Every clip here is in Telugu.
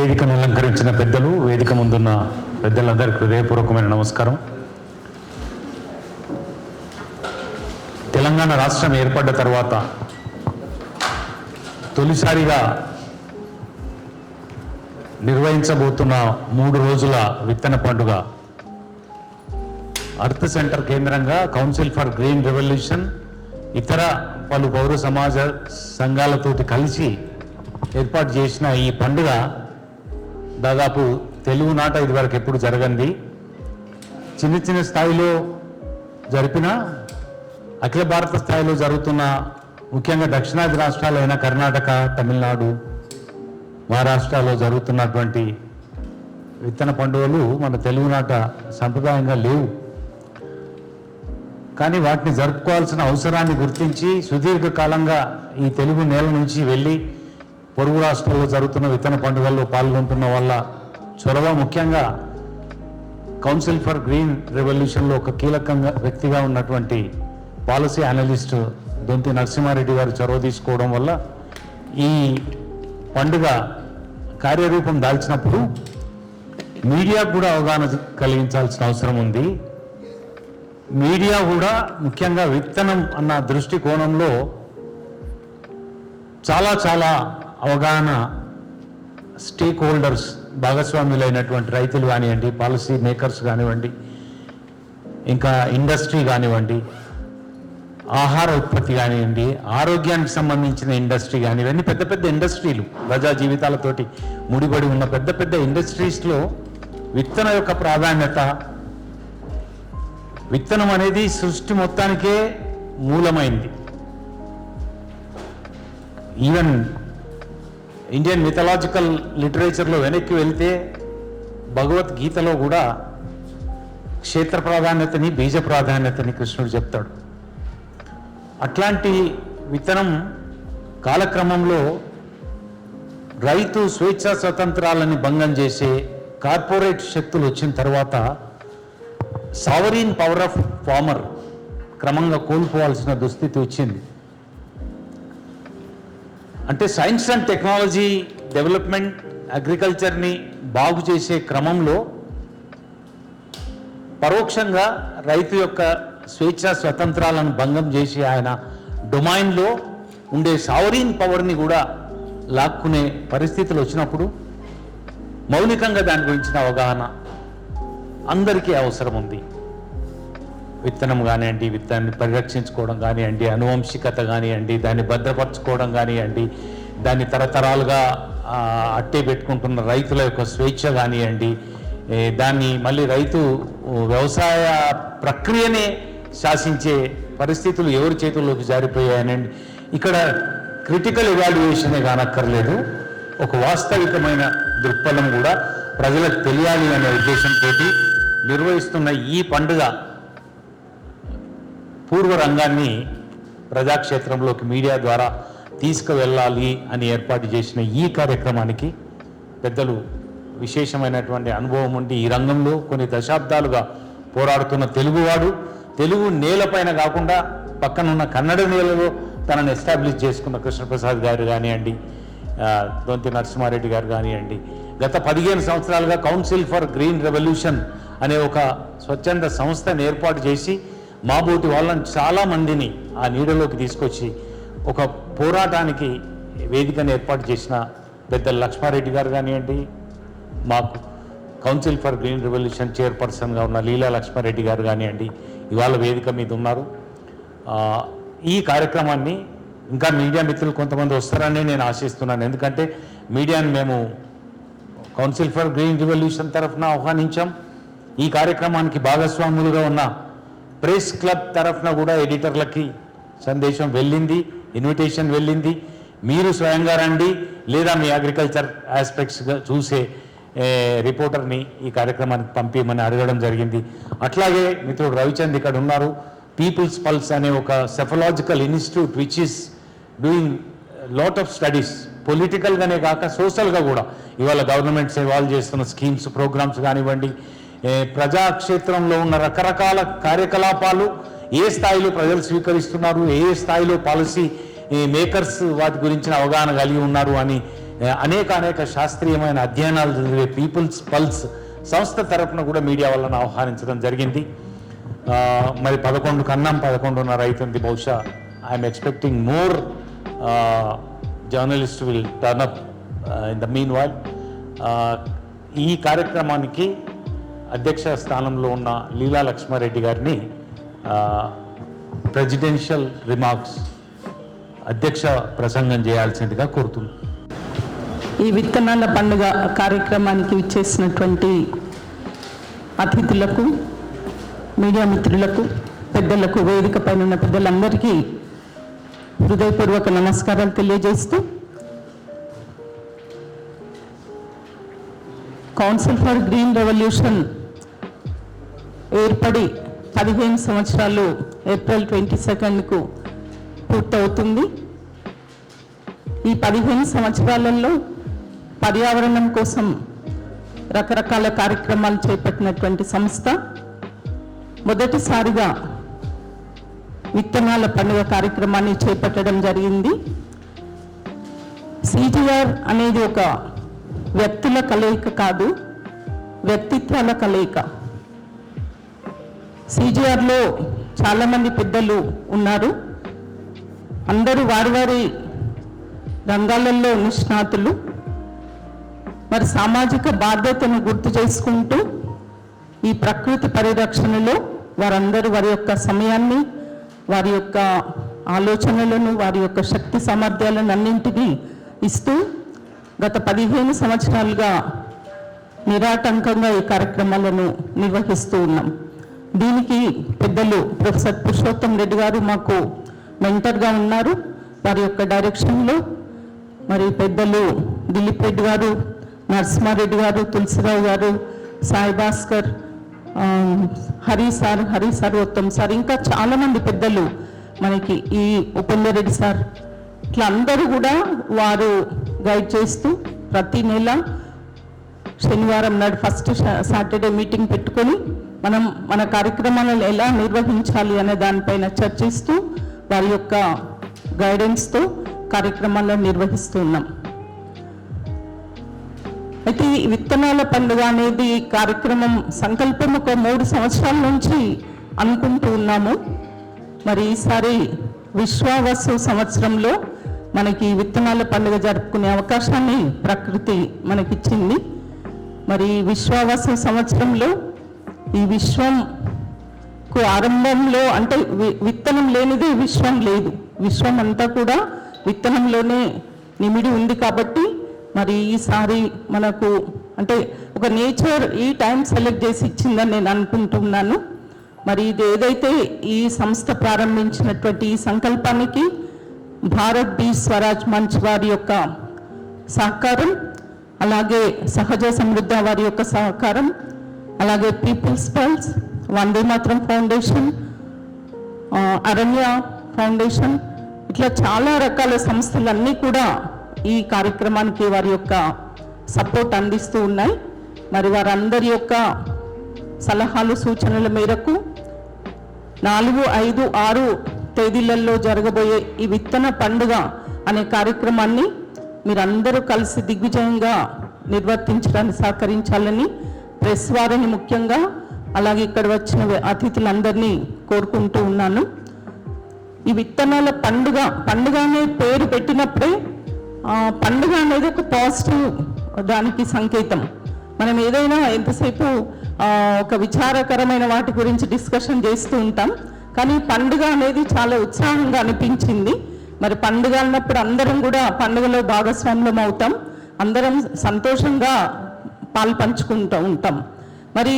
వేదికను అలంకరించిన పెద్దలు, వేదిక ముందున్న పెద్దలందరికీ హృదయపూర్వకమైన నమస్కారం. తెలంగాణ రాష్ట్రం ఏర్పడ్డ తర్వాత తొలిసారిగా నిర్వహించబోతున్న 3 రోజుల విత్తన పండుగ అర్త్ సెంటర్ కేంద్రంగా కౌన్సిల్ ఫర్ గ్రీన్ రెవల్యూషన్ ఇతర పలు పౌర సమాజ సంఘాలతోటి కలిసి ఏర్పాటు చేసిన ఈ పండుగ దాదాపు తెలుగునాట ఇదివరకు ఎప్పుడు జరగంది. చిన్న స్థాయిలో జరిపిన అఖిల భారత స్థాయిలో జరుగుతున్న ముఖ్యంగా దక్షిణాది రాష్ట్రాలైన కర్ణాటక, తమిళనాడు, మహారాష్ట్రలో జరుగుతున్నటువంటి విత్తన పండుగలు మన తెలుగునాట సంప్రదాయంగా లేవు. కానీ వాటిని జరుపుకోవాల్సిన అవసరాన్ని గుర్తించి సుదీర్ఘకాలంగా ఈ తెలుగు నేల నుంచి వెళ్ళి పొరుగు రాష్ట్రాల్లో జరుగుతున్న విత్తన పండుగల్లో పాల్గొంటున్న వల్ల చొరవ ముఖ్యంగా కౌన్సిల్ ఫర్ గ్రీన్ రెవల్యూషన్లో ఒక కీలకంగా వ్యక్తిగా ఉన్నటువంటి పాలసీ అనలిస్ట్ దొంతి నరసింహారెడ్డి గారు చొరవ తీసుకోవడం వల్ల ఈ పండుగ కార్యరూపం దాల్చినప్పుడు మీడియాకు కూడా అవగాహన కలిగించాల్సిన అవసరం ఉంది. మీడియా కూడా ముఖ్యంగా విత్తనం అన్న దృష్టికోణంలో చాలా అవగాహన స్టేక్ హోల్డర్స్ భాగస్వాములైనటువంటి రైతులు కానివ్వండి, పాలసీ మేకర్స్ కానివ్వండి, ఇంకా ఇండస్ట్రీ కానివ్వండి, ఆహార ఉత్పత్తి కానివ్వండి, ఆరోగ్యానికి సంబంధించిన ఇండస్ట్రీ కానివ్వండి, పెద్ద ఇండస్ట్రీలు ప్రజా జీవితాలతోటి ముడిపడి ఉన్న పెద్ద ఇండస్ట్రీస్లో విత్తనం యొక్క ప్రాధాన్యత, విత్తనం అనేది సృష్టి మొత్తానికే మూలమైంది. ఈవెన్ ఇండియన్ మిథలాజికల్ లిటరేచర్లో వెనక్కి వెళ్తే భగవద్గీతలో కూడా క్షేత్ర ప్రాధాన్యతని, బీజ ప్రాధాన్యతని కృష్ణుడు చెప్తాడు. అట్లాంటి విత్తనం కాలక్రమంలో రైతు స్వేచ్ఛా స్వతంత్రాలని భంగం చేసే కార్పొరేట్ శక్తులు వచ్చిన తర్వాత సావరీన్ పవర్ ఆఫ్ ఫార్మర్ క్రమంగా కోల్పోవాల్సిన దుస్థితి వచ్చింది. అంటే సైన్స్ అండ్ టెక్నాలజీ డెవలప్మెంట్ అగ్రికల్చర్ని బాగు చేసే క్రమంలో పరోక్షంగా రైతు యొక్క స్వేచ్ఛా స్వతంత్రాలను భంగం చేసి ఆయన డొమైన్లో ఉండే సావరీన్ పవర్ని కూడా లాక్కునే పరిస్థితులు వచ్చినప్పుడు మౌలికంగా దాని గురించిన అవగాహన అందరికీ అవసరం ఉంది. విత్తనం కానివ్వండి, విత్తనాన్ని పరిరక్షించుకోవడం కానివ్వండి, అనువంశికత కానివ్వండి, దాన్ని భద్రపరచుకోవడం కానివ్వండి, దాన్ని తరతరాలుగా అట్టే పెట్టుకుంటున్న రైతుల యొక్క స్వేచ్ఛ కానివ్వండి, దాన్ని మళ్ళీ రైతు వ్యవసాయ ప్రక్రియనే శాసించే పరిస్థితులు ఎవరి చేతుల్లోకి జారిపోయాయనండి. ఇక్కడ క్రిటికల్ ఎవాల్యుయేషనే కానక్కర్లేదు, ఒక వాస్తవికమైన దృక్పథం కూడా ప్రజలకు తెలియాలి అనే ఉద్దేశంతో నిర్వహిస్తున్న ఈ పండుగ పూర్వ రంగాన్ని ప్రజాక్షేత్రంలోకి మీడియా ద్వారా తీసుకువెళ్ళాలి అని ఏర్పాటు చేసిన ఈ కార్యక్రమానికి పెద్దలు విశేషమైనటువంటి అనుభవం ఉండి ఈ రంగంలో కొన్ని దశాబ్దాలుగా పోరాడుతున్న తెలుగువాడు, తెలుగు నేలపైన కాకుండా పక్కనున్న కన్నడ నేలలో తనను ఎస్టాబ్లిష్ చేసుకున్న కృష్ణప్రసాద్ గారు కానివ్వండి, దొంతి నరసింహారెడ్డి గారు కానివ్వండి, గత 15 సంవత్సరాలుగా కౌన్సిల్ ఫర్ గ్రీన్ రెవల్యూషన్ అనే ఒక స్వచ్ఛంద సంస్థను ఏర్పాటు చేసి మాబోటి వాళ్ళని చాలామందిని ఆ నీడలోకి తీసుకొచ్చి ఒక పోరాటానికి వేదికను ఏర్పాటు చేసిన పెద్దలు లక్ష్మారెడ్డి గారు కానివ్వండి, మాకు కౌన్సిల్ ఫర్ గ్రీన్ రెవల్యూషన్ చైర్పర్సన్గా ఉన్న లీలా లక్ష్మారెడ్డి గారు కానివ్వండి, ఇవాళ వేదిక మీద ఉన్నారు. ఈ కార్యక్రమాన్ని ఇంకా మీడియా మిత్రులు కొంతమంది వస్తారని నేను ఆశిస్తున్నాను. ఎందుకంటే మీడియాని మేము కౌన్సిల్ ఫర్ గ్రీన్ రెవల్యూషన్ తరఫున ఆహ్వానించాం. ఈ కార్యక్రమానికి భాగస్వాములుగా ఉన్న ప్రెస్ క్లబ్ తరఫున కూడా ఎడిటర్లకి సందేశం వెళ్ళింది, ఇన్విటేషన్ వెళ్ళింది. మీరు స్వయంగా రండి, లేదా మీ అగ్రికల్చర్ ఆస్పెక్ట్స్గా చూసే రిపోర్టర్ని ఈ కార్యక్రమానికి పంపించమని అడగడం జరిగింది. అట్లాగే మిత్రుడు రవిచంద్ ఇక్కడ ఉన్నారు. పీపుల్స్ పల్స్ అనే ఒక psephological institute which is doing lot of studies, పొలిటికల్గానే కాక సోషల్గా కూడా ఇవాళ గవర్నమెంట్స్ ఇవాల్వ్ చేస్తున్న స్కీమ్స్, ప్రోగ్రామ్స్ కానివ్వండి, ప్రజాక్షేత్రంలో ఉన్న రకరకాల కార్యకలాపాలు ఏ స్థాయిలో ప్రజలు స్వీకరిస్తున్నారు, ఏ స్థాయిలో పాలసీ మేకర్స్ వాటి గురించిన అవగాహన కలిగి ఉన్నారు అని అనేక శాస్త్రీయమైన అధ్యయనాలు చదివే పీపుల్స్ పల్స్ సంస్థ తరపున కూడా మీడియా వాళ్ళని ఆహ్వానించడం జరిగింది. మరి 11 కన్నా 11:30 అవుతుంది. బహుశా I'm expecting more journalist will turn up in the mean while. ఈ కార్యక్రమానికి అధ్యక్ష స్థానంలో ఉన్న లీలా లక్ష్మారెడ్డి గారిని ప్రెసిడెన్షియల్ రిమార్క్స్ అధ్యక్ష ప్రసంగం చేయాల్సిందిగా కోరుతున్నాను. ఈ విత్తనాల పండుగ కార్యక్రమానికి విచ్చేసినటువంటి అతిథులకు, మీడియా మిత్రులకు, పెద్దలకు, వేదిక పైన ఉన్న పెద్దలందరికీ హృదయపూర్వక నమస్కారాలు తెలియజేస్తూ, కౌన్సిల్ ఫర్ గ్రీన్ రెవల్యూషన్ ఏర్పడి 15 సంవత్సరాలు ఏప్రిల్ 22కు పూర్తవుతుంది. ఈ 15 సంవత్సరాలలో పర్యావరణం కోసం రకరకాల కార్యక్రమాలు చేపట్టినటువంటి సంస్థ మొదటిసారిగా విత్తనాల పండుగ కార్యక్రమాన్ని చేపట్టడం జరిగింది. సిజిఆర్ అనేది ఒక వ్యక్తుల కలయిక కాదు, వ్యక్తిత్వాల కలయిక. సిజిఆర్లో చాలామంది పెద్దలు ఉన్నారు. అందరూ వారి వారి రంగాలలో నిష్ణాతులు. మరి సామాజిక బాధ్యతను గుర్తు చేసుకుంటూ ఈ ప్రకృతి పరిరక్షణలో వారందరూ వారి యొక్క సమయాన్ని, వారి యొక్క ఆలోచనలను, వారి యొక్క శక్తి సామర్థ్యాలను అన్నింటినీ ఇస్తూ గత 15 సంవత్సరాలుగా నిరాటంకంగా ఈ కార్యక్రమాలను నిర్వహిస్తూ ఉన్నాం. దీనికి పెద్దలు ప్రొఫెసర్ పురుషోత్తం రెడ్డి గారు మాకు మెంటర్గా ఉన్నారు. వారి యొక్క డైరెక్షన్లో మరి పెద్దలు దిలీప్ రెడ్డి గారు, నరసింహారెడ్డి గారు, తులసిరావు గారు, సాయి భాస్కర్, హరి సార్, ఉత్తమ్ సార్, ఇంకా చాలామంది పెద్దలు మనకి, ఈ ఉపేందర్ రెడ్డి సార్, ఇట్లా అందరూ కూడా వారు గైడ్ చేస్తూ ప్రతి నెల శనివారం నాడు ఫస్ట్ సాటర్డే మీటింగ్ పెట్టుకొని మన కార్యక్రమాలను ఎలా నిర్వహించాలి అనే దానిపైన చర్చిస్తూ వారి యొక్క గైడెన్స్తో కార్యక్రమాలను నిర్వహిస్తూ ఉన్నాం. అయితే ఈ విత్తనాల పండుగ అనేది కార్యక్రమం సంకల్పం ఒక 3 సంవత్సరాల నుంచి అనుకుంటూ ఉన్నాము. మరి ఈసారి విశ్వావసు సంవత్సరంలో మనకి విత్తనాల పండుగ జరుపుకునే అవకాశాన్ని ప్రకృతి మనకిచ్చింది. మరి విశ్వావసు సంవత్సరంలో ఈ విశ్వంకు ఆరంభంలో అంటే విత్తనం లేనిదే విశ్వం లేదు. విశ్వం అంతా కూడా విత్తనంలోనే నిమిడి ఉంది. కాబట్టి మరి ఈసారి మనకు అంటే ఒక నేచర్ ఈ టైం సెలెక్ట్ చేసి ఇచ్చిందని నేను అనుకుంటున్నాను. మరి ఇది ఏదైతే ఈ సంస్థ ప్రారంభించినటువంటి ఈ సంకల్పానికి భారత్ బీజ్ స్వరాజ్ మంచ్ వారి యొక్క సహకారం, అలాగే సహజ సమృద్ధ వారి యొక్క సహకారం, అలాగే peoples pulse, Vande Mataram foundation, అరణ్య ఫౌండేషన్, ఇట్లా చాలా రకాల సంస్థలన్నీ కూడా ఈ కార్యక్రమానికి వారి యొక్క సపోర్ట్ అందిస్తూ ఉన్నాయి. మరి వారందరి యొక్క సలహాలు, సూచనల మేరకు 4, 5, 6 తేదీలలో జరగబోయే ఈ విత్తన పండుగ అనే కార్యక్రమాన్ని మీరందరూ కలిసి దిగ్విజయంగా నిర్వర్తించడానికి సహకరించాలని ప్రెస్ వారిని ముఖ్యంగా, అలాగే ఇక్కడ వచ్చిన అతిథులందరినీ కోరుకుంటూ ఉన్నాను. ఈ విత్తనాల పండుగ అనే పేరు పెట్టినప్పుడే పండుగ అనేది ఒక పాజిటివ్ దానికి సంకేతం. మనం ఏదైనా ఎంతసేపు ఒక విచారకరమైన వాటి గురించి డిస్కషన్ చేస్తూ ఉంటాం, కానీ పండుగ అనేది చాలా ఉత్సాహంగా అనిపించింది. మరి పండుగ అన్నప్పుడు అందరం కూడా పండుగలో భాగస్వామ్యం అవుతాం, అందరం సంతోషంగా పాల్పంచుకుంటూ ఉంటాం. మరి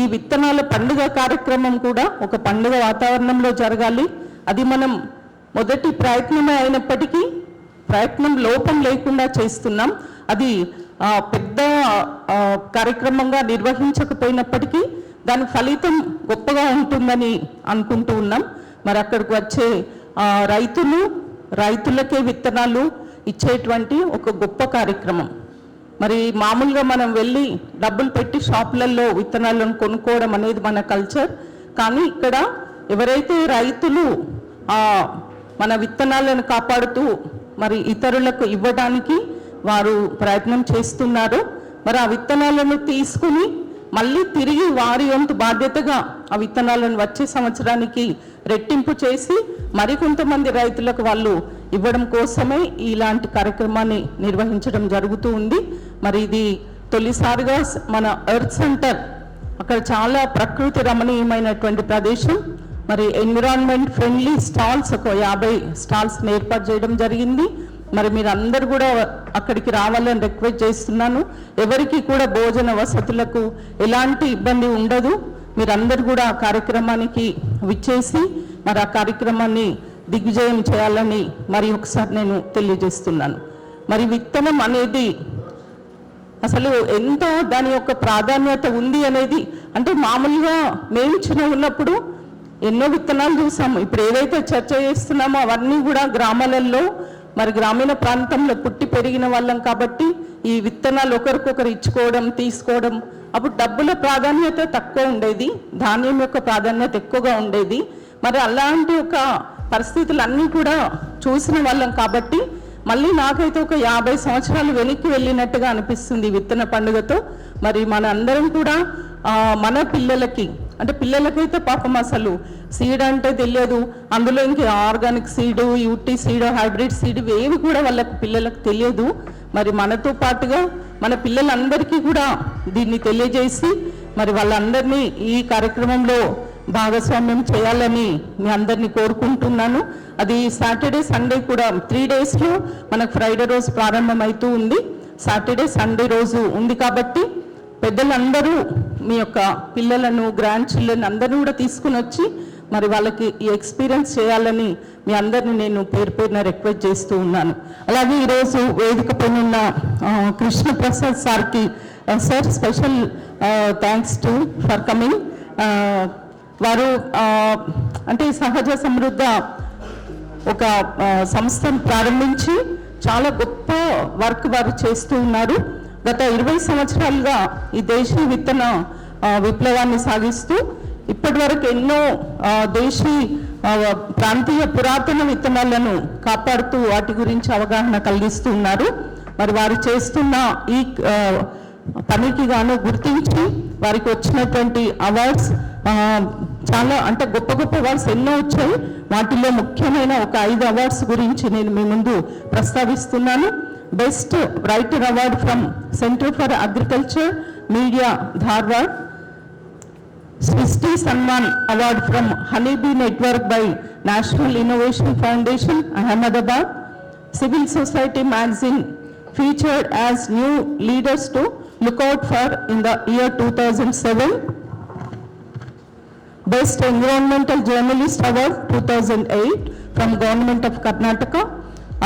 ఈ విత్తనాల పండుగ కార్యక్రమం కూడా ఒక పండుగ వాతావరణంలో జరగాలి. అది మనం మొదటి ప్రయత్నమే అయినప్పటికీ ప్రయత్నం లోపం లేకుండా చేస్తున్నాం. అది పెద్ద కార్యక్రమంగా నిర్వహించకపోయినప్పటికీ దాని ఫలితం గొప్పగా ఉంటుందని అనుకుంటూ ఉన్నాం. మరి అక్కడికి వచ్చే రైతులకే విత్తనాలు ఇచ్చేటువంటి ఒక గొప్ప కార్యక్రమం. మరి మామూలుగా మనం వెళ్ళి డబ్బులు పెట్టి షాపులలో విత్తనాలను కొనుక్కోవడం అనేది మన కల్చర్. కానీ ఇక్కడ ఎవరైతే రైతులు మన విత్తనాలను కాపాడుతూ మరి ఇతరులకు ఇవ్వడానికి వారు ప్రయత్నం చేస్తున్నారు. మరి ఆ విత్తనాలను తీసుకుని మళ్ళీ తిరిగి వారి వంతు బాధ్యతగా ఆ విత్తనాలను వచ్చే సంవత్సరానికి రెట్టింపు చేసి మరికొంతమంది రైతులకు వాళ్ళు ఇవ్వడం కోసమే ఇలాంటి కార్యక్రమాన్ని నిర్వహించడం జరుగుతూ ఉంది. మరి ఇది తొలిసారిగా మన ఎర్త్ సెంటర్ అక్కడ చాలా ప్రకృతి రమణీయమైనటువంటి ప్రదేశం, మరి ఎన్విరాన్మెంట్ ఫ్రెండ్లీ స్టాల్స్ ఒక 50 స్టాల్స్ని ఏర్పాటు చేయడం జరిగింది. మరి మీరు అందరు కూడా అక్కడికి రావాలని రిక్వెస్ట్ చేస్తున్నాను. ఎవరికి కూడా భోజన వసతులకు ఎలాంటి ఇబ్బంది ఉండదు. మీరందరూ కూడా ఆ కార్యక్రమానికి విచ్చేసి మరి ఆ కార్యక్రమాన్ని దిగ్విజయం చేయాలని మరి ఒకసారి నేను తెలియజేస్తున్నాను. మరి విత్తనం అనేది అసలు ఎంత దాని యొక్క ప్రాధాన్యత ఉంది అనేది, అంటే మామూలుగా మేము చిన్న ఉన్నప్పుడు ఎన్నో విత్తనాలు చూసాము. ఇప్పుడు ఏదైతే చర్చ చేస్తున్నామో అవన్నీ కూడా గ్రామాలలో, మరి గ్రామీణ ప్రాంతంలో పుట్టి పెరిగిన వాళ్ళం కాబట్టి ఈ విత్తనాలు ఒకరికొకరు ఇచ్చుకోవడం తీసుకోవడం, అప్పుడు డబ్బుల ప్రాధాన్యత తక్కువ ఉండేది, ధాన్యం యొక్క ప్రాధాన్యత ఎక్కువగా ఉండేది. మరి అలాంటి ఒక పరిస్థితులు అన్నీ కూడా చూసిన వాళ్ళం కాబట్టి మళ్ళీ నాకైతే ఒక 50 సంవత్సరాలు వెనక్కి వెళ్ళినట్టుగా అనిపిస్తుంది విత్తన పండుగతో. మరి మన అందరం కూడా మన పిల్లలకి, అంటే పిల్లలకైతే పాపం అసలు సీడ్ అంటే తెలియదు, అందులో ఇంక organic seed, UT seed, hybrid seed ఏవి కూడా వాళ్ళకి పిల్లలకు తెలియదు. మరి మనతో పాటుగా మన పిల్లలందరికీ కూడా దీన్ని తెలియజేసి మరి వాళ్ళందరినీ ఈ కార్యక్రమంలో భాగస్వామ్యం చేయాలని మీ అందరినీ కోరుకుంటున్నాను. అది సాటర్డే సండే కూడా 3 డేస్లో మనకు ఫ్రైడే రోజు ప్రారంభమవుతూ ఉంది. సాటర్డే సండే రోజు ఉంది కాబట్టి పెద్దలందరూ మీ యొక్క పిల్లలను, గ్రాండ్ చిల్డ్రన్ అందరూ కూడా తీసుకుని వచ్చి మరి వాళ్ళకి ఈ ఎక్స్పీరియన్స్ చేయాలని మీ అందరిని నేను పేరు పేరున రిక్వెస్ట్ చేస్తూ ఉన్నాను. అలాగే ఈరోజు వేదిక పైన ఉన్న కృష్ణప్రసాద్ సార్కి sir special thanks to for coming. వారు అంటే సహజ సమృద్ధ ఒక సంస్థను ప్రారంభించి చాలా గొప్ప వర్క్ వారు చేస్తూ ఉన్నారు. గత 20 సంవత్సరాలుగా ఈ దేశీయ విత్తన విప్లవాన్ని సాగిస్తూ ఇప్పటి వరకు ఎన్నో దేశీ ప్రాంతీయ పురాతన విత్తనాలను కాపాడుతూ వాటి గురించి అవగాహన కలిగిస్తూ ఉన్నారు. మరి వారు చేస్తున్న ఈ పనికి గాను గుర్తించి వారికి వచ్చినటువంటి అవార్డ్స్ చాలా, అంటే గొప్ప గొప్ప అవార్డ్స్ ఎన్నో వచ్చాయి. వాటిలో ముఖ్యమైన ఒక 5 అవార్డ్స్ గురించి నేను మీ ముందు ప్రస్తావిస్తున్నాను. Best writer award from Centre for Agriculture Media Dharwad, Srishti Sanman award from Honey Bee network by National Innovation Foundation Ahmedabad, civil society magazine featured as new leaders to look out for in the year 2007. Best Environmental Journalist Award 2008 from Government of Karnataka,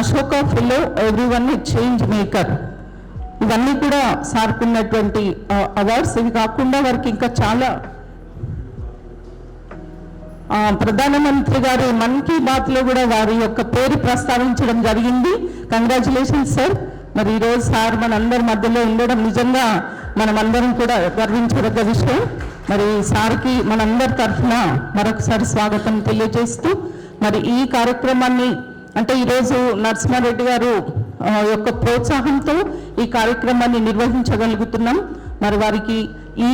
Ashoka Fellow Everyone a Change Maker. ఇవన్నీ కూడా సార్కున్నటువంటి అవార్డ్స్. ఇవి కాకుండా వారికి ఇంకా చాలా ప్రధానమంత్రి గారి మన్ కీ బాత్లో కూడా వారి యొక్క పేరు ప్రస్తావించడం జరిగింది. Congratulations sir. మరి ఈరోజు సార్ మనందరి మధ్యలో ఉండడం నిజంగా మనమందరం కూడా గర్వించదగ్గ విషయం. మరి సార్కి మనందరి తరఫున మరొకసారి స్వాగతం తెలియజేస్తూ మరి ఈ కార్యక్రమాన్ని, అంటే ఈరోజు నరసింహారెడ్డి గారు యొక్క ప్రోత్సాహంతో ఈ కార్యక్రమాన్ని నిర్వహించగలుగుతున్నాం. మరి వారికి ఈ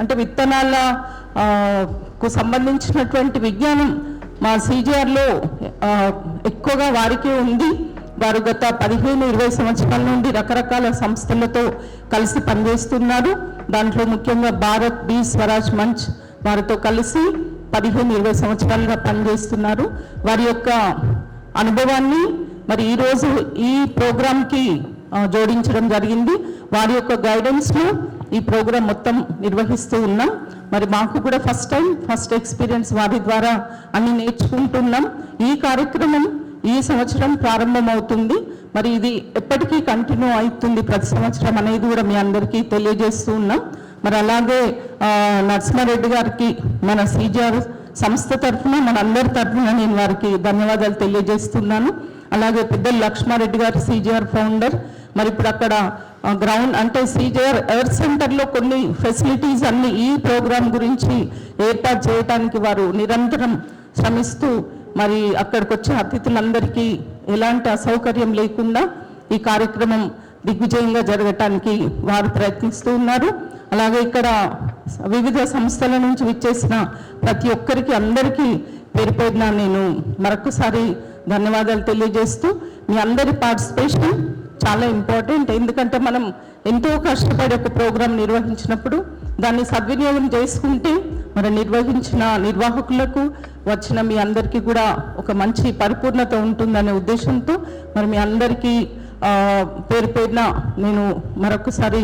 అంటే విత్తనాల కు సంబంధించినటువంటి విజ్ఞానం మా CGRలో ఎక్కువగా వారికే ఉంది. వారు గత 15-20 సంవత్సరాల నుండి రకరకాల సంస్థలతో కలిసి పనిచేస్తున్నారు. దాంట్లో ముఖ్యంగా భారత్ బీ స్వరాజ్ మంచ్ వారితో కలిసి 15-20 సంవత్సరాలుగా పనిచేస్తున్నారు. వారి యొక్క అనుభవాన్ని మరి ఈరోజు ఈ ప్రోగ్రాంకి జోడించడం జరిగింది. వారి యొక్క గైడెన్స్లో ఈ ప్రోగ్రాం మొత్తం నిర్వహిస్తూ ఉన్నాం. మరి మాకు కూడా ఫస్ట్ ఎక్స్పీరియన్స్ వారి ద్వారా అన్ని నేర్చుకుంటున్నాం. ఈ కార్యక్రమం ఈ సంవత్సరం ప్రారంభమవుతుంది. మరి ఇది ఎప్పటికీ కంటిన్యూ అవుతుంది ప్రతి సంవత్సరం అనేది కూడా మీ అందరికీ తెలియజేస్తూ ఉన్నాం. మరి అలాగే నరసింహారెడ్డి గారికి మన CGR సంస్థ తరఫున మన అందరి తరఫున నేను వారికి ధన్యవాదాలు తెలియజేస్తున్నాను. అలాగే పెద్దలు లక్ష్మారెడ్డి గారు CGR ఫౌండర్. మరి ఇప్పుడు అక్కడ గ్రౌండ్ అంటే CGR ఎర్త్ సెంటర్లో కొన్ని ఫెసిలిటీస్ అన్ని ఈ ప్రోగ్రాం గురించి ఏర్పాటు చేయడానికి వారు నిరంతరం శ్రమిస్తూ మరి అక్కడికి వచ్చే అతిథులందరికీ ఎలాంటి అసౌకర్యం లేకుండా ఈ కార్యక్రమం దిగ్విజయంగా జరగటానికి వారు ప్రయత్నిస్తూ ఉన్నారు. అలాగే ఇక్కడ వివిధ సంస్థల నుంచి విచ్చేసిన ప్రతి ఒక్కరికి అందరికీ పేరు పేరున నేను మరొకసారి ధన్యవాదాలు తెలియజేస్తూ, మీ అందరి పార్టిసిపేషన్ చాలా ఇంపార్టెంట్. ఎందుకంటే మనం ఎంతో కష్టపడి ఒక ప్రోగ్రాం నిర్వహించినప్పుడు దాన్ని సద్వినియోగం చేసుకుంటే మరి నిర్వహించిన నిర్వాహకులకు వచ్చిన మీ అందరికీ కూడా ఒక మంచి పరిపూర్ణత ఉంటుందనే ఉద్దేశంతో మరి మీ అందరికీ పేరు పేరున నేను మరొకసారి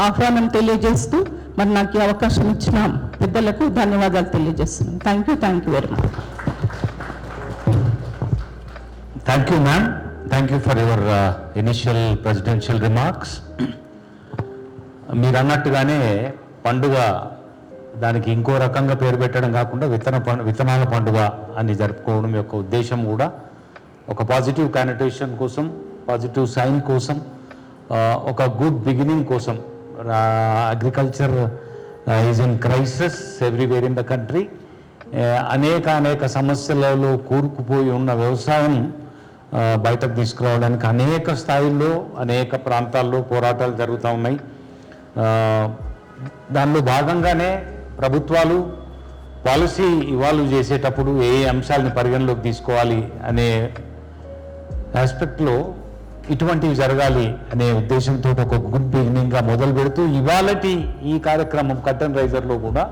ఆహ్వానం తెలియజేస్తూ మరి నాకు ఈ అవకాశం ఇచ్చిన పెద్దలకు ధన్యవాదాలు తెలియజేస్తున్నాను. Thank you very much. Thank you ma'am. Thank you for your initial presidential remarks. మీరు అన్నట్టుగానే పండుగ దానికి ఇంకో రకంగా పేరు పెట్టడం కాకుండా విత్తనాల పండుగ అని జరుపుకోవడం యొక్క ఉద్దేశం కూడా ఒక పాజిటివ్ కానటేషన్ కోసం, పాజిటివ్ సైన్ కోసం, ఒక గుడ్ బిగినింగ్ కోసం. Agriculture is in crisis everywhere in the country. అనేక సమస్యలలో కూరుకుపోయి ఉన్న వ్యవసాయం బయటకు తీసుకురావడానికి అనేక స్థాయిల్లో అనేక ప్రాంతాల్లో పోరాటాలు జరుగుతూ ఉన్నాయి. దానిలో భాగంగానే ప్రభుత్వాలు పాలసీ ఇవాల్వ్ చేసేటప్పుడు ఏ అంశాలని పరిగణలోకి తీసుకోవాలి అనే ఆస్పెక్ట్లో ఇటువంటివి జరగాలి అనే ఉద్దేశంతో ఒక గుడ్ బిగినింగ్గా మొదలు పెడుతూ ఇవాళటి ఈ కార్యక్రమం కర్టన్ రైజర్లో కూడా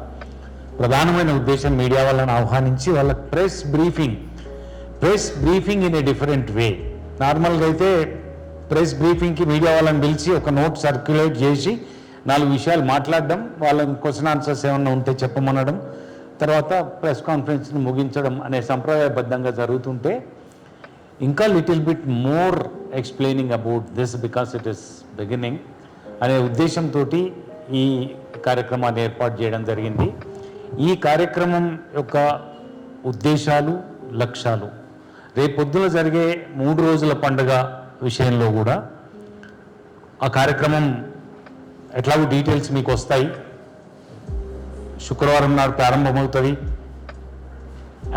ప్రధానమైన ఉద్దేశం మీడియా వాళ్ళని ఆహ్వానించి వాళ్ళ press briefing in a different way. నార్మల్గా అయితే ప్రెస్ బ్రీఫింగ్కి మీడియా వాళ్ళని పిలిచి ఒక నోట్ సర్క్యులేట్ చేసి 4 విషయాలు మాట్లాడడం, వాళ్ళని క్వశ్చన్ ఆన్సర్స్ ఏమన్నా ఉంటే చెప్పమనడం, తర్వాత ప్రెస్ కాన్ఫరెన్స్ని ముగించడం అనే సంప్రదాయబద్ధంగా జరుగుతుంటే ఇంకా little bit more explaining about this because it is beginning అనే ఉద్దేశంతో ఈ కార్యక్రమాన్ని ఏర్పాటు చేయడం జరిగింది. ఈ కార్యక్రమం యొక్క ఉద్దేశాలు, లక్ష్యాలు రేపొద్దున జరిగే 3 రోజుల పండుగ విషయంలో కూడా ఆ కార్యక్రమం ఎట్లాగో డీటెయిల్స్ మీకు వస్తాయి. శుక్రవారం నాడు ప్రారంభమవుతుంది.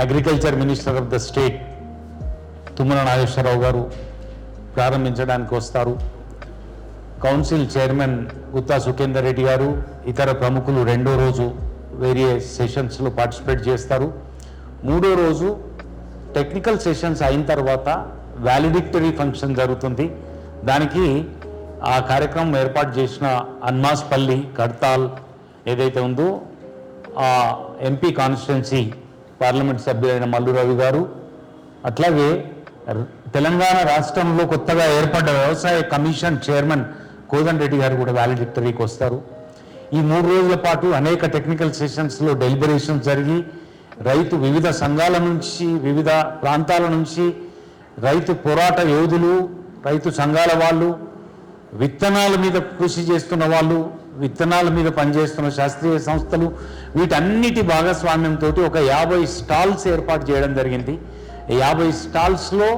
Agriculture minister of the state Tummala Nageswara Rao garu ప్రారంభించడానికి వస్తారు. కౌన్సిల్ చైర్మన్ గుత్తా సుఖేందర్ రెడ్డి గారు, ఇతర ప్రముఖులు 2వ రోజు వేరియస్ సెషన్స్లో పార్టిసిపేట్ చేస్తారు. 3వ రోజు టెక్నికల్ సెషన్స్ అయిన తర్వాత వ్యాలిడిక్టరీ ఫంక్షన్ జరుగుతుంది. దానికి ఆ కార్యక్రమం ఏర్పాటు చేసిన అన్మాస్పల్లి, కడ్తాల్ ఏదైతే ఉందో ఆ ఎంపీ కాన్స్టిట్యున్సీ పార్లమెంట్ సభ్యులైన మల్లు రవి గారు, అట్లాగే తెలంగాణ రాష్ట్రంలో కొత్తగా ఏర్పడ్డ వ్యవసాయ కమిషన్ చైర్మన్ కోదండ రెడ్డి గారు కూడా వ్యాలిడిక్టరీకి వస్తారు. ఈ 3 రోజుల పాటు అనేక టెక్నికల్ సెషన్స్లో డెలిబరేషన్స్ జరిగి రైతు వివిధ సంఘాల నుంచి, వివిధ ప్రాంతాల నుంచి రైతు పోరాట యోధులు, రైతు సంఘాల వాళ్ళు, విత్తనాల మీద కృషి చేస్తున్న వాళ్ళు, విత్తనాల మీద పనిచేస్తున్న శాస్త్రీయ సంస్థలు, వీటన్నిటి భాగస్వామ్యంతో ఒక 50 స్టాల్స్ ఏర్పాటు చేయడం జరిగింది. 50 స్టాల్స్లో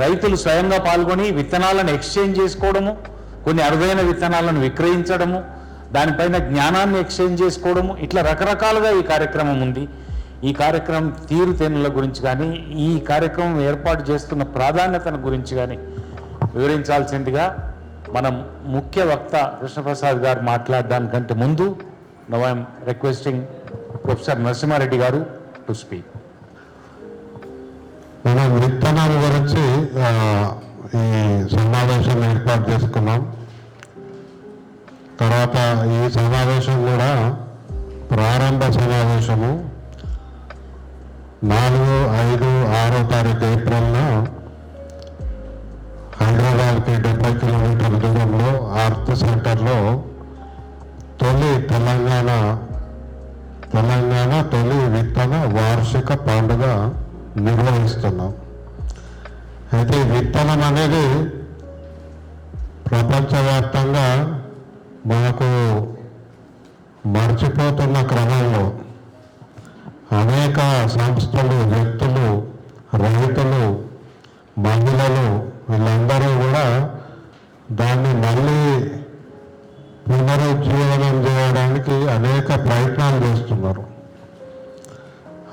రైతులు స్వయంగా పాల్గొని విత్తనాలను ఎక్స్చేంజ్ చేసుకోవడము, కొన్ని అరుదైన విత్తనాలను విక్రయించడము, దానిపైన జ్ఞానాన్ని ఎక్స్చేంజ్ చేసుకోవడము, ఇట్లా రకరకాలుగా ఈ కార్యక్రమం ఉంది. ఈ కార్యక్రమం తీరుతెన్నుల గురించి కానీ, ఈ కార్యక్రమం ఏర్పాటు చేస్తున్న ప్రాధాన్యతను గురించి కానీ వివరించాల్సిందిగా మనం ముఖ్య వక్త కృష్ణప్రసాద్ గారు మాట్లాడడానికంటే ముందు now I'm requesting professor Narasimha Reddy garu to speak. మనం విత్తనాల గురించి ఈ సమావేశం ఏర్పాటు చేసుకున్నాం. తర్వాత ఈ సమావేశం కూడా ప్రారంభ సమావేశము 4, 5, 6 తారీఖు ఏప్రిల్లో హైదరాబాద్కి 70 కిలోమీటర్ల దూరంలో ఆర్త్ సెంటర్లో తొలి తెలంగాణ తొలి విత్తన వార్షిక పండుగ నిర్వహిస్తున్నాం. అయితే విత్తనం అనేది ప్రపంచవ్యాప్తంగా మనకు మర్చిపోతున్న క్రమంలో అనేక సంస్థలు, వ్యక్తులు, రైతులు, మహిళలు వీళ్ళందరూ కూడా దాన్ని మళ్ళీ పునరుజ్జీవనం చేయడానికి అనేక ప్రయత్నాలు చేస్తున్నారు.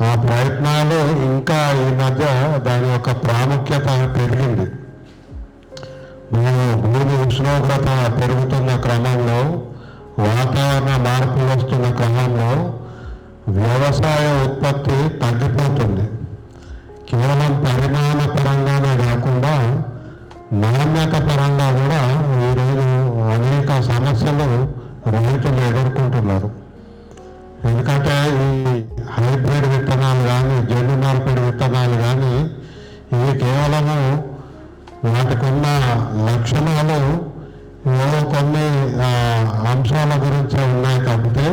ఆ ప్రయత్నాలు ఇంకా ఈ మధ్య దాని యొక్క ప్రాముఖ్యత పెరిగింది. భూమి ఉష్ణోగ్రత పెరుగుతున్న క్రమంలో, వాతావరణ మార్పులు వస్తున్న క్రమంలో వ్యవసాయ ఉత్పత్తి తగ్గిపోతుంది. కేవలం పరిమాణ పరంగానే కాకుండా నాణ్యత పరంగా కూడా ఈరోజు అనేక సమస్యలు రైతులు ఎదుర్కొంటున్నారు. ఎందుకంటే ఈ హైబ్రిడ్ విత్తనాలు కానీ, జన్యు మార్పిడి విత్తనాలు కానీ ఇవి కేవలము వాటికి ఉన్న లక్షణాలు ఏవో కొన్ని అంశాల గురించి ఉన్నాయి తప్పితే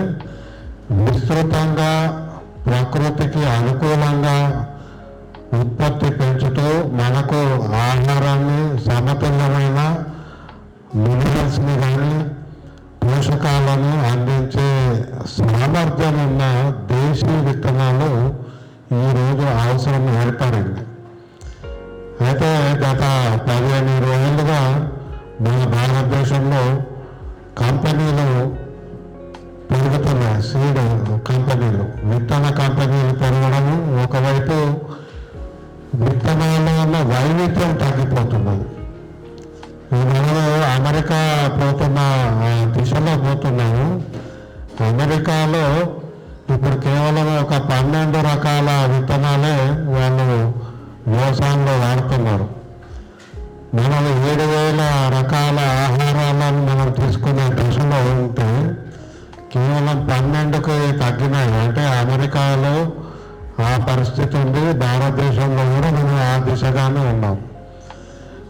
విస్తృతంగా ప్రకృతికి అనుకూలంగా ఉత్పత్తి పెంచుతూ మనకు ఆహారాన్ని, సమతుల్యమైన మినరల్స్ని కానీ పోషకాలను అందించే సామర్థ్యం ఉన్న దేశీయ విత్తనాలు ఈరోజు అవసరం ఏర్పడింది. అయితే గత 15-20 ఏళ్ళుగా మన భారతదేశంలో కంపెనీలు పెరుగుతున్నాయి. సీడ్ కంపెనీలు, విత్తన కంపెనీలు పెరగడము, ఒకవైపు విత్తనాల్లో ఉన్న వైవిధ్యం తగ్గిపోతున్నది. మనం అమెరికా పోతున్న దిశలో పోతున్నాము. అమెరికాలో ఇప్పుడు కేవలం ఒక 12 రకాల విత్తనాలే వాళ్ళు వ్యవసాయంలో వాడుతున్నారు. మనం 7,000 రకాల ఆహారాలను మనం తీసుకునే దశలో ఉంటే కేవలం 12కి తగ్గినాయి. అంటే అమెరికాలో ఆ పరిస్థితి ఉంది, భారతదేశంలో కూడా మనం ఆ దిశగానే ఉన్నాం.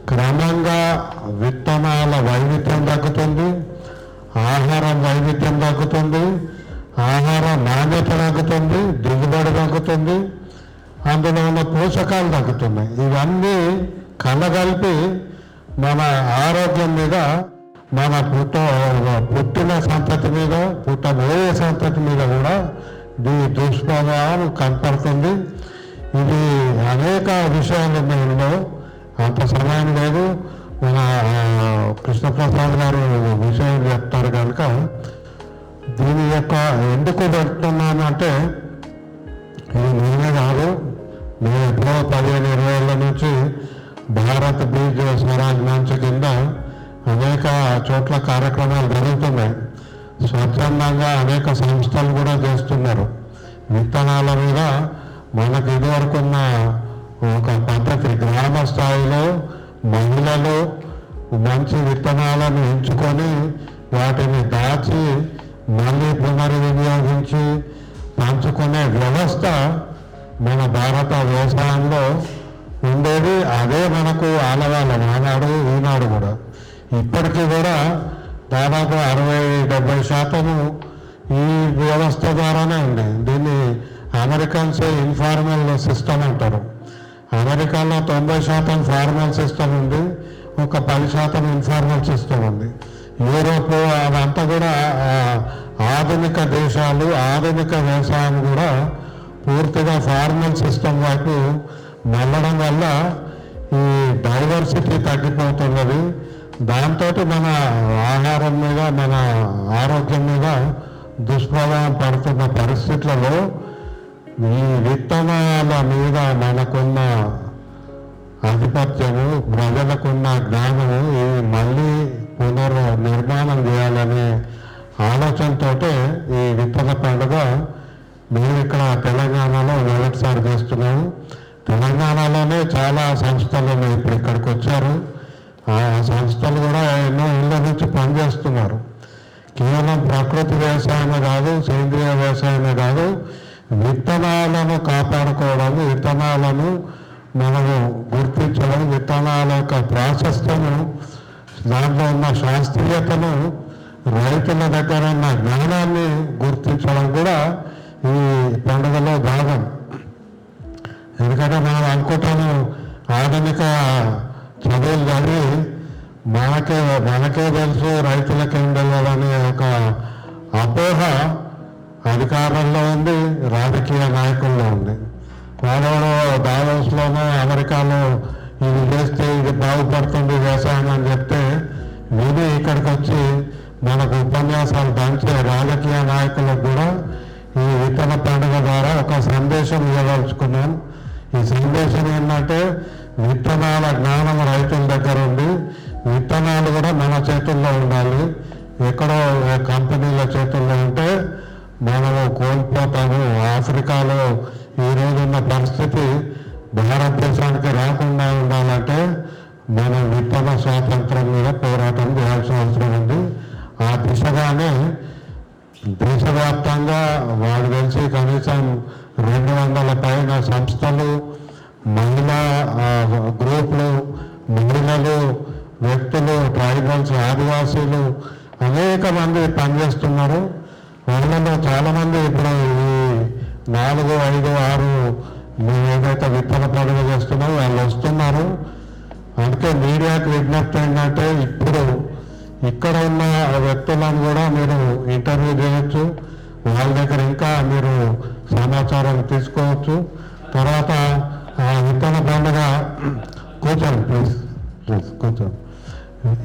క్రమంగా విత్తనాల వైవిధ్యం తగ్గుతుంది, ఆహారం వైవిధ్యం తగ్గుతుంది, ఆహార నాణ్యత తగ్గుతుంది, దిగుబడి తగ్గుతుంది, అందులో ఉన్న పోషకాలు తగ్గుతున్నాయి. ఇవన్నీ కలగలిపి మన ఆరోగ్యం మీద, మన పుట్టిన సంతతి మీద, పుట్టబోయే సంతతి మీద కూడా దీని దుష్ప్రభావం కనపడుతుంది. ఇది అనేక విషయాలు ఇందులో అంత సమయం లేదు. మన కృష్ణప్రసాద్ గారు విషయం చెప్తారు కనుక దీని యొక్క ఎందుకు పెడుతున్నాను అంటే ఇది నేనే కాదు, నేను ఎప్పుడో 15-20 ఏళ్ళ నుంచి భారత్ బీజ్ స్వరాజ్ మంచ్ కింద అనేక చోట్ల కార్యక్రమాలు జరుగుతున్నాయి. స్వచ్ఛందంగా అనేక సంస్థలు కూడా చేస్తున్నారు. విత్తనాల మీద మనకు ఇదివరకున్న ఒక పద్ధతి, గ్రామ స్థాయిలో మహిళలు మంచి విత్తనాలను ఎంచుకొని వాటిని దాచి మళ్ళీ పునర్వినియోగించి పంచుకునే వ్యవస్థ మన భారత వ్యవసాయంలో ఉండేది. అదే మనకు ఆనవాళ్ళం, ఆనాడు ఈనాడు కూడా. ఇప్పటికీ కూడా దాదాపు 60-70% ఈ వ్యవస్థ ద్వారానే ఉంది. దీన్ని అమెరికన్స్ ఇన్ఫార్మల్ సిస్టమ్ అంటారు. అమెరికాలో 90% ఫార్మల్ సిస్టమ్ ఉంది, ఒక 10% ఇన్ఫార్మల్ సిస్టమ్ ఉంది. యూరోప్ అదంతా కూడా ఆధునిక దేశాలు, ఆధునిక వ్యవసాయం కూడా పూర్తిగా ఫార్మల్ సిస్టమ్ వైపు వెళ్ళడం వల్ల ఈ డైవర్సిటీ తగ్గిపోతున్నది. దాంతో మన ఆహారం మీద, మన ఆరోగ్యం మీద దుష్ప్రభావం పడుతున్న పరిస్థితులలో ఈ విత్తనాల మీద మనకున్న ఆధిపత్యము, ప్రజలకున్న జ్ఞానము ఇవి మళ్ళీ పునర్నిర్మాణం చేయాలనే ఆలోచనతో ఈ విత్తన పండుగ మేము ఇక్కడ తెలంగాణలో మొదటిసారి చేస్తున్నాము. తెలంగాణలోనే చాలా సంస్థలు ఇప్పుడు ఇక్కడికి వచ్చారు. ఆ సంస్థలు కూడా ఎన్నో ఇళ్ళ నుంచి పనిచేస్తున్నారు. కేవలం ప్రకృతి వ్యవసాయమే కాదు, సేంద్రియ వ్యవసాయమే కాదు, విత్తనాలను కాపాడుకోవడం, విత్తనాలను మనము గుర్తించడం, విత్తనాల యొక్క ప్రాశస్త్యము, దాంట్లో ఉన్న శాస్త్రీయతను, రైతుల దగ్గర ఉన్న జ్ఞానాన్ని గుర్తించడం కూడా ఈ పండుగలో భాగం. ఎందుకంటే మనం అనుకుంటాము ఆధునిక చదువులు చదివి మనకే తెలుసు రైతులకేం తెలియాలనే ఒక అపోహ అధికారంలో ఉంది, రాజకీయ నాయకుల్లో ఉంది. వాడెవడో దావోస్లోనో అమెరికాలో ఇది చేస్తే ఇది బాగుపడుతుంది వ్యవసాయం అని చెప్తే విని ఇక్కడికి వచ్చి మనకు ఉపన్యాసాలు పంచే రాజకీయ నాయకులకు కూడా ఈ విత్తన పండుగ ద్వారా ఒక సందేశం ఇవ్వదలుచుకున్నాం. ఈ సందేశం ఏంటంటే విత్తనాల జ్ఞానం రైతుల దగ్గర ఉంది, విత్తనాలు కూడా మన చేతుల్లో ఉండాలి. ఎక్కడో కంపెనీల చేతుల్లో ఉంటే మనము కోల్పోతాము. ఆఫ్రికాలో ఈ రోజున్న పరిస్థితి భారతదేశానికి రాకుండా ఉండాలంటే మనం విత్తన స్వాతంత్రం మీద పోరాటం చేయాల్సిన అవసరం ఉంది. ఆ దిశగానే దేశవ్యాప్తంగా వాళ్ళు తెలిసి కనీసం 200 పైన సంస్థలు, మహిళా గ్రూపులు, మహిళలు, వ్యక్తులు, ట్రైబల్స్, ఆదివాసీలు అనేక మంది పనిచేస్తున్నారు. వాళ్ళలో చాలామంది ఇప్పుడు ఈ 4, 5, 6 మేము ఏదైతే విత్తన పండుగ చేస్తున్నారో వాళ్ళు వస్తున్నారు. అందుకే మీడియాకు విజ్ఞప్తి ఏంటంటే ఇప్పుడు ఇక్కడ ఉన్న వ్యక్తులను కూడా మీరు ఇంటర్వ్యూ చేయొచ్చు. వాళ్ళ దగ్గర ఇంకా మీరు సమాచారం తీసుకోవచ్చు. తర్వాత ఆ విత్తన పండుగ కూర్చోండి ప్లీజ్ కూర్చోండి.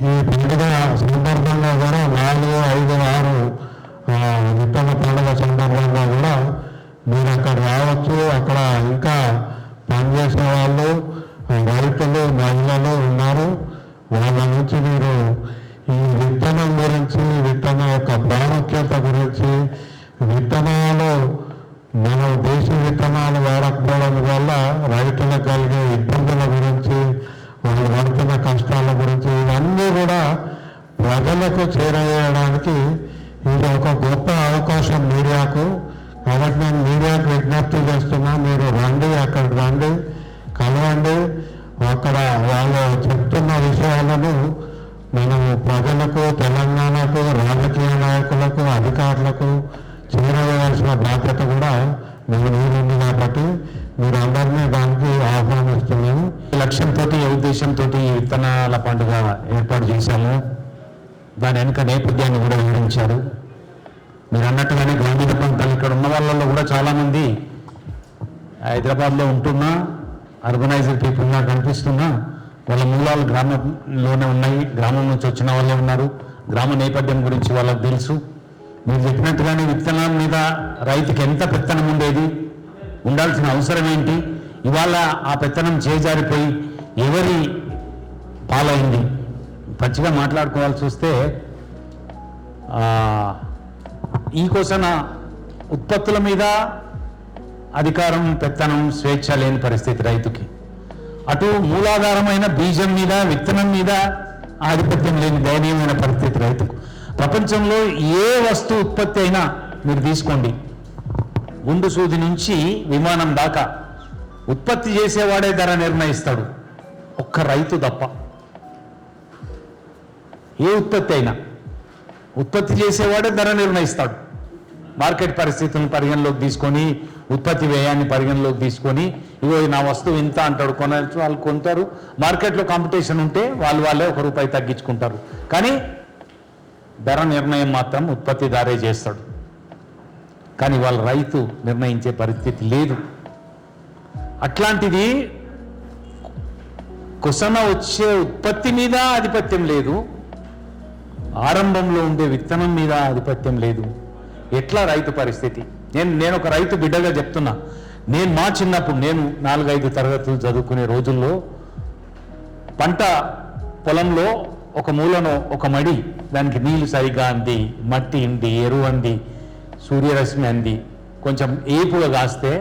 ఈ పండుగ సందర్భంగా కూడా 4, 5, 6 విత్తన పండుగ సందర్భంగా కూడా మీరు అక్కడ రావచ్చు. అక్కడ ఇంకా పనిచేసే వాళ్ళు, రైతులు, మహిళలు ఉన్నారు. వాళ్ళ నుంచి మీరు ఈ విత్తనం గురించి, విత్తనం యొక్క ప్రాముఖ్యత గురించి, విత్తనాలు మనం దేశీ విత్తనాలు వాడకపోవడం వల్ల రైతులకు కలిగే ఇబ్బందుల గురించి, వాళ్ళు పడుతున్న కష్టాల గురించి ఇవన్నీ కూడా ప్రజలకు చేరవేయడానికి ఇది ఒక గొప్ప అవకాశం మీడియాకు. కాబట్టి నేను మీడియాకు విజ్ఞప్తి చేస్తున్నా, మీరు రండి, అక్కడికి రండి, కలవండి. అక్కడ వాళ్ళు చెప్తున్న విషయాలను మనము ప్రజలకు, తెలంగాణకు, రాజకీయ నాయకులకు, అధికారులకు చేరవేయాల్సిన బాధ్యత కూడా మన మీద ఉంది. కాబట్టి మీరు అందరినీ దానికి ఆహ్వానిస్తున్నాము. ఈ లక్ష్యంతో, ఈ ఉద్దేశంతో ఈ విత్తనాల పండుగ ఏర్పాటు చేశాము. దాని వెనుక నేపథ్యాన్ని కూడా వివరించారు. మీరు అన్నట్టుగానే గ్రామీణ ప్రాంతాలు ఇక్కడ ఉన్న వాళ్ళలో కూడా చాలామంది హైదరాబాద్లో ఉంటున్నా, అర్బనైజ్డ్ పీపుల్ నాకు కనిపిస్తున్నా, వాళ్ళ మూలాలు గ్రామంలోనే ఉన్నాయి. గ్రామం నుంచి వచ్చిన వాళ్ళే ఉన్నారు. గ్రామ నేపథ్యం గురించి వాళ్ళకి తెలుసు. మీరు చెప్పినట్టుగానే విత్తనాల మీద రైతుకి ఎంత పెత్తనం ఉండేది, ఉండాల్సిన అవసరం ఏంటి, ఇవాళ ఆ పెత్తనం చేజారిపోయి ఎవరి పాలైంది. పచ్చిగా మాట్లాడుకోవాల్సి వస్తే ఈ కోసన ఉత్పత్తుల మీద అధికారం, పెత్తనం, స్వేచ్ఛ లేని పరిస్థితి రైతుకి. అటు మూలాధారమైన బీజం మీద, విత్తనం మీద ఆధిపత్యం లేని దయనీయమైన పరిస్థితి రైతుకు. ప్రపంచంలో ఏ వస్తు ఉత్పత్తి అయినా మీరు తీసుకోండి, గుండు సూది నుంచి విమానం దాకా ఉత్పత్తి చేసేవాడే ధర నిర్ణయిస్తాడు, ఒక్క రైతు తప్ప. ఏ ఉత్పత్తి అయినా ఉత్పత్తి చేసేవాడే ధర నిర్ణయిస్తాడు. మార్కెట్ పరిస్థితులను పరిగణలోకి తీసుకొని, ఉత్పత్తి వ్యయాన్ని పరిగణలోకి తీసుకొని, ఇగో నా వస్తువు ఇంత అంటాడు, కొనచ్చు, వాళ్ళు కొంటారు. మార్కెట్లో కాంపిటీషన్ ఉంటే వాళ్ళే ₹1 తగ్గించుకుంటారు. కానీ ధర నిర్ణయం మాత్రం ఉత్పత్తిదారే చేస్తాడు. కానీ వాళ్ళ రైతు నిర్ణయించే పరిస్థితి లేదు. అట్లాంటిది కొసన వచ్చే ఉత్పత్తి మీద ఆధిపత్యం లేదు, ఆరంభంలో ఉండే విత్తనం మీద ఆధిపత్యం లేదు. ఎట్లా రైతు పరిస్థితి? నేను ఒక రైతు బిడ్డగా చెప్తున్నా. మా చిన్నప్పుడు, నేను 4-5 తరగతులు చదువుకునే రోజుల్లో పంట పొలంలో ఒక మూలను ఒక మడి, దానికి నీళ్లు సరిగ్గా అంది, మట్టి అంది, ఎరువు అంది, సూర్యరశ్మి అంది, కొంచెం ఏపుగా కాస్తే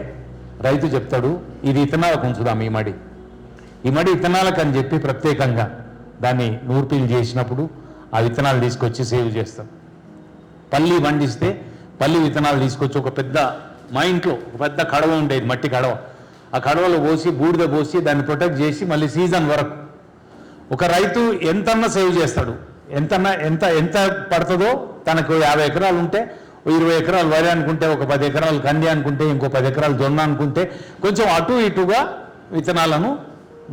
రైతు చెప్తాడు, ఇది విత్తనాలకు ఉంచుదాం ఈ మడి విత్తనాలకు అని చెప్పి ప్రత్యేకంగా దాన్ని నూర్పిలు చేసినప్పుడు ఆ విత్తనాలు తీసుకొచ్చి సేవ్ చేస్తాం. పల్లి పండిస్తే పల్లి విత్తనాలు తీసుకొచ్చి ఒక పెద్ద, మా ఇంట్లో ఒక పెద్ద కడవ ఉండేది, మట్టి కడవ. ఆ కడవలో పోసి బూడిద పోసి దాన్ని ప్రొటెక్ట్ చేసి మళ్ళీ సీజన్ వరకు ఒక రైతు ఎంతన్నా సేవ్ చేస్తాడు. ఎంత పడుతుందో, తనకు 50 ఎకరాలు ఉంటే 20 ఎకరాలు వరి అనుకుంటే, ఒక 10 ఎకరాలు కంది అనుకుంటే, ఇంకో 10 ఎకరాలు జొన్న అనుకుంటే, కొంచెం అటు ఇటుగా విత్తనాలను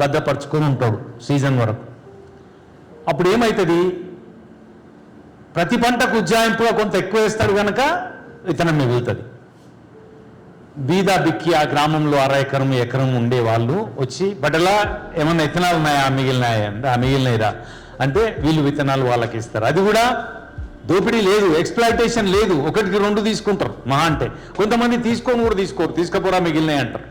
భద్రపరుచుకొని ఉంటాడు సీజన్ వరకు. అప్పుడు ఏమవుతుంది, ప్రతి పంటకు ఉజ్జాయింపుగా కొంత ఎక్కువ వేస్తాడు కనుక విత్తనం మిగులుతుంది. బీదా బిక్కి ఆ గ్రామంలో 1/2 ఎకరం ఉండే వాళ్ళు వచ్చి, బట్టలా ఏమన్నా విత్తనాలు ఉన్నాయా, మిగిలినాయిరా అంటే వీళ్ళు విత్తనాలు వాళ్ళకి ఇస్తారు. అది కూడా దోపిడీ లేదు, ఎక్స్ప్లాయిటేషన్ లేదు. 1-2 తీసుకుంటారు మహా అంటే. కొంతమంది తీసుకొని కూడా తీసుకోరు, తీసుకపోరా మిగిలినాయి అంటారు.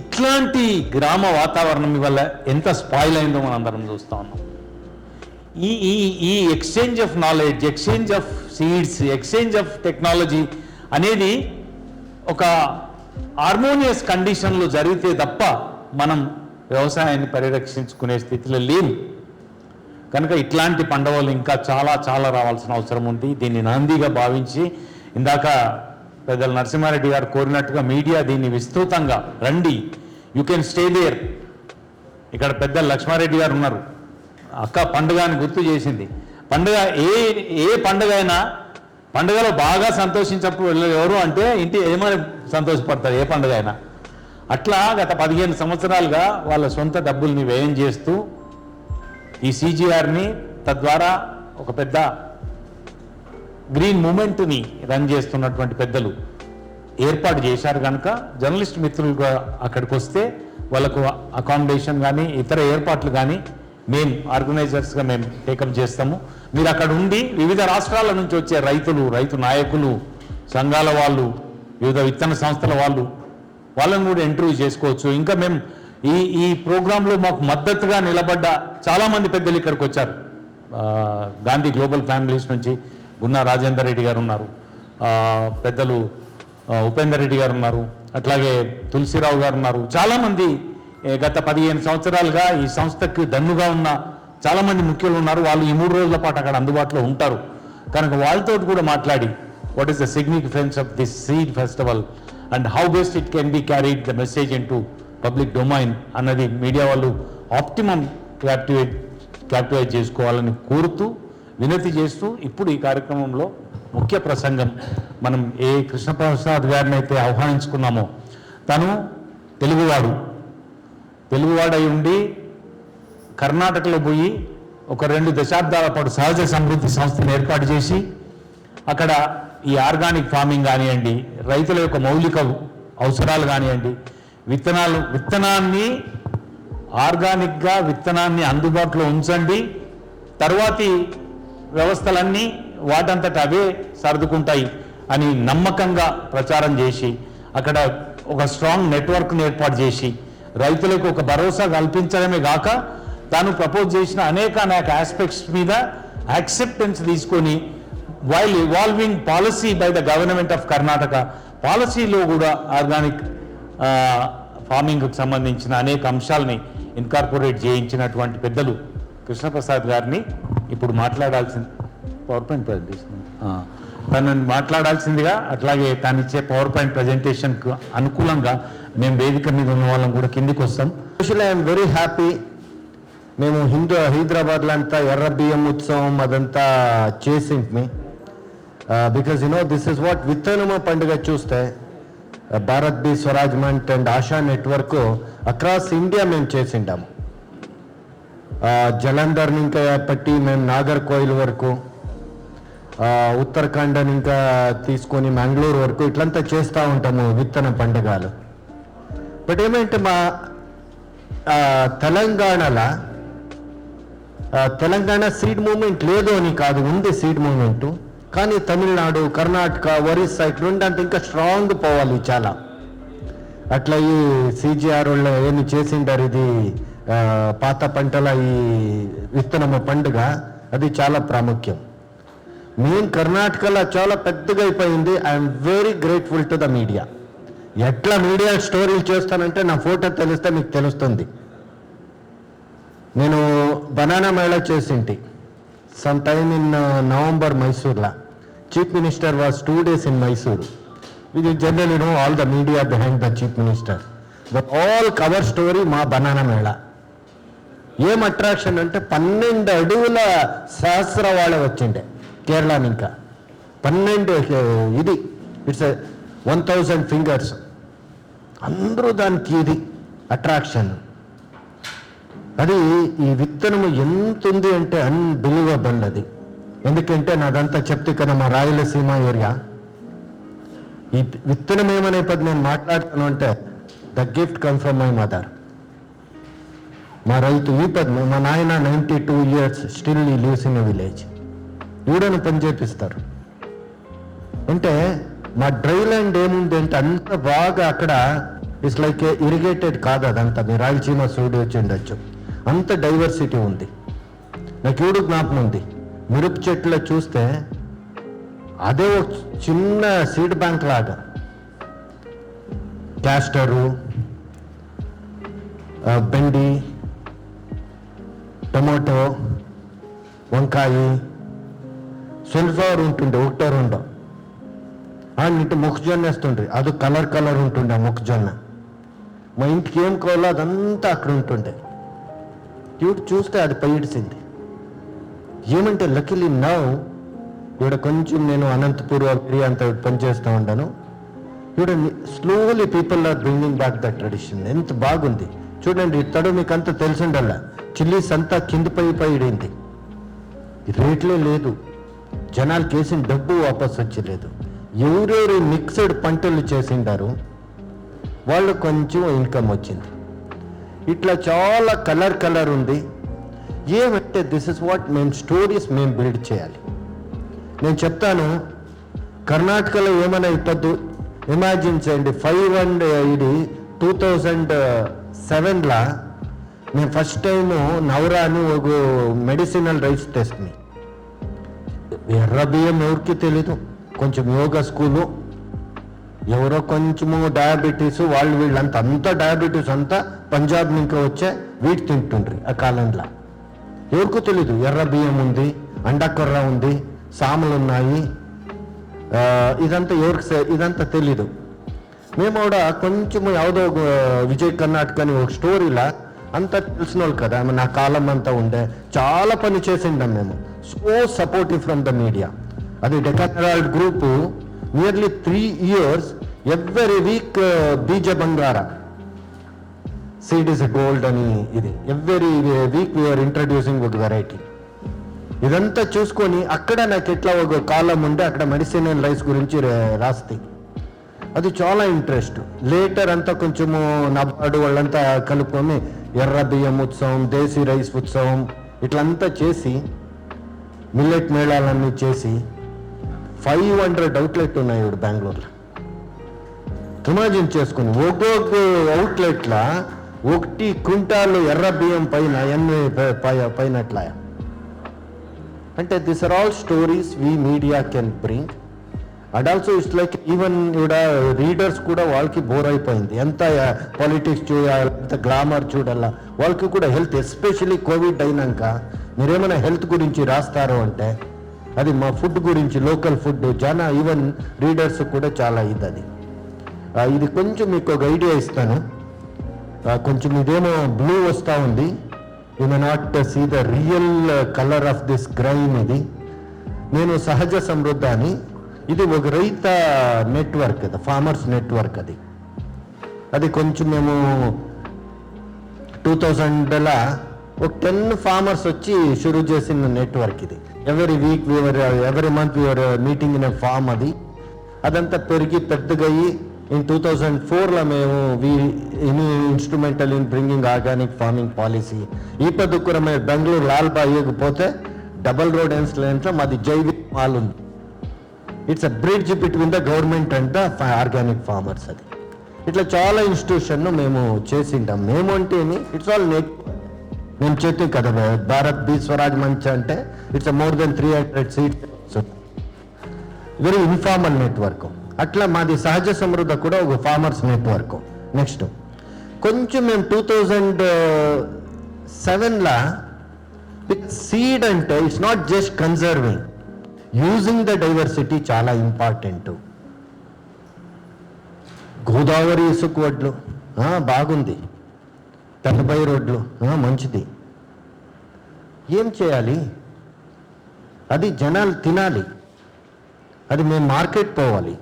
ఇట్లాంటి గ్రామ వాతావరణం వల్ల ఎంత స్పాయిల్ అయిందో మనం అందరం చూస్తూ ఉన్నాం. ఈ ఈ ఈ exchange of knowledge, exchange of seeds, exchange of technology అనేది ఒక హార్మోనియస్ కండిషన్లో జరిగితే తప్ప మనం వ్యవసాయాన్ని పరిరక్షించుకునే స్థితిలో లేము. కనుక ఇట్లాంటి పండుగలు ఇంకా చాలా చాలా రావాల్సిన అవసరం ఉంది. దీన్ని నాందిగా భావించి ఇందాక పెద్దల నరసింహారెడ్డి గారు కోరినట్టుగా మీడియా దీన్ని విస్తృతంగా రండి, యూ కెన్ స్టే దేర్. ఇక్కడ పెద్దలు లక్ష్మారెడ్డి గారు ఉన్నారు, అక్క పండుగ అని గుర్తు చేసింది. పండుగ ఏ పండుగ అయినా పండుగలో బాగా సంతోషించప్పుడు ఎవరు అంటే ఇంటి ఏమైనా సంతోషపడతారు ఏ పండుగ అయినా. అట్లా గత 15 సంవత్సరాలుగా వాళ్ళ సొంత డబ్బుల్ని వ్యయం చేస్తూ ఈ CGRని తద్వారా ఒక పెద్ద గ్రీన్ మూమెంట్ని రన్ చేస్తున్నటువంటి పెద్దలు ఏర్పాటు చేశారు. కనుక జర్నలిస్ట్ మిత్రులుగా అక్కడికి వస్తే వాళ్ళకు అకామిడేషన్ కానీ ఇతర ఏర్పాట్లు కానీ మేము ఆర్గనైజర్స్గా మేము టేకప్ చేస్తాము. మీరు అక్కడ ఉండి వివిధ రాష్ట్రాల నుంచి వచ్చే రైతులు, రైతు నాయకులు, సంఘాల వాళ్ళు, వివిధ విత్తన సంస్థల వాళ్ళని కూడా ఇంటర్వ్యూ చేసుకోవచ్చు. ఇంకా మేము ఈ ప్రోగ్రాంలో మాకు మద్దతుగా నిలబడ్డ చాలామంది పెద్దలు ఇక్కడికి వచ్చారు. గాంధీ గ్లోబల్ ఫ్యామిలీస్ నుంచి గున్నా రాజేందర్ రెడ్డి గారు ఉన్నారు, పెద్దలు ఉపేందర్ రెడ్డి గారు ఉన్నారు, అట్లాగే తులసిరావు గారు ఉన్నారు. చాలామంది గత 15 సంవత్సరాలుగా ఈ సంస్థకు దన్నుగా ఉన్న చాలామంది ముఖ్యులు ఉన్నారు. వాళ్ళు ఈ 3 రోజుల పాటు అక్కడ అందుబాటులో ఉంటారు. కనుక వాళ్ళతో కూడా మాట్లాడి what is the significance of this seed festival and how best it can be carried the message in to public domain అన్నది మీడియా వాళ్ళు ఆప్టిమం క్యాప్టివేట్ చేసుకోవాలని కోరుతూ వినతి చేస్తూ ఇప్పుడు ఈ కార్యక్రమంలో ముఖ్య ప్రసంగం మనం ఏ కృష్ణప్రసాద్ గారిని అయితే ఆహ్వానించుకున్నామో తను తెలుగువాడై ఉండి కర్ణాటకలో పోయి ఒక 2 దశాబ్దాల పాటు సహజ సమృద్ధి సంస్థను ఏర్పాటు చేసి అక్కడ ఈ ఆర్గానిక్ ఫార్మింగ్ కానివ్వండి, రైతుల యొక్క మౌలిక అవసరాలు కానివ్వండి, విత్తనాన్ని ఆర్గానిక్గా విత్తనాన్ని అందుబాటులో ఉంచండి, తర్వాతి వ్యవస్థలన్నీ వాటంతట అవే సర్దుకుంటాయి అని నమ్మకంగా ప్రచారం చేసి అక్కడ ఒక స్ట్రాంగ్ నెట్వర్క్ని ఏర్పాటు చేసి రైతులకు ఒక భరోసా కల్పించడమే కాక తాను ప్రపోజ్ చేసిన అనేక ఆస్పెక్ట్స్ మీద యాక్సెప్టెన్స్ తీసుకొని while evolving policy by the government of Karnataka పాలసీలో కూడా ఆర్గానిక్ ఫార్మింగ్కి సంబంధించిన అనేక అంశాలని ఇన్కార్పొరేట్ చేయించినటువంటి పెద్దలు కృష్ణప్రసాద్ గారిని ఇప్పుడు పవర్ పాయింట్ ప్రజెంటేషన్ తనని మాట్లాడాల్సిందిగా, అట్లాగే తాను ఇచ్చే పవర్ పాయింట్ ప్రజెంటేషన్కు అనుకూలంగా మేము వేదిక మీద ఉన్న వాళ్ళం కూడా కిందికి వస్తాం. Actually, I am very happy. మేము హైదరాబాద్లో అంతా ఎర్ర బియ్యం ఉత్సవం అదంతా చేసింది. బికాజ్ దిస్ ఇస్ వాట్ విత్తనమ పండుగ చూస్తే Bharat Beej Swaraj Manch and ASHA network across India మేము చేసిండాము. జలంధర్ ఇంకా పట్టి మేము నాగర్కోయిల్ వరకు, ఉత్తరాఖండ్ ఇంకా తీసుకొని మ్యాంగ్లూరు వరకు ఇట్లంతా చేస్తూ ఉంటాము విత్తన పండుగలు. బట్ ఏమంటే మా తెలంగాణ సీడ్ మూమెంట్ లేదు అని కాదు, ఉంది సీడ్ మూమెంట్. కానీ తమిళనాడు, కర్ణాటక, ఒరిస్సా ఇట్లా ఉండంత ఇంకా స్ట్రాంగ్ పోవాలి చాలా. అట్లా ఈ CGR వాళ్ళు ఏమి చేసిండారు, ఇది పాత పంటల ఈ విత్తనమ పండుగ అది చాలా ప్రాముఖ్యం. మెయిన్ కర్ణాటకలో చాలా పెద్దగా అయిపోయింది. I'm very grateful to the media. ఎట్లా మీడియా స్టోరీలు చేస్తానంటే నా ఫోటో తెలిస్తే మీకు తెలుస్తుంది. నేను బనానా మేళా చేసింటి సమ్ టైమ్ ఇన్ నవంబర్ మైసూర్లో. Chief minister was 2 days in Mysore. ఇది general all the media behind the chief minister. But all cover story మా బనానా మేళా. ఏం అట్రాక్షన్ అంటే 12 అడుగుల సహస్రవాళ వచ్చిండే కేరళ. ఇంకా 12 ఇది ఇట్స్ 1000 fingers. అందరూ దానికి ఇది అట్రాక్షన్. అది ఈ విత్తనము ఎంత ఉంది అంటే అన్బిలీవబుల్ అది. ఎందుకంటే నాదంతా చెప్తే కదా మా రాయలసీమ ఏరియా ఈ విత్తనం ఏమనేపది నేను మాట్లాడుతాను అంటే the gift come from my mother. మా రైతు ఈ పద్మ, మా నాయన 92 years స్టిల్ ఈ లివ్స్ ఇన్ ఎ విలేజ్. ఈడను పని చేపిస్తారు. అంటే మా డ్రై ల్యాండ్ ఏముంది అంటే అంత బాగా అక్కడ ఇట్స్ లైక్ ఇరిగేటెడ్ కాదు అదంతా. మీ రాయలసీమ సూడి వచ్చి ఉండొచ్చు, అంత డైవర్సిటీ ఉంది. నాకు ఇప్పుడు జ్ఞాపకం ఉంది, మిరప చెట్లు చూస్తే అదే ఒక చిన్న సీడ్ బ్యాంక్ లాగా క్యాస్టరు, బెండి, టొమాటో, వంకాయ, సన్ఫ్లవర్ ఉంటుండే ఒకటో రెండో. నీటి మొక్కజొన్న వేస్తుండ్రి, అది కలర్ ఉంటుండే మొక్కజొన్న. మా ఇంటికి ఏం కావాలో అదంతా అక్కడ ఉంటుండే. ఇటు చూస్తే అది పైడిసింది. ఏమంటే లక్కీలీ నౌ ఇక్కడ కొంచెం నేను అనంతపూర్ ఏరియా అంతా పనిచేస్తూ ఉంటాను. ఇక్కడ slowly people are bringing back the tradition. ఎంత బాగుంది చూడండి. ఇతడు మీకు అంతా తెలిసిండల్లా, చిల్లీస్ అంతా కిందిపై ఇడింది, రేట్లే లేదు, జనాలకి వేసిన డబ్బు వాపస్ వచ్చలేదు. ఎవరెవరు మిక్స్డ్ పంటలు చేసిండారు వాళ్ళు కొంచెం ఇన్కమ్ వచ్చింది. ఇట్లా చాలా కలర్ ఉంది. ఏమంటే దిస్ ఇస్ వాట్ మేము స్టోరీస్ మేము బిల్డ్ చేయాలి. నేను చెప్తాను, కర్ణాటకలో ఏమైనా ఇప్పుడు ఇమాజిన్ చేయండి. 2007లా మేము ఫస్ట్ టైము నవరా అని ఒక మెడిసినల్ రైస్ తెస్తుంది. ఎర్ర బియ్యం ఎవరికి తెలీదు, కొంచెం యోగా స్కూలు, ఎవరో కొంచెము డయాబెటీస్, వాళ్ళు వీళ్ళంతా డయాబెటీస్ అంతా పంజాబ్ నుంచి వచ్చే వీటి తింటుండ్రి. ఆ కాలంలో ఎవరికో తెలీదు ఎర్ర బియ్యం ఉంది, అండకొర్ర ఉంది, సాములు ఉన్నాయి, ఇదంతా తెలీదు. మేము కూడా కొంచెము ಯಾವುದೋ విజయ్ కర్ణాటక అని ఒక స్టోరీలా అంతా తెలిసిన వాళ్ళు కదా, నా కాలం అంతా ఉండే చాలా పని చేసిండాం మేము. So supportive from the media. అది Deccan Herald group nearly 3 years every week Beeja Bangara seed is gold అని ఇది ఎవ్రీ వీక్ వీఆర్ ఇంట్రడ్యూసింగ్ ఒక వెరైటీ. ఇదంతా చూసుకొని అక్కడ నాకు ఎట్లా ఒక కాలం ఉండే అక్కడ మెడిసినల్ రైస్ గురించి రాస్తే అది చాలా ఇంట్రెస్ట్. లేటర్ అంతా కొంచెము నబార్డు వాళ్ళంతా కలుపుకొని ఎర్ర బియ్యం ఉత్సవం, దేశీ రైస్ ఉత్సవం ఇట్లంతా చేసి మిల్లెట్ మేళాలన్నీ చేసి 500 అవుట్లెట్ ఉన్నాయి ఇప్పుడు బెంగళూరులో. ఇమాజిన్ చేసుకుని ఒక్కొక్క అవుట్లెట్ల 1 క్వింటాలు ఎర్ర బియ్యం పైన పైనట్లా. అంటే this are all stories we media can bring. And also it's like even ఇక్కడ రీడర్స్ కూడా వాళ్ళకి బోర్ అయిపోయింది. ఎంత పాలిటిక్స్ చూడాలి, ఎంత గ్లామర్ చూడాలా, వాళ్ళకి కూడా హెల్త్, ఎస్పెషల్లీ కోవిడ్ అయినాక మీరేమైనా హెల్త్ గురించి రాస్తారో అంటే అది మా ఫుడ్ గురించి, లోకల్ ఫుడ్ ఈవెన్ రీడర్స్ కూడా చాలా అది. ఇది కొంచెం మీకు ఒక ఐడియా ఇస్తాను. కొంచెం ఇదేమో బ్లూ వస్తూ ఉంది. You may not see the real colour of this grain. ఇది నేను సహజ సమృద్ధ అని, ఇది ఒక రైత నెట్వర్క్, అది ఫార్మర్స్ నెట్వర్క్. అది కొంచెం మేము 2000లా ఒక 10 ఫార్మర్స్ వచ్చి షురూ చేసిన నెట్వర్క్ ఇది. Every week every month we're meeting in a farm. అదంతా పెరిగి పెద్దగా అయ్యి ఇన్ 2004లో మేము instrumental in bringing organic farming policy. ఈ పద్ధతి మేము బెంగళూరు లాల్బాయికి పోతే డబల్ రోడ్ ఎన్స్లెంట్లో మాది జైవిక్ మాల్ ఉంది. It's a bridge between the government and the organic farmers. అది ఇట్లా చాలా ఇన్స్టిట్యూషన్ మేము చేసింటాం. మేము అంటే ఇట్స్ ఆల్ మేము చేతి కదా భారత్ బీ స్వరాజ్ మంచ్ అంటే it's more than 300 seats, very informal network. అట్లా మాది సహజ సమృద్ధ కూడా ఒక ఫార్మర్స్ నెట్వర్క్. నెక్స్ట్ కొంచెం మేము 2007లా సీడ్ అంటే it's not just conserving, using the diversity చాలా ఇంపార్టెంట్. గోదావరి ఇసుక వడ్లు బాగుంది, పెద్దపై రోడ్లు మంచిది. ఏం చేయాలి? అది జనాలు తినాలి, అది మేము మార్కెట్ పోవాలి.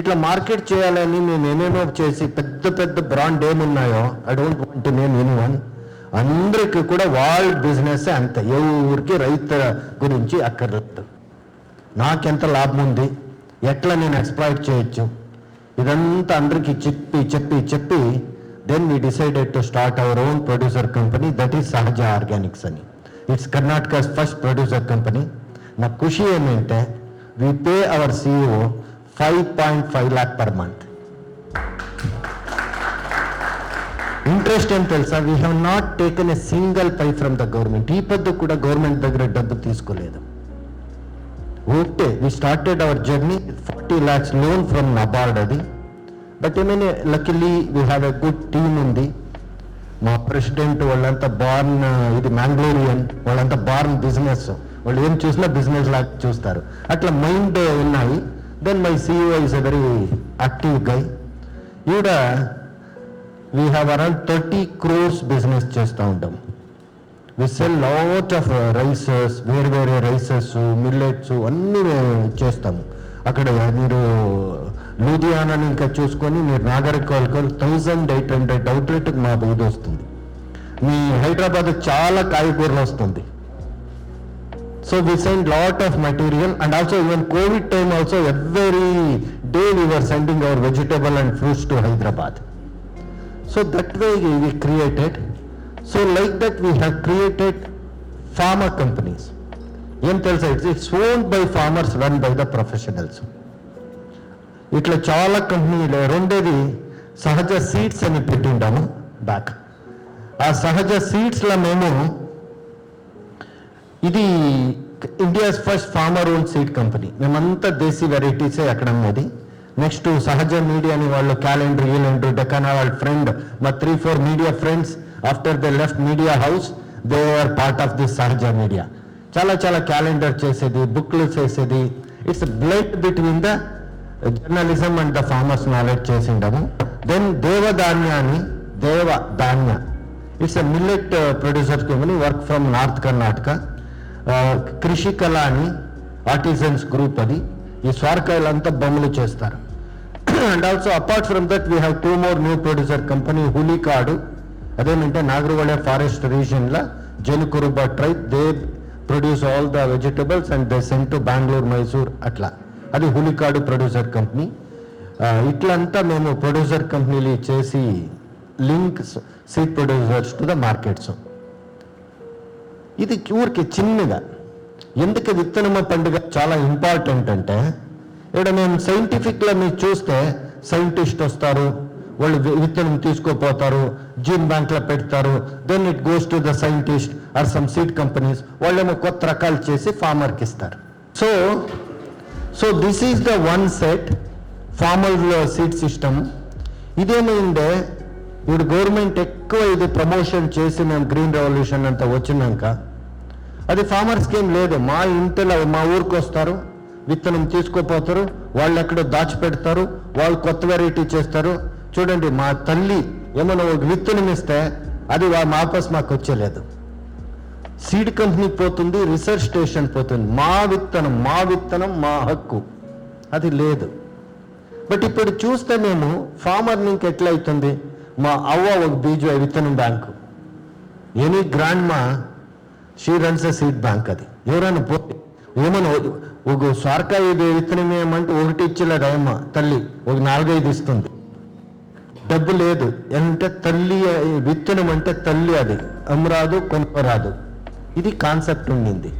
ఇట్లా మార్కెట్ చేయాలని మేము ఏమేమో చేసి పెద్ద పెద్ద బ్రాండ్ ఏమున్నాయో, I don't want to name anyone, అందరికీ కూడా వాళ్ళ బిజినెస్ అంత, ఎవరికి రైతు గురించి అక్కర్లేదు. నాకెంత లాభం ఉంది, ఎట్లా నేను ఎక్స్ప్లాయిట్ చేయొచ్చు, ఇదంతా అందరికీ చెప్పి then we decided to start our own producer company, that is Sahaja organics అని. It's Karnataka's first producer company. నా ఖుషి ఏమంటే we pay our CEO 5.5 lakh per month. Interest ఏం తెలుసా, we have not taken a single pie from the government. ఈ పొద్దు కూడా గవర్నమెంట్ దగ్గర డబ్బు తీసుకోలేదు. Okay, we started our journey 40 lakhs loan from NABARD అది. బట్ ఏమైనా luckily we have a good team ఉంది. మా ప్రెసిడెంట్ వాళ్ళంతా బార్న్ ఇది మ్యాంగ్లోరియన్, వాళ్ళంతా బార్న్ బిజినెస్, వాళ్ళు ఏం చూసినా బిజినెస్ లాగా చూస్తారు, అట్లా మైండ్ ఉన్నాయి. Then my CEO is a very active guy. ఈవిడ we have around 30 crores business చేస్తూ ఉంటాం. We sell lot of rices, వేరే వేరే రైసెస్, మిల్లెట్స్ అన్నీ చేస్తాము. అక్కడ మీరు లూధియానాని ఇంకా చూసుకొని మీరు నాగరికల్కి 1800 అవుట్లెట్కి మా ఇది వస్తుంది. మీ హైదరాబాద్ చాలా కాయగూరలు వస్తుంది. So we send lot of material and also even covid time also every day we were sending our vegetable and fruits to Hyderabad. So that way we created. So like that we have created pharma companies. ఏం తెలుసా, it's owned by farmers, run by the professionals. ఇట్లా చాలా కంపెనీలు. రెండోది సహజ సీడ్స్ అని పెట్టిండాము బ్యాక్. ఆ సహజ సీడ్స్లో మేము ఇది India's first farmer own seed company. మేమంతా దేశీ వెరైటీసే అక్కడ అమ్మేది. నెక్స్ట్ సహజ మీడియా అని వాళ్ళు క్యాలెండర్ ఈలెండర్ డెకానా వాళ్ళ ఫ్రెండ్, మా 3-4 media friends after the left media house they are part of this Sahaja media. చాలా చాలా క్యాలెండర్ చేసేది, బుక్లు చేసేది. It's blood between the journalism and the farmers knowledge చేసిండము. దెన్ దేవధాన్య అని, Devadhanya it's a millet producer company, work from north Karnataka. Krishi Kala అని ఆర్టిజన్స్ గ్రూప్ అది. ఈ స్వారకాయలంతా బొమ్మలు చేస్తారు. And also apart from that we have 2 more new producer company, Hulikadu. అదేమంటే నాగరవళ ఫారెస్ట్ రీజన్లో Jenukuruba tribe, they produce all the vegetables and they send to Bengaluru, Mysore అట్లా. అది హులికాడు ప్రొడ్యూసర్ కంపెనీ. ఇట్లంతా మేము ప్రొడ్యూసర్ కంపెనీలు చేసి links seed producers to the markets. ఇది ఊరికి చిన్నగా. ఎందుకు విత్తనమ పండుగ చాలా ఇంపార్టెంట్ అంటే, ఇక్కడ మేము సైంటిఫిక్లో మీరు చూస్తే సైంటిస్ట్ వస్తారు, వాళ్ళు విత్తనం తీసుకోపోతారు, జీన్ బ్యాంక్లో పెడతారు. Then it goes to the scientist or some seed companies, వాళ్ళేమో కొత్త రకాలు చేసి ఫార్మర్కి ఇస్తారు. So this is the one set farmer seed system. ఇదేమైందే, ఇప్పుడు గవర్నమెంట్ ఎక్కువ ఇది ప్రమోషన్ చేసి మేము గ్రీన్ రెవల్యూషన్ అంతా వచ్చినాక అది ఫార్మర్స్కి ఏం లేదు. మా ఇంటిలో మా ఊరికి వస్తారు, విత్తనం తీసుకోపోతారు, వాళ్ళు ఎక్కడో దాచిపెడతారు, వాళ్ళు కొత్త వెరైటీ చేస్తారు. చూడండి, మా తల్లి ఏమన్నా ఒక విత్తనం ఇస్తే అది వాపస్ మాకు వచ్చేలేదు. సీడ్ కంపెనీ పోతుంది, రీసెర్చ్ స్టేషన్ పోతుంది. మా విత్తనం మా హక్కు, అది లేదు. బట్ ఇప్పుడు చూస్తే మేము ఫార్మర్ని ఇంకెట్లా అవుతుంది, మా అవ్వ ఒక బీజు విత్తనం బ్యాంకు, ఎనీ గ్రాండ్ మా she runs a seed bank. అది ఎవరైనా పోతే ఏమన్నా ఒక స్వారకాయ విత్తనం ఏమంటే ఒకటి ఇచ్చలేదు అమ్మ తల్లి, ఒక 4-5 ఇస్తుంది. డబ్బు లేదు అంటే తల్లి విత్తనం అంటే తల్లి, అది అమ్మరాదు కొనుక్కరాదు. ఇది కాన్సెప్ట్ ఉండింది.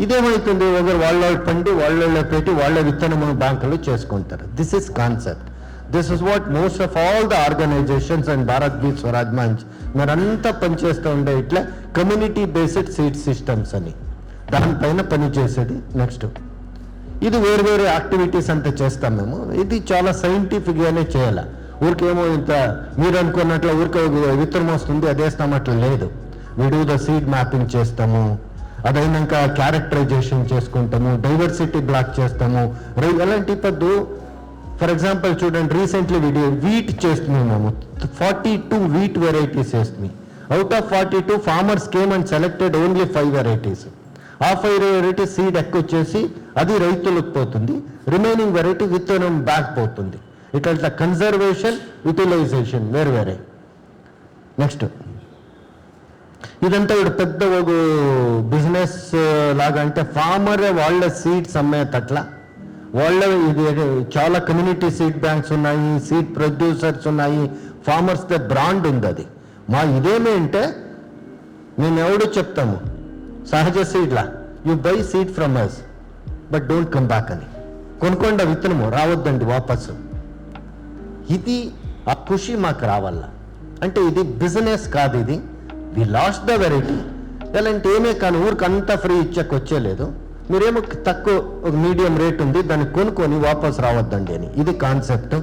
ఇదేమవుతుంది, ఒకరు వాళ్ళ పండి వాళ్ళ పెట్టి వాళ్ళ విత్తనం బ్యాంకులు చేసుకుంటారు. This is concept. This is what most of all the organisations and Bharat Beej Swaraj Manch మీరంతా పనిచేస్తూ ఉండే ఇట్లా కమ్యూనిటీ బేస్డ్ సీడ్ సిస్టమ్స్ అని దానిపైన పనిచేసేది. నెక్స్ట్ ఇది వేరు వేరే యాక్టివిటీస్ అంతా చేస్తాం మేము. ఇది చాలా సైంటిఫిక్గానే చేయాలి. ఊరికేమో ఇంత మీరు అనుకున్నట్లు ఊరికే విత్తనం వస్తుంది అదేస్తాం అట్లా లేదు. విడూ ద సీడ్ మ్యాపింగ్ చేస్తాము, అదైనాక క్యారెక్టరైజేషన్ చేసుకుంటాము, డైవర్సిటీ బ్లాక్ చేస్తాము. ఎలాంటి పద్దు ఫర్ ఎగ్జాంపుల్ చూడండి, రీసెంట్లీ వీట్ చేస్తున్నాము మేము 42 వీట్ వెరైటీస్ చేస్తున్నాయి. Out of 42 farmers came and selected only 5 varieties. ఆ 5 వెరైటీస్ సీడ్ ఎక్కువ వచ్చేసి అది రైతులకు పోతుంది, రిమైనింగ్ వెరైటీ విత్తనం బ్యాక్ పోతుంది. ఇట్లా కన్జర్వేషన్, యూటిలైజేషన్ వేరు వేరే. నెక్స్ట్ ఇదంతా ఇప్పుడు పెద్ద ఒక బిజినెస్ లాగా, అంటే ఫార్మర్ వాళ్ళ సీడ్స్ అమ్మేటట్లా వాళ్ళ ఇది చాలా కమ్యూనిటీ సీడ్ బ్యాంక్స్ ఉన్నాయి, సీడ్ ప్రొడ్యూసర్స్ ఉన్నాయి, ఫార్మర్స్ ద బ్రాండ్ ఉంది. అది మా ఇదేమి అంటే మేము ఎవడు చెప్తాము సహజ సీడ్లా you buy seed from us but don't come back అని. కొనుక్కోండి విత్తనము, రావద్దండి వాపసు. ఇది ఆ ఖుషి మాకు రావాల. అంటే ఇది బిజినెస్ కాదు, ఇది వి లాస్ట్ ద వెరైటీ. ఎలాంటి ఏమే కానీ ఊరికి అంతా ఫ్రీ ఇచ్చాక వచ్చేలేదు, మీరేమో తక్కువ ఒక మీడియం రేట్ ఉంది దాన్ని కొనుక్కొని వాపస్ రావద్దండి అని. ఇది కాన్సెప్ట్.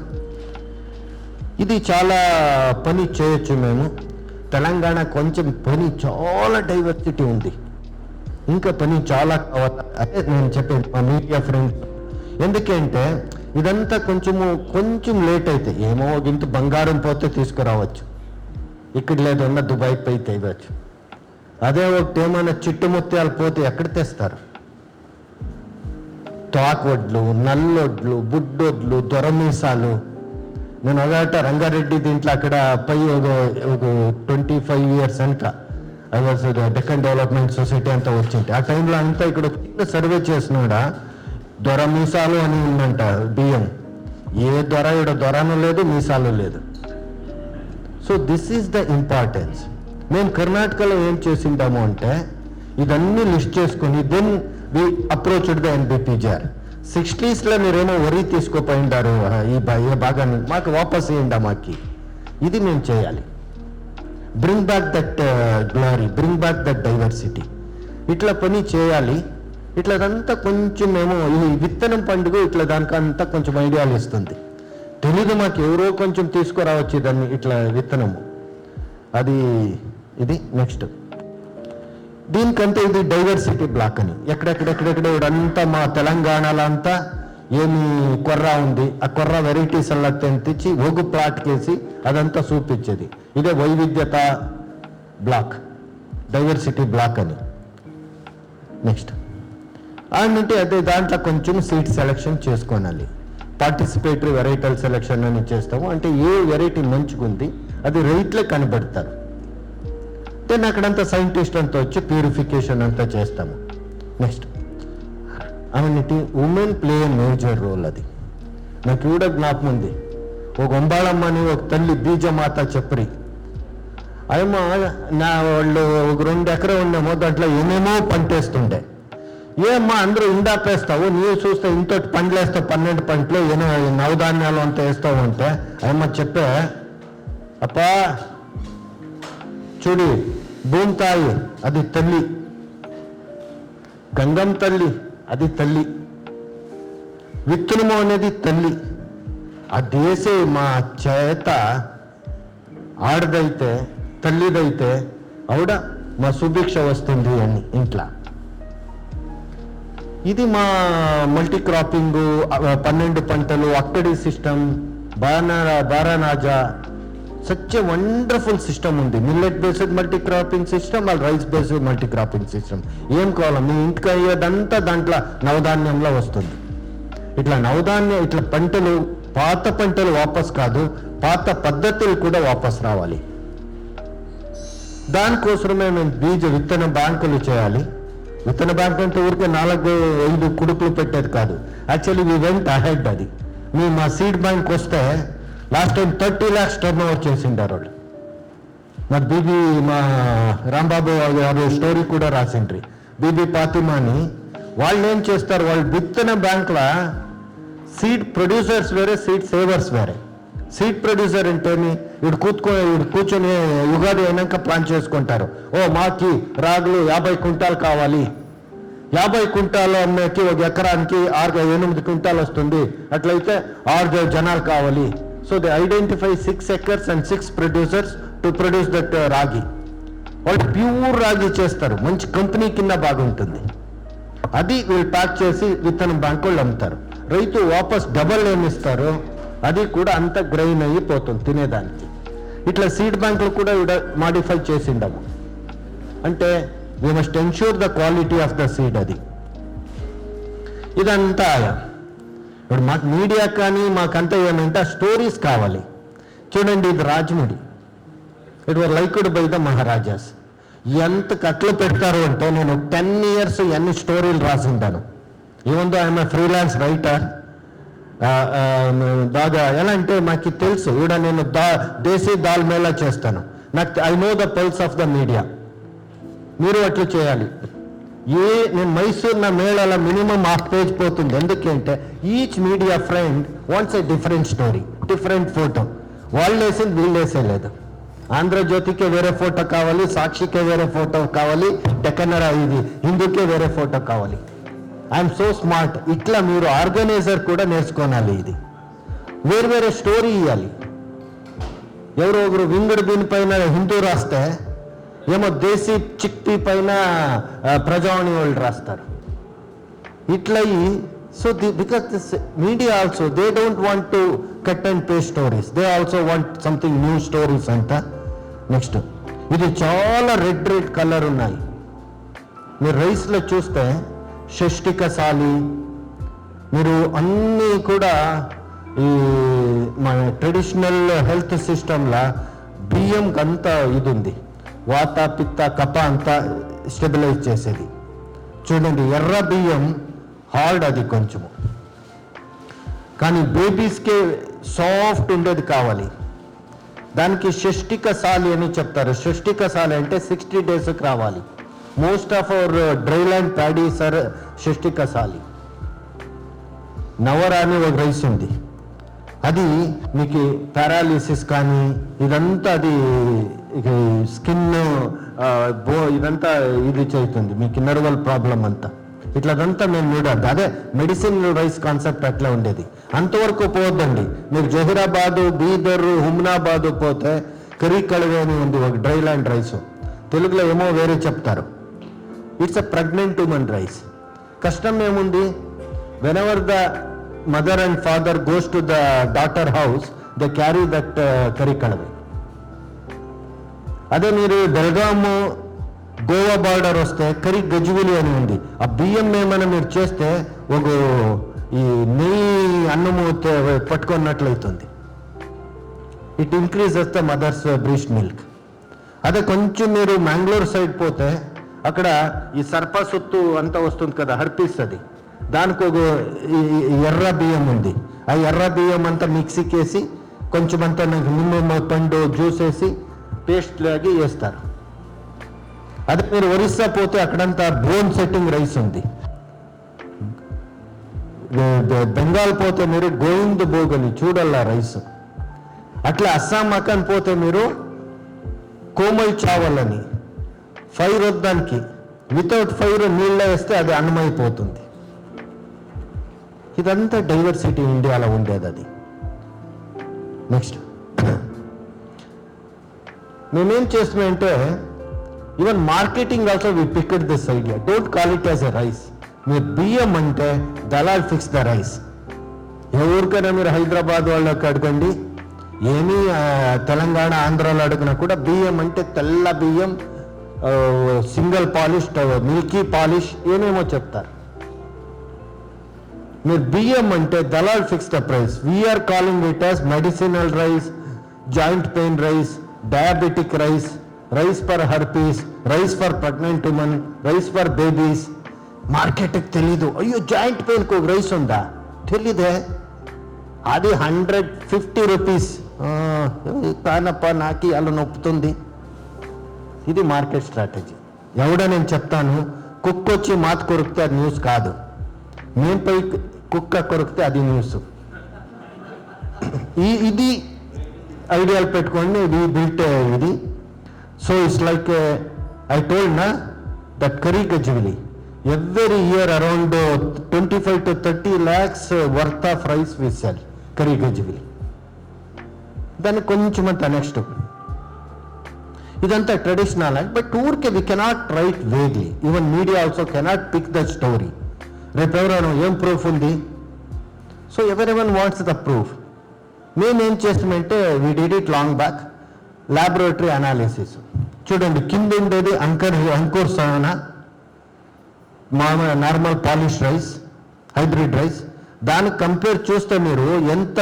ఇది చాలా పని చేయొచ్చు మేము. తెలంగాణ కొంచెం పని చాలా డైవర్సిటీ ఉంది, ఇంకా పని చాలా కావాలి. అదే నేను చెప్పేది మా మీడియా ఫ్రెండ్స్. ఎందుకంటే ఇదంతా కొంచెం లేట్ అయితే ఏమో ఇంత బంగారం పోతే తీసుకురావచ్చు, ఇక్కడ లేదన్నా దుబాయ్కి పోయి తేవచ్చు. అదే ఒకటి ఏమైనా చిట్టుముత్యాలు పోతే ఎక్కడ తెస్తారు? తాకొడ్లు, నల్లొడ్లు, బుడ్డొడ్లు, దొరమీసాలు. నేను అదట రంగారెడ్డి దీంట్లో అక్కడ పై ఒక 25 years వెనక I was Deccan development society అంతా వచ్చింది. ఆ టైంలో అంతా ఇక్కడ సర్వే చేసినాడా దొర మీసాలు అని ఉందంట బియ్యం. ఏ దొర ఇక్కడ దొరను లేదు, మీసాలు లేదు. So this is the importance. మేము కర్ణాటకలో ఏం చేసిందాము అంటే ఇదన్నీ లిస్ట్ చేసుకుని then we approached the NBPJR. 60sలో మీరేమో వరి తీసుకోపోయిండారు, ఈ భాగాన్ని మాకు వాపస్ ఇవ్వండి మాకి. ఇది మేము చేయాలి. Bring back that glory, bring back that diversity. ఇట్లా పని చేయాలి. ఇట్లాదంతా కొంచెం మేము ఈ విత్తనం పండుగ ఇట్లా దానికంతా కొంచెం ఐడియాలు ఇస్తుంది. తెలీదు మాకు, ఎవరో కొంచెం తీసుకురావచ్చు దాన్ని ఇట్లా విత్తనము. అది ఇది నెక్స్ట్. దీనికంటే ఇది డైవర్సిటీ బ్లాక్ అని. ఎక్కడెక్కడెక్కడెక్కడ ఇదంతా మా తెలంగాణలో అంతా ఏమి కొర్ర ఉంది, ఆ కొర్ర వెరైటీస్ అలా తెంచి ఒగ్గు ప్లాట్ కేసి అదంతా చూపించేది. ఇదే వైవిధ్యత బ్లాక్, డైవర్సిటీ బ్లాక్ అని. నెక్స్ట్ అంటే అదే దాంట్లో కొంచెం సీట్ సెలెక్షన్ చేసుకోనాలి. పార్టిసిపేటరీ వెరైటల్ సెలెక్షన్ అని చేస్తాము. అంటే ఏ వెరైటీ మంచిగుంది అది రైట్లే కనబెడతారు. దెన్ అక్కడంతా సైంటిస్ట్ అంతా వచ్చి ప్యూరిఫికేషన్ అంతా చేస్తాము. నెక్స్ట్ అన్నిటి women play a major role. అది నాకు కూడా జ్ఞాపకం ఉంది. ఒక ఒంబాళమ్మ అని ఒక తల్లి బీజమాత చెప్పరి అయ్యమ్మ నా వాళ్ళు ఒక 2 ఎకరం ఉన్నామో దాంట్లో ఏమేమో పంటేస్తుండే. ఏమ్మా అందరూ ఇందాపేస్తావు, నీవు చూస్తే ఇంతటి పండ్లు వేస్తావు, 12 పంటలు నవధాన్యాలు అంతా వేస్తావు అంటే అయ్యమ్మ చెప్పే, అప్పా చూడి భూమి తాయి అది తల్లి, గంగం తల్లి అది తల్లి, విత్తనము అనేది తల్లి. ఆ దేశే మా చేత ఆడదైతే తల్లిదైతే ఆవిడ మా సుభిక్ష వస్తుంది అని ఇంట్లో. ఇది మా మల్టీ క్రాపింగ్ 12 పంటలు అక్కడి system Baranaja such a wonderful system ఉంది. Millet based multi cropping system, rice based multi cropping system. ఏం కావాలో మీ ఇంటికి అయ్యేదంతా దాంట్లో నవధాన్యంలో వస్తుంది. ఇట్లా నవధాన్యం ఇట్లా పంటలు, పాత పంటలు వాపస్ కాదు, పాత పద్ధతులు కూడా వాపస్ రావాలి. దానికోసమే మేము విత్తన బ్యాంకులు చేయాలి. విత్తన బ్యాంక్ అంటే ఊరికే 4-5 కుడుకులు పెట్టేది కాదు. Actually we went ahead. అది మా సీడ్ బ్యాంక్ వస్తే last time 30 lakhs turn over చేసిండారు వాళ్ళు. మరి బీబీ మా రాంబాబు గారు స్టోరీ కూడా రాసిండ్రి. బీబీ ఫాతిమాని వాళ్ళు ఏం చేస్తారు, వాళ్ళు విత్తన బ్యాంక్లో సీడ్ ప్రొడ్యూసర్స్ వేరే, సీడ్ సేవర్స్ వేరే. సీడ్ ప్రొడ్యూసర్ అంటే వీడు కూర్చొని యుగాది అయినాక ప్లాన్ చేసుకుంటారు. ఓ మాకి రాగులు 50 క్వింటాలు కావాలి, 50 క్వింటాలు అమ్మకి ఒక ఎకరానికి 8 క్వింటాలు వస్తుంది, అట్లయితే 6 జనాలు కావాలి. So they identify 6 acres and 6 producers to produce that రాగి. వాళ్ళు ప్యూర్ రాగి చేస్తారు, మంచి కంపెనీ కింద బాగుంటుంది. అది వీళ్ళు ప్యాక్ చేసి విత్తనం బ్యాంకు వాళ్ళు అమ్ముతారు. రైతు వాపస్ డబల్ ఏమిస్తారు, అది కూడా అంత గ్రైన్ అయిపోతుంది తినేదానికి. ఇట్లా సీడ్ బ్యాంకులు కూడా మాడిఫై చేసిండము. అంటే we must ensure the quality of the seed. అది ఇదంతా ఇప్పుడు మాకు మీడియా కానీ మాకంతా ఏమంటే స్టోరీస్ కావాలి. చూడండి, ఇది Rajamudi, it was liked by the maharajas. ఎంత కట్లు పెడతారు అంటే నేను 10 years ఎన్ని స్టోరీలు రాసింటాను. Even though I'm freelance writer. బాగా ఎలా అంటే మాకు తెలుసు, ఈడ నేను దేశీ దాల్ మేళా చేస్తాను. నాకు I know the pulse of the media. మీరు అట్లా చేయాలి. నేను మైసూర్ నా మేళాల మినిమం 1/2 page పోతుంది. ఎందుకంటే each media friend wants a different story, different photo. వాళ్ళు వేసింది వీళ్ళు వేసేయలేదు. ఆంధ్రజ్యోతికే వేరే ఫోటో కావాలి, సాక్షికే వేరే ఫోటో కావాలి, డెక్కనరా ఇది హిందూకే వేరే ఫోటో కావాలి. I'm so smart. ఇట్లా మీరు ఆర్గనైజర్ కూడా నేర్చుకోనాలి. ఇది వేరు వేరే స్టోరీ ఇవ్వాలి. ఎవరో ఒకరు వింగుడు బీన్ పైన హిందూ రాస్తే ఏమో దేశీ చిక్పీ పైన ప్రజావాణి వాళ్ళు రాస్తారు. ఇట్లా so because this media also they don't want to cut and paste stories, they also want something new stories అంట. నెక్స్ట్ ఇది చాలా రెడ్ కలర్ ఉన్నాయి. మీరు రైస్లో చూస్తే షష్టిక సాలి, మీరు అన్నీ కూడా ఈ మన ట్రెడిషనల్ హెల్త్ సిస్టంలో బియ్యంకి అంతా ఇది ఉంది, వాత పిత్త కప అంతా స్టెబిలైజ్ చేసేది. చూడండి ఎర్ర బియ్యం హార్డ్ అది కొంచెము, కానీ బేబీస్కే సాఫ్ట్ ఉండేది కావాలి. దానికి షష్టిక సాలి అని చెప్తారు. షష్టిక సాలి అంటే 60 daysకి రావాలి. Most of our dry land paddies are Shashtika Sali. Navara అని ఒక రైస్ ఉంది, అది మీకు పారాలిసిస్ కానీ ఇదంతా అది స్కిన్ ఇదంతా ఇది చేస్తుంది, మీకు నర్వల్ ప్రాబ్లం అంతా ఇట్లాదంతా మేము చూడాలి. అదే మెడిసిన్ రైస్ కాన్సెప్ట్ అట్లా ఉండేది. అంతవరకు పోవద్దండి. మీరు జహీరాబాదు, బీదర్, హుమ్నాబాదు పోతే కరీ కళవే అని ఉంది ఒక డ్రై ల్యాండ్ రైస్. తెలుగులో ఏమో వేరే చెప్తారు. It's a pregnant women rice. కష్టం ఏముంది? Whenever the mother and father goes to the daughter house, they carry that Kari Kalave. అదే మీరు బెల్గాం, గోవా బార్డర్ వస్తే కరీ గజ్వేలి అని ఉంది. ఆ బియ్యం ఏమైనా మీరు చేస్తే ఒక ఈ నెయ్యి అన్నము పట్టుకున్నట్లయితుంది. It increases the mother's breast milk. అదే కొంచెం మీరు మ్యాంగ్లూర్ సైడ్ పోతే అక్కడ ఈ సర్పసుత్తు అంతా వస్తుంది కదా, హర్పీస్, అది దానికి ఒక ఎర్ర బియ్యం ఉంది. ఆ ఎర్ర బియ్యం అంతా మిక్సీకి వేసి కొంచెం అంతా నిమ్మ పండు జ్యూస్ వేసి పేస్ట్ లాగి వేస్తారు. అదే మీరు ఒరిస్సా పోతే అక్కడంతా బోన్ సెట్టింగ్ రైస్ ఉంది. బెంగాల్ పోతే మీరు గోవింద్ భోగని చూడల్లా రైస్. అట్లా అస్సాం అక్కని పోతే మీరు కోమల్ చావల్ అని, ఫైర్ వద్దానికి వితౌట్ ఫైర్ నీళ్ళ వేస్తే అది అన్నమైపోతుంది. ఇదంతా డైవర్సిటీ ఇండియాలో ఉండేది. అది నెక్స్ట్ మేమేం చేస్తున్నామంటే even marketing also we picked this idea. Don't call it as a rice. మీరు బియ్యం అంటే దలాల్ ఫిక్స్ ద రైస్. ఎవరికైనా మీరు హైదరాబాద్ వాళ్ళకి అడగండి, ఏమీ తెలంగాణ ఆంధ్రాలో అడిగినా కూడా బియ్యం అంటే తెల్ల బియ్యం, సింగిల్ పాలిష్, మిల్కీ పాలిష్ ఏమేమో చెప్తారు. మీరు బియ్యం అంటే దలాల్ fix the price. We're calling it as medicinal rice, joint pain rice, diabetic rice, rice for herpes, rice for pregnant women, rice for babies. మార్కెట్కి తెలీదు. అయ్యో జాయింట్ పెయిన్కి ఒక రైస్ ఉందా? తెలీదే. అది 150 రూపీస్. కానప్ప నాకు అలా నొప్పుతుంది. ఇది మార్కెట్ స్ట్రాటజీ. ఎవడో నేను చెప్తాను, కుక్క వచ్చి మాత కొరికితే అది న్యూస్ కాదు, మేము పై కుక్క కొరికితే అది న్యూస్. ఇది ఐడియాలు పెట్టుకోండి. ఇది బిల్ట్ ఇది. So it's like I told నా that Kari Gajveli every year around 25 to 30 lakhs worth of rice we sell, Kari Gajveli. దాన్ని కొంచెం అంత నెక్స్ట్ ఇదంతా ట్రెడిషనల్. బట్ ఊరికే we cannot write vaguely. Even media also cannot pick the story. రేపు ఎవరైనా ఏం ప్రూఫ్ ఉంది? So everyone wants the proof. మేమేం చేస్తామంటే we did it long back. Laboratory analysis చూడండి. కింద ఉండేది Ankur Sona, normal polish rice, hybrid rice. దానికి కంపేర్ చూస్తే మీరు ఎంత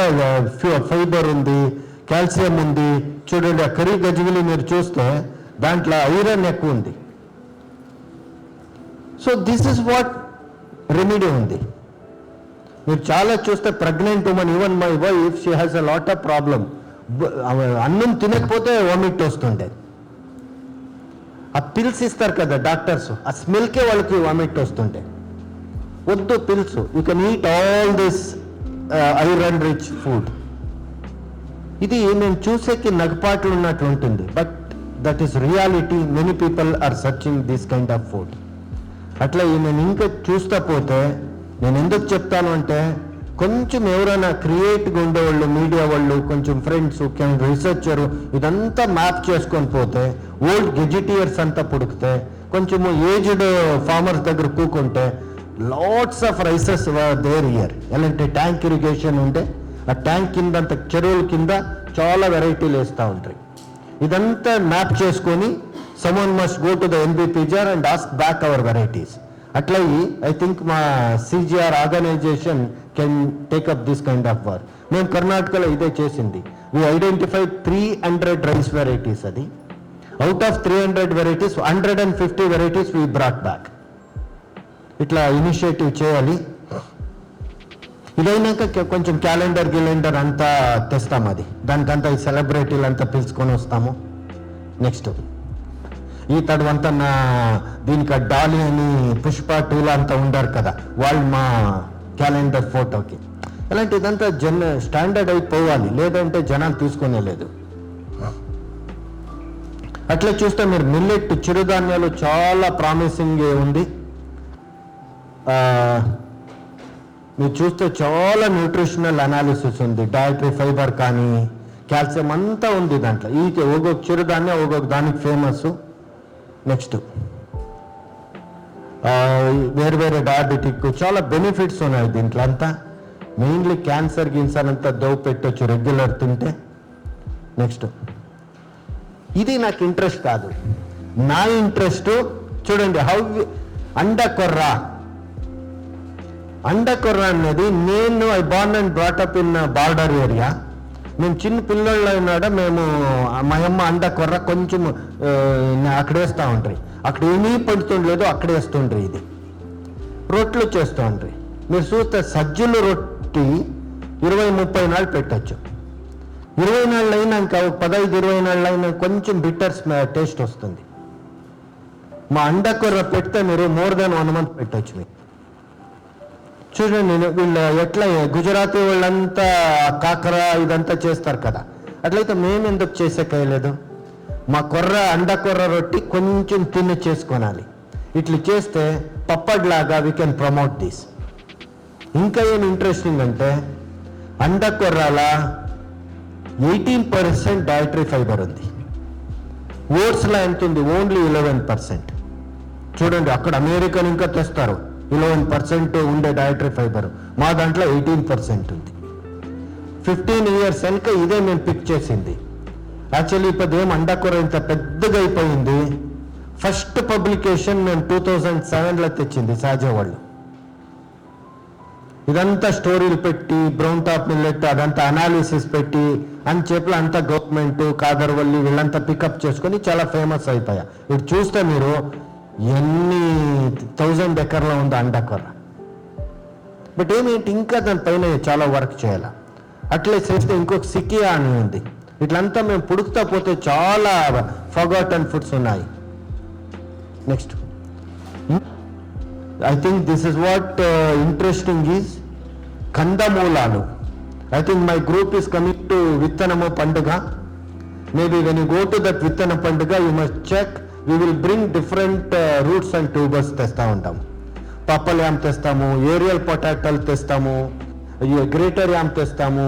ఫైబర్ ఉంది, కాల్షియం ఉంది. చూడండి ఆ కరీ గజ్వేలి మీరు చూస్తే దాంట్లో ఐరన్ ఎక్కువ ఉంది. So this is what remedy ఉంది. మీరు చాలా చూస్తే pregnant women, even my wife, she has a lot of problem. అన్నం తినకపోతే వామిట్ వస్తుండే. ఆ పిల్స్ ఇస్తారు కదా డాక్టర్స్, ఆ స్మెల్కే వాళ్ళకి వామిట్ వస్తుంటే. వద్దు pills, you can eat all this iron rich food. ఇది నేను చూసేకి నగపాట్లు ఉన్నట్లు ఉంటుంది, but that is reality. Many people are searching this kind of food. అట్లా నేను ఇంకా చూస్తా పోతే నేను ఎందుకు చెప్తాను అంటే, కొంచెం ఎవరైనా క్రియేట్గా ఉండేవాళ్ళు, మీడియా వాళ్ళు, కొంచెం ఫ్రెండ్స్, రీసెర్చరు ఇదంతా మ్యాప్ చేసుకొని పోతే, ఓల్డ్ గెజిటియర్స్ అంతా పుడికితే, కొంచెము ఏజ్డ్ ఫార్మర్స్ దగ్గర కూకుంటే lots of rices there year. ఎలాంటి ట్యాంక్ ఇరిగేషన్ ఉంటే ఆ ట్యాంక్ కింద అంత చెరువుల కింద చాలా వెరైటీలు వేస్తూ ఉంటాయి. ఇదంతా మ్యాప్ చేసుకొని someone must go to the NBPJR and ask back our varieties. అట్లా ఐ థింక్ మా CGR organisation can take up this kind of work. మేము కర్ణాటకలో ఇదే చేసింది. We identify 300 rice varieties. అది out of 300 varieties 150 varieties we brought back. ఇట్లా ఇనిషియేటివ్ చేయాలి. ఇదైనాక కొంచెం క్యాలెండర్ అంతా తెస్తాం. అది దానికంతా ఈ సెలబ్రిటీలు అంతా పిలుచుకొని వస్తాము. నెక్స్ట్ ఈ తడవంతా నా దీనికి డాలీ అని పుష్ప 2 అంతా ఉండారు కదా, వాళ్ళు మా క్యాలెండర్ ఫోటోకి. అలాంటి ఇదంతా స్టాండర్డ్ అయిపోవాలి, లేదంటే జనాలు తీసుకునే లేదు. అట్లా చూస్తే మీరు మిల్లెట్ చిరుధాన్యాలు చాలా ప్రామిసింగ్ ఉంది. మీరు చూస్తే చాలా న్యూట్రిషనల్ అనాలిసిస్ ఉంది. డైటరీ ఫైబర్ కానీ కాల్షియం అంతా ఉంది దాంట్లో. ఈ ఒక్కొక్క చిరుధాన్యం ఒక్కొక్క దానికి ఫేమస్. నెక్స్ట్ వేరు వేరే డయాబెటిక్ చాలా బెనిఫిట్స్ ఉన్నాయి దీంట్లో అంతా. మెయిన్లీ క్యాన్సర్ అంతా దవ్వు పెట్టొచ్చు రెగ్యులర్ తింటే. నెక్స్ట్ ఇది నాకు ఇంట్రెస్ట్ కాదు. నా ఇంట్రెస్ట్ చూడండి, అండకొర్ర అనేది నేను I born and brought up in border area. మేము చిన్న పిల్లలు అయినాడ మేము మా అమ్మ అండకొర్ర కొంచెం అక్కడ వేస్తూ ఉంటాయి. అక్కడ ఏమీ పండుతుండలేదు, అక్కడ వేస్తుండ్రి. ఇది రొట్టెలు చేస్తూ ఉంటాయి. మీరు చూస్తే సజ్జులు రొట్టి 20-30 నాళ్ళు పెట్టచ్చు. 20 నాళ్ళు అయినాక 15-20 నాళ్ళు అయినా కొంచెం బిట్టర్స్ టేస్ట్ వస్తుంది. మా అండకొర్ర పెడితే మీరు మోర్ దెన్ 1 month పెట్టచ్చు. మీరు చూడండి, వీళ్ళు ఎట్లా గుజరాతీ వాళ్ళంతా కాకర ఇదంతా చేస్తారు కదా, అట్లయితే మేము ఎందుకు చేసేకాయలేదు? మా అండకొర్ర రొట్టి కొంచెం తిని చేసుకోనాలి. ఇట్లా చేస్తే పప్పడ్లాగా వీ కెన్ ప్రమోట్ దిస్. ఇంకా ఏం ఇంట్రెస్టింగ్ అంటే, అండకొర్రల 18% డైటరీ ఫైబర్ ఉంది. ఓట్స్లో ఎంత ఉంది? ఓన్లీ 11%. చూడండి, అక్కడ అమెరికన్ ఇంకా తెస్తారు 11% ఉండే డైటరీ ఫైబర్. మా దాంట్లో 18% ఉంది. 15 years వెనక ఇదే మేము పిక్ చేసింది. యాక్చువల్లీ ఇప్పుడు ఏం అండకొర్ర ఇంత పెద్దగా అయిపోయింది. ఫస్ట్ పబ్లికేషన్ మేము 2007లో తెచ్చింది సహజ వాళ్ళు. ఇదంతా స్టోరీలు పెట్టి బ్రౌన్ టాప్ మిల్లెట్ అదంతా అనాలిసిస్ పెట్టి అని చెప్పి అంతా గవర్నమెంట్ కాదర్వల్లి వీళ్ళంతా పికప్ చేసుకొని చాలా ఫేమస్ అయిపోయా. ఇప్పుడు చూస్తే మీరు ఎన్ని 1000 ఎకర్లో ఉందో అండకొర్ర. బట్ ఏమేంటి, ఇంకా దానిపైన చాలా వర్క్ చేయాలి. అట్లే చేస్తే ఇంకొక సికియా అని ఉంది. ఇట్లంతా మేము పుడుకుతా పోతే చాలా ఫర్గాటన్ ఫుడ్స్ ఉన్నాయి. Next I think this is what interesting is కందమూలాలు. I think my group is coming to విత్తనము పండుగ. Maybe when you go to that విత్తన పండుగ you must check. We will bring different roots and tubers తెస్తూ ఉంటాము. పప్పల్ యామ్ తెస్తాము, ఏరియల్ పొటాటోలు తెస్తాము, గ్రేటర్ యామ్ తెస్తాము,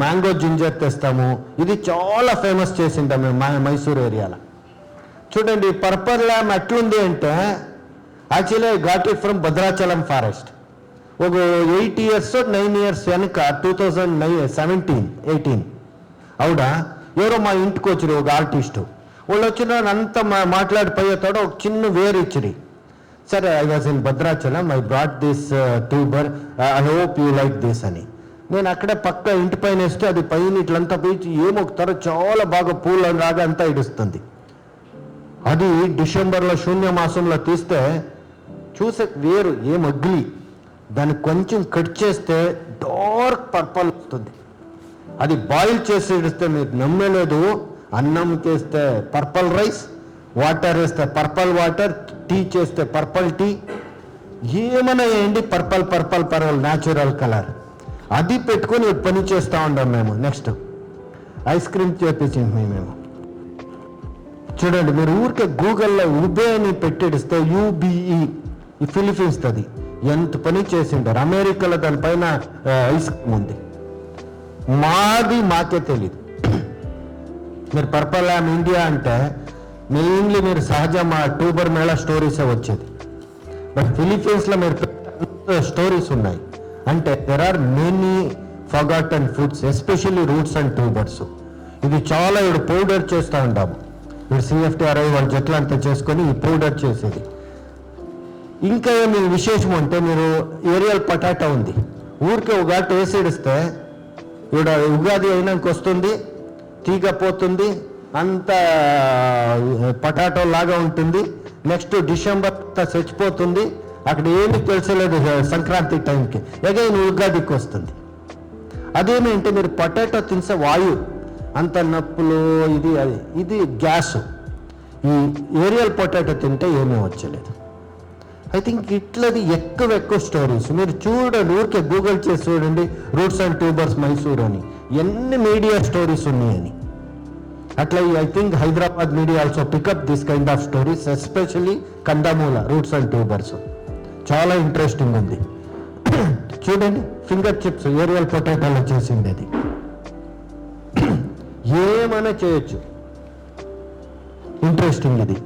మ్యాంగో జింజర్ తెస్తాము. ఇది చాలా ఫేమస్ చేసింటాం మేము మైసూర్ ఏరియాలో. చూడండి, పర్పల్ యామ్ ఎట్లుంది అంటే, actually I got it from Bhadrachalam forest. ఒక 8 years 9 years వెనక 2017-18 అవుడ ఎవరో మా ఇంటికి వచ్చారు ఒక ఆర్టిస్టు. వాళ్ళు వచ్చిన అంతా మాట్లాడిపోయేతాడు ఒక చిన్న వేరు ఇచ్చిరి. సరే, I was in Bhadrachalam, I brought this tuber, I hope you like this అని. నేను అక్కడే పక్క ఇంటి పైన వేస్తే అది పైన ఇట్లంతా పోయి ఏమొక్కుతారో చాలా బాగా పూల రాగా అంతా ఇడుస్తుంది. అది డిసెంబర్లో శూన్య మాసంలో తీస్తే చూసే వేరు ఏం అగ్లీ. దాన్ని కొంచెం కట్ చేస్తే డార్క్ పర్పల్ వస్తుంది. అది బాయిల్ చేసి ఇడిస్తే మీరు నమ్మలేదు. అన్నం చేస్తే పర్పల్ రైస్, వాటర్ వేస్తే పర్పల్ వాటర్, టీ చేస్తే పర్పల్ టీ, ఏమైనా వేయండి పర్పల్ న్యాచురల్ కలర్. అది పెట్టుకొని పని చేస్తూ ఉంటాం మేము. నెక్స్ట్ ఐస్ క్రీమ్ చేపించింది మేము. చూడండి, మీరు ఊరికే గూగుల్లో ఉబే అని పెట్టిడిస్తే యూబిఈ, ఈ ఫిలిపీన్స్ అది ఎంత పని చేసిండారు. అమెరికాలో దానిపైన ఐస్ క్రీమ్ ఉంది. మాకే తెలియదు. మీరు పర్పల్ ల్యామ్ ఇండియా అంటే మెయిన్లీ మీరు సహజ మా ట్యూబర్ మేళా స్టోరీసే వచ్చేది. బట్ ఫిలిపీన్స్లో మీరు స్టోరీస్ ఉన్నాయి. అంటే there are many forgotten foods, especially roots and tubers. ఇది చాలా ఇప్పుడు పౌడర్ చేస్తూ ఉంటాము. మీరు CFTRI వాళ్ళ జట్లు అంతా చేసుకొని ఈ పౌడర్ చేసేది. ఇంకా ఏమి విశేషం అంటే మీరు ఏరియల్ పొటాటో ఉంది, ఊరికే ఉగాటి వేసిడిస్తే ఇప్పుడు ఉగాది అయినాక వస్తుంది, తీగ పోతుంది, అంత పొటాటో లాగా ఉంటుంది. నెక్స్ట్ డిసెంబర్ చచ్చిపోతుంది, అక్కడ ఏమీ తెలిసలేదు సంక్రాంతి టైంకి, అగైన్ ఉగాదికి వస్తుంది. అదేమంటే మీరు పొటాటో తినసే వాయు అంత నొప్పులు, ఇది గ్యాస్. ఈ ఏరియల్ పొటాటో తింటే ఏమీ వచ్చలేదు. ఐ థింక్ ఇట్లది ఎక్కువ స్టోరీస్ మీరు చూడండి, ఊరికే గూగుల్ చేసి చూడండి రూట్స్ అండ్ ట్యూబర్స్ మైసూర్ అని, ఎన్ని మీడియా స్టోరీస్ ఉన్నాయని. అట్లా I think Hyderabad media also pick up this kind of stories, especially కందమూల రూట్స్ అండ్ ట్యూబర్స్. చాలా ఇంట్రెస్టింగ్ ఉంది. చూడండి, ఫింగర్ చిప్స్ ఏరియల్ పొటాటోలో చేసింది. అది ఏమైనా చేయొచ్చు, ఇంట్రెస్టింగ్ ఇది.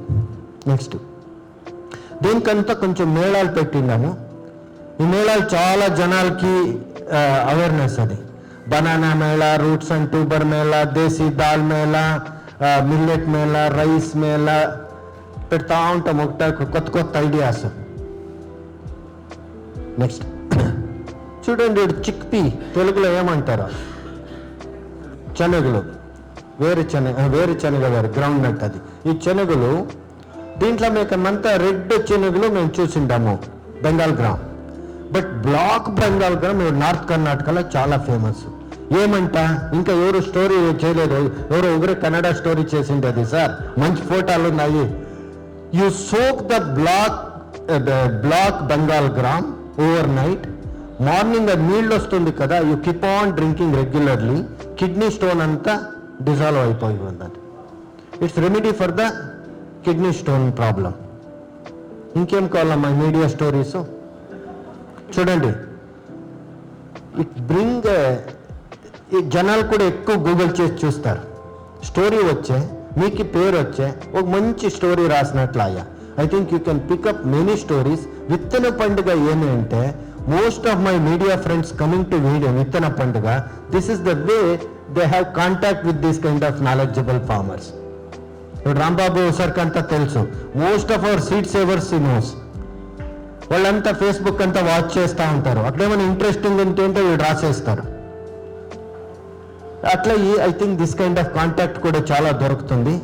నెక్స్ట్ దీనికంతా కొంచెం మేళాలు పెట్టినాము. ఈ మేళాలు చాలా జనాలకి అవేర్నెస్. అది banana Mela, roots and tuber Mela, desi Dal Mela, millet Mela, rice Mela పెడతా ఉంటాం. కొత్త ఐడియాస్. నెక్స్ట్ చూడండి, చిక్పీ తెలుగులో ఏమంటారు? శనగలు, వేరుశనగ గ్రౌండ్ నట్. అది ఈ శనగలు దీంట్లో మేమంతా రెడ్ శనగలు మేము చూసిండాము Bengal gram. But black Bengal gram north కర్ణాటకలో చాలా ఫేమస్. ఏమంట ఇంకా ఎవరు స్టోరీ చేయలేదు, ఎవరు ఒకరే కన్నడ స్టోరీ చేసింది. అది సార్ మంచి ఫోటోలు ఉన్నాయి. You soak the black Bengal gram overnight. Morning అది నీళ్ళు వస్తుంది కదా, you keep on drinking regularly, kidney stone అంతా డిజాల్వ్ అయిపోయి ఉన్నది. It's remedy for the kidney stone problem. ఇంకేం కావాలమ్మా మీడియా స్టోరీస్? చూడండి, ఇట్ బ్రింగ్ ఈ జనాలు కూడా ఎక్కువ గూగుల్ చేసి చూస్తారు. స్టోరీ వచ్చే మీకు పేరు వచ్చే ఒక మంచి స్టోరీ రాసినట్లు అయ్యా. I think you can pick up many stories. విత్తన పండుగ ఏమి అంటే most of my media friends coming to video విత్తన పండుగ, this is the way they have contact with this kind of knowledgeable farmers. Rambabu సార్కి అంతా తెలుసు, most of hour seed savours ఈ నోస్. వాళ్ళంతా ఫేస్బుక్ అంతా వాచ్ చేస్తూ ఉంటారు. అట్లేమైనా ఇంట్రెస్టింగ్ ఉంటే వీళ్ళు రాసేస్తారు. అట్లా I think this kind of contact కూడా చాలా దొరుకుతుంది.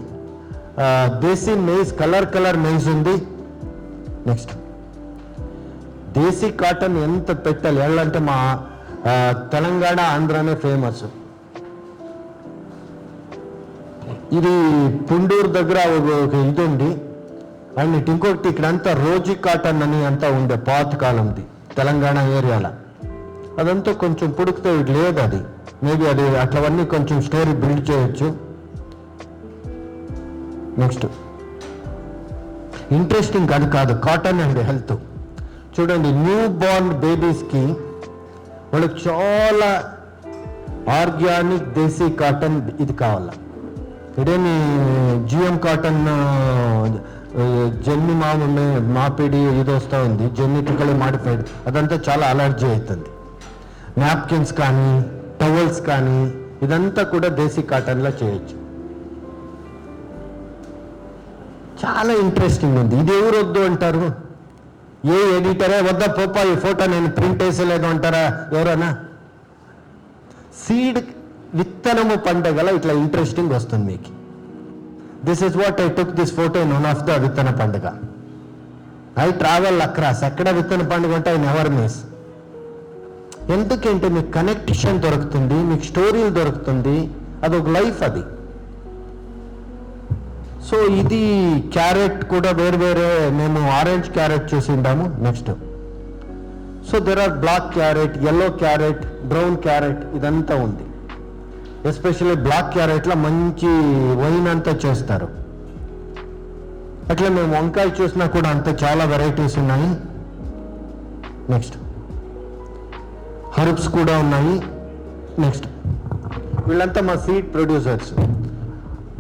దేశీ మెయిజ్, కలర్ మెయిజ్ ఉంది. నెక్స్ట్ దేశీ కాటన్ ఎంత పెట్టాలి ఎళ్ళంటే మా తెలంగాణ ఆంధ్రానే ఫేమస్. ఇది పుండూరు దగ్గర ఒక ఇది ఉంది. అండ్ ఇంకొకటి ఇక్కడంతా రోజీ కాటన్ అని అంతా ఉండే పాతకాలంది తెలంగాణ ఏరియాలో. అదంతా కొంచెం పుడుకుతే లేదు. అది మేబీ అది అట్లవన్నీ కొంచెం స్టోరీ బిల్డ్ చేయొచ్చు. నెక్స్ట్ ఇంట్రెస్టింగ్ అది కాదు, కాటన్ అండ్ హెల్త్. చూడండి, న్యూ బోర్న్ బేబీస్కి వాళ్ళకి చాలా ఆర్గానిక్ దేశీ కాటన్ ఇది కావాల. ఇదేమి GM కాటన్ జెన్ని మాపిడి ఇది వస్తూ ఉంది, జెనెటికలీ మాడిఫైడ్, అదంతా చాలా అలర్జీ అవుతుంది. నాప్కిన్స్ కానీ టవల్స్ కానీ ఇదంతా కూడా దేశీ కాటన్లో చేయొచ్చు. చాలా ఇంట్రెస్టింగ్ ఉంది. ఇది ఎవరు వద్దు అంటారు? ఏ ఎడిటరే వద్ద పోపా ఈ ఫోటో నేను ప్రింట్ వేసలేదు అంటారా ఎవరన్నా? సీడ్ విత్తనము పండుగల ఇట్లా ఇంట్రెస్టింగ్ వస్తుంది మీకు. This is what I took this photo in one of the విత్తన పండుగ. ఐ ట్రావెల్ అక్రాస్, ఎక్కడ విత్తన పండుగ ఉంటే ఐ నెవర్ మిస్. ఎందుకంటే మీకు కనెక్షన్ దొరుకుతుంది, మీకు స్టోరీలు దొరుకుతుంది, అదొక లైఫ్ అది. సో ఇది క్యారెట్ కూడా వేరే మేము ఆరెంజ్ క్యారెట్ చూసిండాము. Next so there are black carrot, yellow carrot, brown carrot, ఇదంతా ఉంది. ఎస్పెషల్లీ బ్లాక్ క్యారెట్లో మంచి వైన్ అంతా చేస్తారు. అట్లా మేము వంకాయ చూసినా కూడా అంత చాలా వెరైటీస్ ఉన్నాయి. నెక్స్ట్ హర్బ్స్ కూడా ఉన్నాయి. నెక్స్ట్ వీళ్ళంతా మా సీడ్ ప్రొడ్యూసర్స్,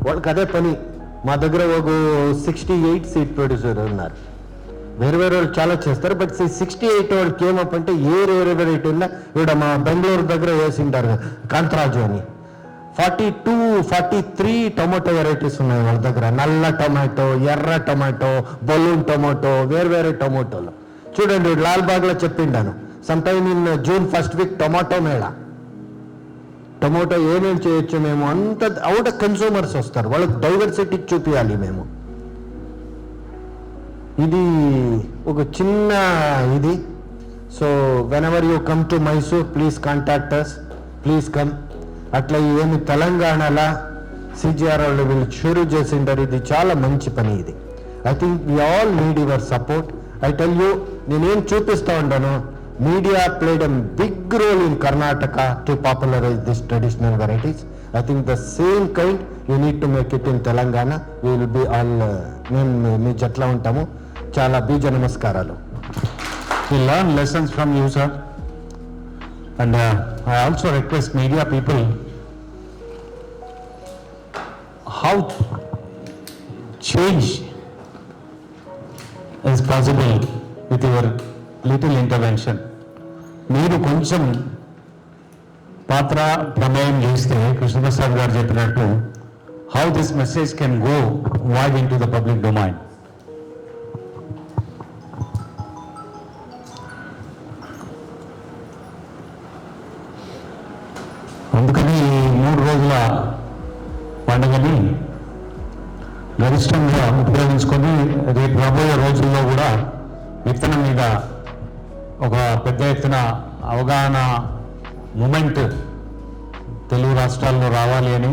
వాళ్ళకి అదే పని. మా దగ్గర ఒక 68 సీడ్ ప్రొడ్యూసర్ ఉన్నారు. వేరే వేరే వాళ్ళు చాలా చేస్తారు, బట్ 68 వాళ్ళకి ఏమప్పంటే ఏ వెరైటీ ఉన్నా ఇక్కడ మా బెంగళూరు దగ్గర వేసింటారు కాంతరాజు అని 42, 43 టొమాటో వెరైటీస్ ఉన్నాయి వాళ్ళ దగ్గర. నల్ల టొమాటో, ఎర్ర టొమాటో, బలూన్ టొమాటో, వేరే టొమాటోలు. చూడండి లాల్బాగ్లో చెప్పిండాను, some time in June first week tomato mela. Tomato ఏమేమి చేయొచ్చు మేము, అంత అవుట్ కన్సూమర్స్ వస్తారు, వాళ్ళకి డైవర్సిటీ చూపించాలి మేము. ఇది ఒక చిన్న ఇది. So whenever you come to Mysore please contact us, please come. అట్లా ఏమి తెలంగాణలో సిజిఆర్ వాళ్ళు వీళ్ళు షురూ చేసిండారు. ఇది చాలా మంచి పని ఇది. I think we all need your support. I tell you, నేనేం చూపిస్తూ ఉంటాను, media played a big role in Karnataka to popularize these traditional varieties. I think the same kind you need to make it in Telangana. We will be all మీ జట్లా ఉంటాము. చాలా బీజ నమస్కారాలు. We learn lessons from you, sir. And I also request media people, how change is possible with your little intervention. మీరు కొంచెం పాత్ర ప్రమేయం చేస్తే కృష్ణప్రసాద్ గారు చెప్పినట్టు how this message can go wide in to the public domain. అందుకని ఈ 3 రోజుల పండుగని గరిష్టంగా ఉపయోగించుకొని రేపు రాబోయే రోజుల్లో కూడా విత్తనం మీద ఒక పెద్ద ఎత్తున అవగాహన మూమెంట్ తెలుగు రాష్ట్రాల్లో రావాలి అని,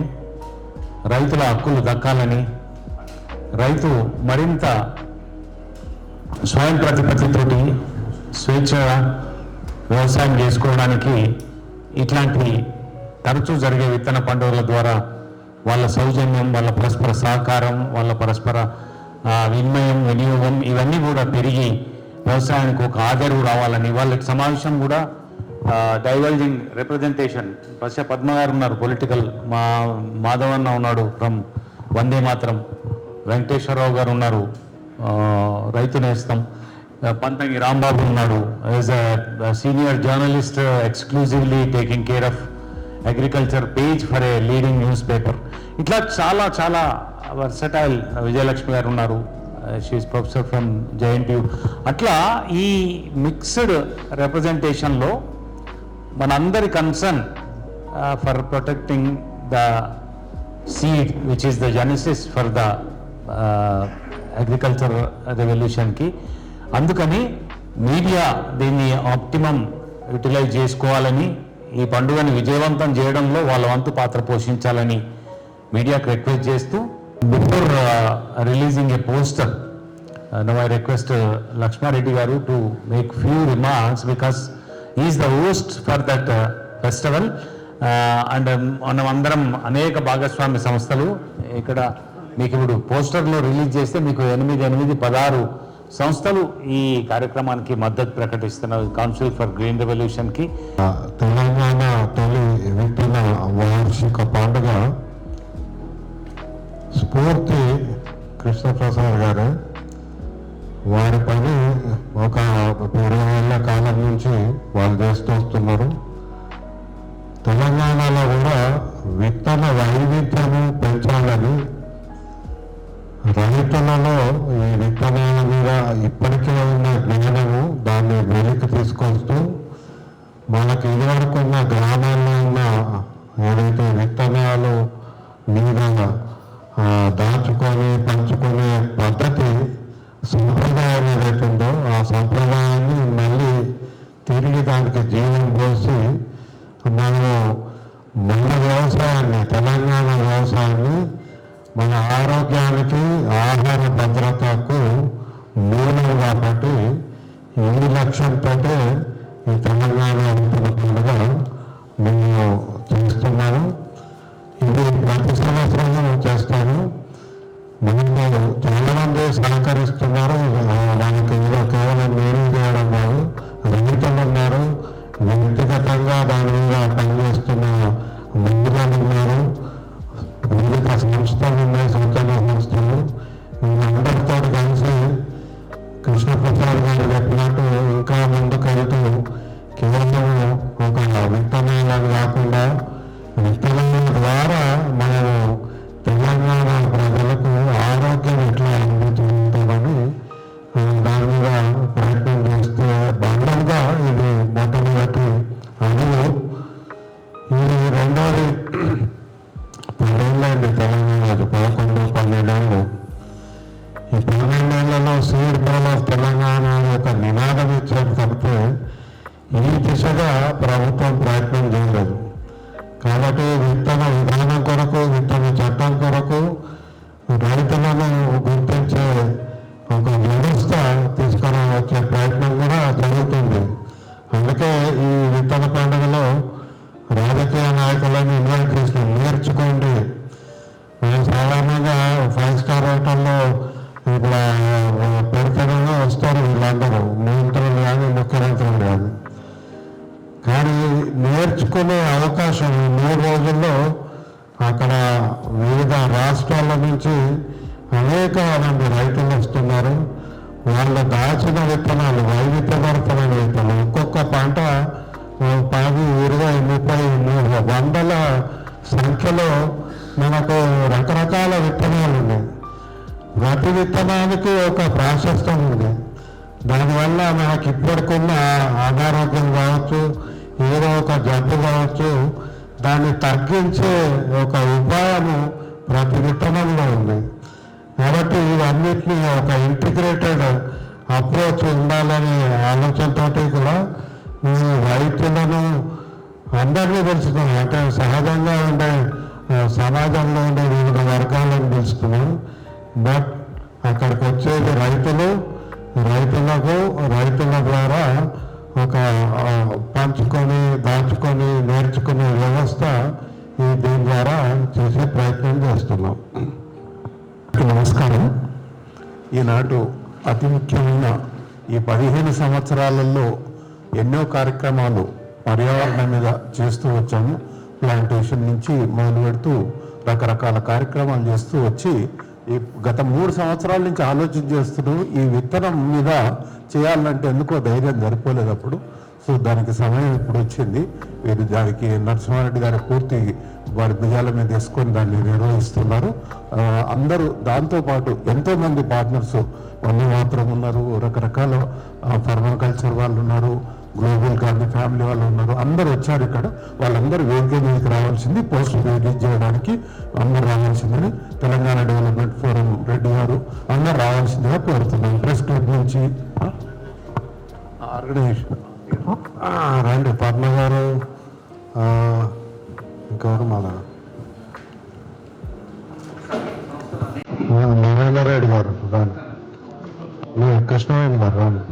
రైతుల హక్కులు దక్కాలని, రైతు మరింత స్వయం ప్రతిపత్తితోటి స్వేచ్ఛగా వ్యవసాయం చేసుకోవడానికి ఇట్లాంటి తరచూ జరిగే విత్తన పండుగల ద్వారా వాళ్ళ సౌజన్యం, వాళ్ళ పరస్పర సహకారం, వాళ్ళ పరస్పర వినిమయం, వినియోగం ఇవన్నీ కూడా పెరిగి వ్యవసాయానికి ఒక ఆదరవు రావాలని వాళ్ళకి సమావేశం కూడా డైవల్జింగ్ రిప్రజెంటేషన్. పద్మ గారు ఉన్నారు పొలిటికల్, మాధవన్న ఉన్నాడు ఫ్రమ్ వందే మాత్రం, వెంకటేశ్వరరావు గారు ఉన్నారు రైతు నేస్తం, పంతంగి రాంబాబు ఉన్నాడు as a senior journalist exclusively taking care of agriculture page for a leading news paper. ఇట్లా చాలా చాలా వర్సటైల్ విజయలక్ష్మి గారు ఉన్నారు, షీఈస్ ప్రొఫెసర్ ఫ్రమ్ జేఎన్టీయూ. అట్లా ఈ మిక్స్డ్ రిప్రజెంటేషన్లో మనందరి concern for protecting the seed which is the genesis for the agriculture రెవల్యూషన్కి. అందుకని మీడియా దీన్ని ఆప్టిమమ్ యూటిలైజ్ చేసుకోవాలని, ఈ పండుగని విజయవంతం చేయడంలో వాళ్ళ వంతు పాత్ర పోషించాలని మీడియాకు రిక్వెస్ట్ చేస్తూ, before releasing a poster now I request Lakshmareddy garu to make few remarks because is the host for that festival. And మనం అందరం అనేక భాగస్వామ్య సంస్థలు ఇక్కడ మీకు ఇప్పుడు పోస్టర్లో రిలీజ్ చేస్తే మీకు 16 సంస్థలు ఈ కార్యక్రమానికి మద్దతు ప్రకటిస్తున్నారు. కౌన్సిల్ ఫర్ గ్రీన్ రెవల్యూషన్కి తెలంగాణ తొలి విత్తన వార్షిక పండుగ స్ఫూర్తి కృష్ణప్రసాద్ గారు. వారి పని ఒక 20 ఏళ్ల కాలం నుంచి వాళ్ళు చేస్తూ వస్తున్నారు. తెలంగాణలో కూడా విత్తన వైవిధ్యము పెంచాలని రైతులలో ఈ విత్తనాల మీద ఇప్పటికే ఉన్న జ్ఞానము దాన్ని వెలికి తీసుకొస్తూ మనకి ఇదివరకు ఉన్న గ్రామాల్లో ఉన్న ఏదైతే విత్తనాలు మీద దాచుకొని పంచుకునే పద్ధతి సంప్రదాయం ఏదైతుందో ఆ సంప్రదాయాన్ని మళ్ళీ తిరిగి దానికి జీవం పోసి మనము మన వ్యవసాయాన్ని, తెలంగాణ వ్యవసాయాన్ని మన ఆరోగ్యానికి, ఆహార భద్రతకు మూలం కాబట్టి ఈ లక్ష్యంతో ఈ తెలంగాణ విత్తన పండుగ మేము చేస్తున్నాము. కృష్ణప్రసాద్ గారు చెప్పినట్టు ఇంకా ముందుకెళ్తూ కేవలం ఒక విత్తనాలను కాకుండా విత్తనాల ద్వారా మనము తెలంగాణ ప్రజలకు ఆరోగ్యం ఎట్లా అందుతుంటామని దాని మీద ప్రయత్నం చేస్తే భాగంగా ఇది మొట్టమొదటి అడుగు. ఇది రెండోది 10 ఏళ్ళండి తెలంగాణకి, 11-12 ఏళ్ళు. ఈ 12 ఏళ్లలో సీడ్ బాల్ ఆఫ్ తెలంగాణ ఒక నినాదం ఇచ్చారు తప్పితే ఈ దిశగా ప్రభుత్వం ప్రయత్నం చేయలేదు. కాబట్టి విత్తన విధానం కొరకు, విత్తన చట్టం కొరకు రైతులను గుర్తించే ఒక వ్యవస్థ తీసుకొని వచ్చే ప్రయత్నం కూడా జరుగుతుంది. అందుకే ఈ విత్తన పండుగలో రాజకీయ నాయకులను ఇన్వైట్ చేసి నేర్చుకోండి. సాధారణంగా 5 స్టార్ హోటల్లో ఇట్లా పెడతారని వస్తారు వీళ్ళందరూ, మంత్రులు కానీ ముఖ్యమంత్రులు కానీ. కానీ నేర్చుకునే అవకాశం 3 రోజుల్లో అక్కడ వివిధ రాష్ట్రాల నుంచి అనేక మంది రైతులు వస్తున్నారు. వాళ్ళు దాచిన విత్తనాలు, వైవిధ్యభరితమైన విత్తనాలు, ఒక్కొక్క పంట 10, 20, 30, వందల సంఖ్యలో మనకు రకరకాల విత్తనాలు ఉన్నాయి. ప్రతి విత్తనానికి ఒక ప్రాశస్త్యం ఉంది. దానివల్ల మనకి ఇప్పటికున్న అనారోగ్యం కావచ్చు, ఏదో ఒక జబ్బు కావచ్చు, దాన్ని తగ్గించే ఒక ఉపాయము ప్రతి విత్తనంలో ఉంది. కాబట్టి ఇవన్నిటినీ ఒక ఇంటిగ్రేటెడ్ అప్రోచ్ ఉండాలనే ఆలోచనతో కూడా మేము రైతులను అందరినీ పిలుచుకున్నాం. అంటే సహజంగా ఉండే సమాజంలో ఉండే వివిధ వర్గాలను పిలుచుకున్నాం. బట్ అక్కడికి వచ్చేది రైతుల ద్వారా ఒక పంచుకొని, దాచుకొని, నేర్చుకునే వ్యవస్థ దీని ద్వారా చేసే ప్రయత్నం చేస్తున్నాం. నమస్కారం. ఈనాడు అతి ముఖ్యమైన ఈ 15 సంవత్సరాలలో ఎన్నో కార్యక్రమాలు పర్యావరణం మీద చేస్తూ వచ్చాము. ప్లాంటేషన్ నుంచి మొదలు పెడుతూ రకరకాల కార్యక్రమాలు చేస్తూ వచ్చి ఈ గత 3 సంవత్సరాల నుంచి ఆలోచన చేస్తున్నాం. ఈ విత్తనం మీద చేయాలంటే ఎందుకో ధైర్యం సరిపోలేదు అప్పుడు. సో దానికి సమయం ఇప్పుడు వచ్చింది. వీరు దానికి నరసింహారెడ్డి గారి పూర్తి వారి భుజాల మీద తీసుకొని దాన్ని నిర్వహిస్తున్నారు. అందరూ దాంతోపాటు ఎంతోమంది పార్ట్నర్స్ వందే మాత్రం ఉన్నారు, రకరకాల పర్మాకల్చర్ వాళ్ళు ఉన్నారు, గ్లోబల్ గాంధీ ఫ్యామిలీ వాళ్ళు ఉన్నారు. అందరూ వచ్చారు ఇక్కడ. వాళ్ళందరూ వేదిక మీదకి రావాల్సింది, పోస్ట్ రిలీజ్ చేయడానికి అందరూ రావాల్సిందని తెలంగాణ డెవలప్మెంట్ ఫోరం రెడ్డి గారు అందరూ రావాల్సిందిగా కోరుతున్నాం. ప్రెస్ క్లబ్ నుంచి ఆర్గనైజేషన్ రండి, పద్మ గారు, ఇంకెవరు మన మహేందర్ గారు రాండి, కృష్ణవేణి గారు రాండి.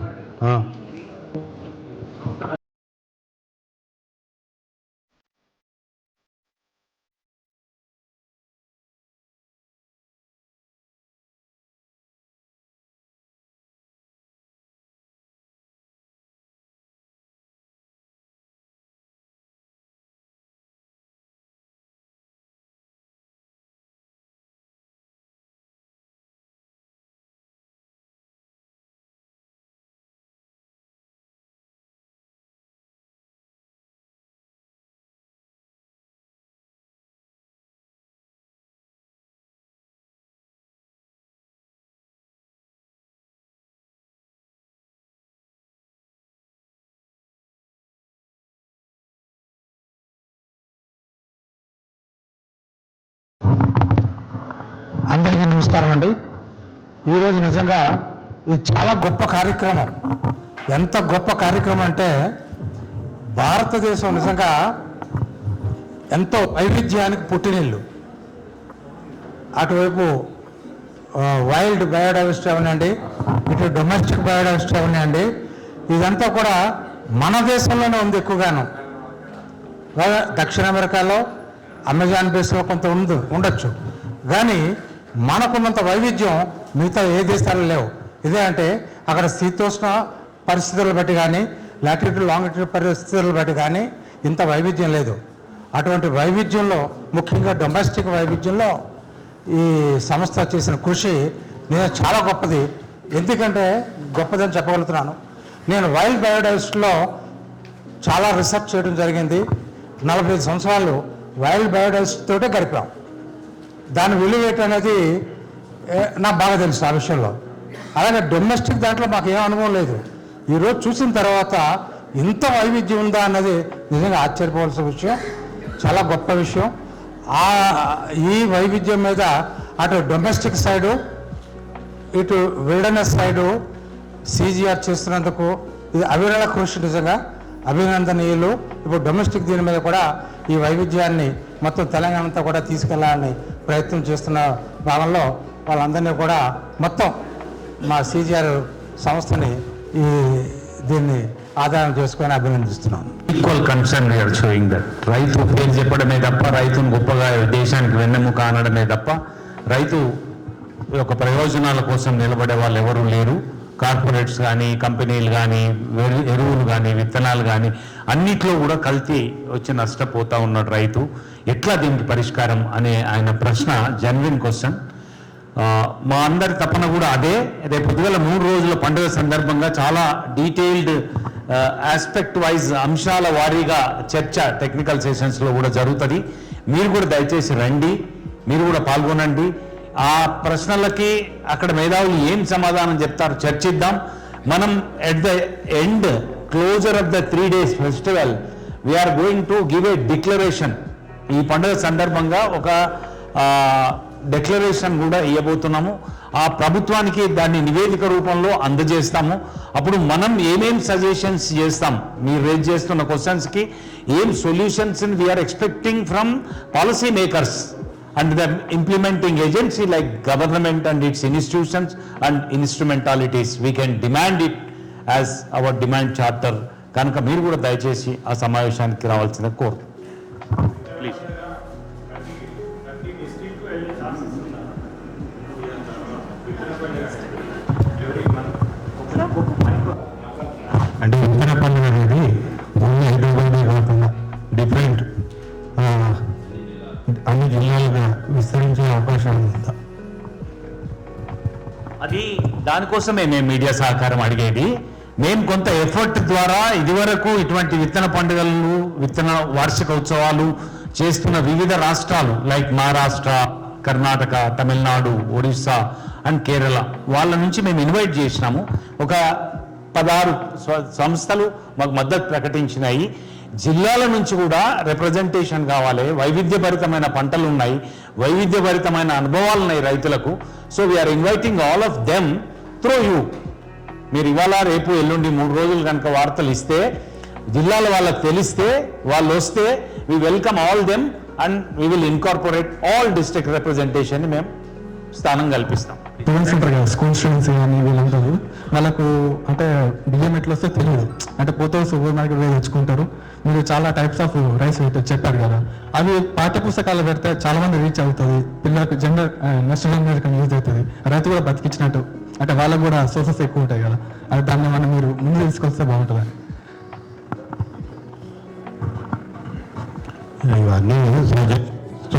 అందరికీ నమస్కారం అండి. ఈరోజు నిజంగా ఇది చాలా గొప్ప కార్యక్రమం. ఎంత గొప్ప కార్యక్రమం అంటే భారతదేశం నిజంగా ఎంతో వైవిధ్యానికి పుట్టినిల్లు. అటువైపు వైల్డ్ బయోడైవర్సిటీ అవనండి, ఇటు డొమెస్టిక్ బయోడైవర్సిటీ అవనండి, ఇదంతా కూడా మన దేశంలోనే ఉంది ఎక్కువగాను. దక్షిణ అమెరికాలో అమెజాన్ బేస్లో కొంత ఉండొచ్చు, కానీ మనకున్నంత వైవిధ్యం మిగతా ఏ దేశాల్లో లేవు. ఇదే అంటే అక్కడ శీతోష్ణ పరిస్థితులను బట్టి కానీ, లాటిట్యూడ్ లాంగిట్యూడ్ పరిస్థితులను బట్టి కానీ ఇంత వైవిధ్యం లేదు. అటువంటి వైవిధ్యంలో, ముఖ్యంగా డొమెస్టిక్ వైవిధ్యంలో ఈ సంస్థ చేసిన కృషి నేను చాలా గొప్పది. ఎందుకంటే గొప్పదని చెప్పగలుగుతున్నాను. నేను వైల్డ్ బయోడైవర్సిటీలో చాలా రీసెర్చ్ చేయడం జరిగింది. 45 సంవత్సరాలు వైల్డ్ బయోడైవర్సిటీతోటే గడిపాం. దాని విలువ అనేది నాకు బాగా తెలుసు ఆ విషయంలో. అలాగే డొమెస్టిక్ దాంట్లో మాకు ఏం అనుభవం లేదు. ఈరోజు చూసిన తర్వాత ఇంత వైవిధ్యం ఉందా అన్నది నిజంగా ఆశ్చర్యపోవాల్సిన విషయం, చాలా గొప్ప విషయం. ఈ వైవిధ్యం మీద అటు డొమెస్టిక్ సైడు ఇటు విల్డర్నెస్ సైడు CGR చేస్తున్నందుకు ఇది అవిరళ కృషి, నిజంగా అభినందనీయులు. ఇప్పుడు డొమెస్టిక్ దీని మీద కూడా ఈ వైవిధ్యాన్ని మొత్తం తెలంగాణ అంతా కూడా తీసుకెళ్లాలని ప్రయత్నం చేస్తున్న భాగంలో వాళ్ళందరినీ కూడా మొత్తం మా CGR సంస్థని దీన్ని ఆధారం చేసుకొని అభినందిస్తున్నాను. Equal concern we're showing that. రైతు పేరు చెప్పడమే తప్ప, రైతును గొప్పగా దేశానికి వెన్నెముక అనడమే తప్ప, రైతు యొక్క ప్రయోజనాల కోసం నిలబడే వాళ్ళు ఎవరూ లేరు. కార్పొరేట్స్ కానీ, కంపెనీలు కానీ, ఎరువులు కానీ, విత్తనాలు కానీ అన్నిట్లో కూడా కల్తీ వచ్చి నష్టపోతూ ఉన్నాడు రైతు. ఎట్లా దీనికి పరిష్కారం అనే ఆయన ప్రశ్న జెన్యున్ క్వశ్చన్. మా అందరి తపన కూడా అదే. రేపు పొద్దుగల 3 రోజుల పండుగ సందర్భంగా చాలా డీటెయిల్డ్ ఆస్పెక్ట్ వైజ్ అంశాల వారీగా చర్చ టెక్నికల్ సెషన్స్లో కూడా జరుగుతుంది. మీరు కూడా దయచేసి రండి, మీరు కూడా పాల్గొనండి. ఆ ప్రశ్నలకి అక్కడ మేధావులు ఏం సమాధానం చెప్తారు చర్చిద్దాం. మనం at the end closure of the 3 days festival we're going to give a declaration. ఈ పండుగ సందర్భంగా ఒక డిక్లరేషన్ కూడా ఇవ్వబోతున్నాము. ఆ ప్రభుత్వానికి దాన్ని నివేదిక రూపంలో అందజేస్తాము. అప్పుడు మనం ఏమేం సజెషన్స్ చేస్తాం, మీరు రేజ్ చేస్తున్న క్వశ్చన్స్కి ఏం solutions we're expecting from policy makers and the implementing agency like government and its institutions and instrumentalities. We can demand it as our demand charter. కనుక మీరు కూడా దయచేసి ఆ సమావేశానికి రావాల్సిన కోరు. ప్లీజ్. అంటే విత్తన పండుగ అనేది ఓన్లీ హైదరాబాద్ కాకుండా డిఫరెంట్ అన్ని జిల్లాలుగా విస్తరించే అవకాశం ఉందా? అది దానికోసమే మేము మీడియా సహకారం అడిగేది. మేము కొంత ఎఫర్ట్ ద్వారా ఇదివరకు ఇటువంటి విత్తన పండుగలు, విత్తన వార్షిక ఉత్సవాలు చేస్తున్న వివిధ రాష్ట్రాలు లైక్ మహారాష్ట్ర, కర్ణాటక, తమిళనాడు, ఒడిస్సా అండ్ కేరళ వాళ్ళ నుంచి మేము ఇన్వైట్ చేసినాము. ఒక 16 సంస్థలు మాకు మద్దతు ప్రకటించినాయి. జిల్లాల నుంచి కూడా రిప్రజెంటేషన్ కావాలి. వైవిధ్యభరితమైన పంటలు ఉన్నాయి, వైవిధ్యభరితమైన అనుభవాలు ఉన్నాయి రైతులకు. So we're inviting all of them through you. మీరు ఇవాళ రేపు ఎల్లుండి 3 రోజులు కనుక వార్తలు ఇస్తే, జిల్లాల వాళ్ళకి తెలిస్తే, వాళ్ళు వస్తే we welcome all them and we will incorporate all district representation ని మేము స్థానం కల్పిస్తాం. స్టూడెంట్స్ ఉంటారు కదా, స్కూల్ స్టూడెంట్స్ కానీ వీళ్ళందరూ, వాళ్ళకు అంటే బియ్యం ఎట్లా వస్తే తెలియదు. అంటే పోతే సూపర్ మార్కెట్ పోయి తెచ్చుకుంటారు. మీరు చాలా టైప్స్ ఆఫ్ రైస్ చెప్పారు కదా, అవి పాఠ్య పుస్తకాలు పెడితే చాలా మంది రీచ్ అవుతుంది. పిల్లలకు నెక్స్ట్ జనరేషన్ యూజ్ అవుతుంది. రైతు కూడా బతికించినట్టు, అంటే వాళ్ళకు కూడా సోర్సెస్ ఎక్కువ ఉంటాయి కదా, అది దాన్ని మనం మీరు ముందు తీసుకొస్తే బాగుంటుంది. ఇవన్నీ సజెస్ట్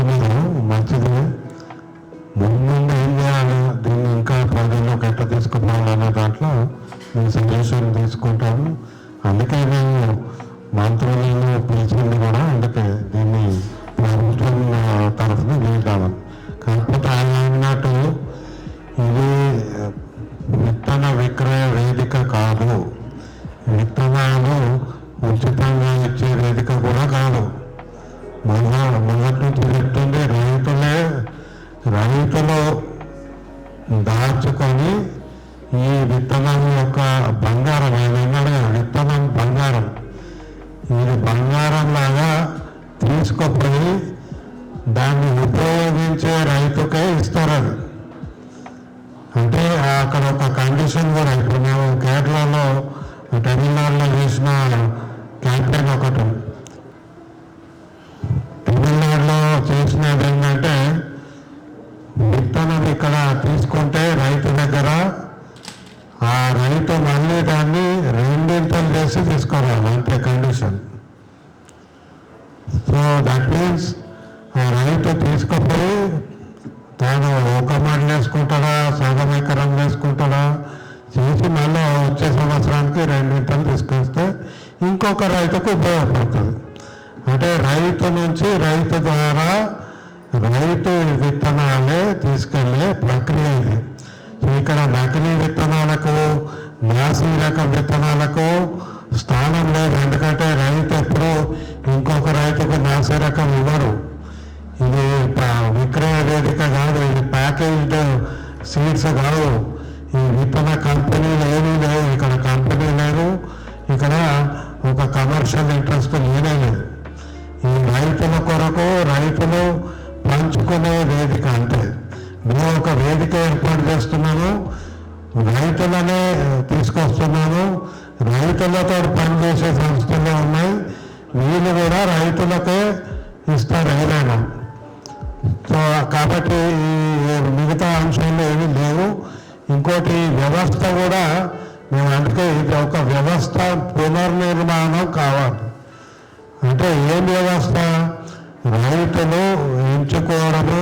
మంచిది. ముందు ఏం చేయాలి, దీన్ని ఇంకా ప్రజల్లోకి ఎట్లా తీసుకుపోవాలనే దాంట్లో మీ సజెషన్ తీసుకుంటాము. అందుకే మేము మంత్రులను పిలిచింది కూడా అందుకే దీన్ని ప్రభుత్వం తరఫున చేద్దామని. కాకపోతే ఆయన అన్నట్టు ఇది విత్తన విక్రయ వేదిక కాదు, విత్తనాలు ఉచితంగా ఇచ్చే వేదిక కూడా కాదు. మొదటి నుంచి చెప్తుంది రైతులు దాచుకొని ఈ విత్తనం యొక్క బంగారం, ఏమన్నా విత్తనం బంగారం, ఇది బంగారం లాగా తీసుకుపోయి దాన్ని ఉపయోగించే రైతుకే ఇస్తారు. అది అంటే అక్కడ ఒక కండిషన్ కూడా, ఇప్పుడు మేము కేరళలో తమిళనాడులో చేసిన క్యాంపెయిన్ ఒకటి, తమిళనాడులో చేసినది ఏంటంటే విత్తనం ఇక్కడ తీసుకుంటే రైతు దగ్గర ఆ రైతు మళ్ళీ దాన్ని 2 చేసి తీసుకోవాలి, అంతే కండిషన్. సో దట్ మీన్స్ ఆ రైతు తీసుకుపోయి తాను ఒక మడి వేసుకుంటాడా, సగం ఎకరం వేసుకుంటాడా, రైతుకి 2 విత్తనాలు తీసుకొస్తే ఇంకొక రైతుకు ఉపయోగపడుతుంది. అంటే రైతు నుంచి రైతు ద్వారా రైతు విత్తనాలే తీసుకెళ్లే ప్రక్రియ ఇది. ఇక్కడ నకిలీ విత్తనాలకు నాసి రకం విత్తనాలకు స్థానం లేదు. ఎందుకంటే రైతు ఎప్పుడు ఇంకొక రైతుకు నాసి రకం ఇవ్వరు. ఇది విక్రయ వేదిక కాదు, ఇది ప్యాకేజ్డ్ సీడ్స్ కాదు. ఈ విత్తన కంపెనీలు ఏమీ లేవు, ఇక్కడ కంపెనీ లేదు, ఇక్కడ ఒక కమర్షియల్ ఇంట్రెస్ట్ లేనే లేదు. ఈ రైతుల కొరకు రైతులు పంచుకునే వేదిక. అంటే మేము ఒక వేదిక ఏర్పాటు చేస్తున్నాము, రైతులనే తీసుకొస్తున్నాము, రైతులతో పనిచేసే సంస్థలే ఉన్నాయి, వీళ్ళు కూడా రైతులకే ఇస్తారు ఏదైనా. సో కాబట్టి ఈ మిగతా అంశాలు ఏమీ లేవు. ఇంకోటి వ్యవస్థ కూడా మేము అందుకే ఇది ఒక వ్యవస్థ పునర్నిర్మాణం కావాలి. అంటే ఏం వ్యవస్థ? రైతులు ఎంచుకోవడము,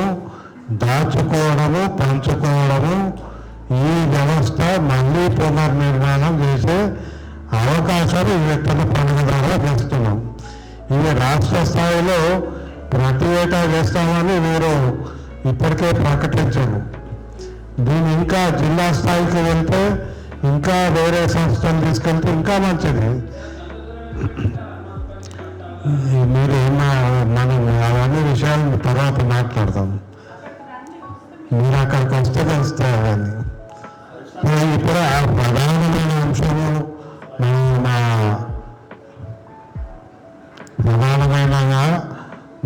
దాచుకోవడము, పంచుకోవడము, ఈ వ్యవస్థ మళ్ళీ పునర్నిర్మాణం చేసే అవకాశాలు ఈ విత్తన పండుగ ద్వారా చేస్తున్నాం. ఇవి రాష్ట్ర స్థాయిలో ప్రతి ఏటా చేస్తామని మీరు ఇప్పటికే ప్రకటించారు. దీన్ని ఇంకా జిల్లా స్థాయికి వెళ్తే, ఇంకా వేరే సంస్థలు తీసుకెళ్తే ఇంకా మంచిది. మీరు మనం అవన్నీ విషయాలు తర్వాత మాట్లాడదాం. మీరు అక్కడికి వస్తే తెలుస్తాయి అవన్నీ. ఇప్పుడు ఆ ప్రధానమైన అంశము ప్రధానమైనగా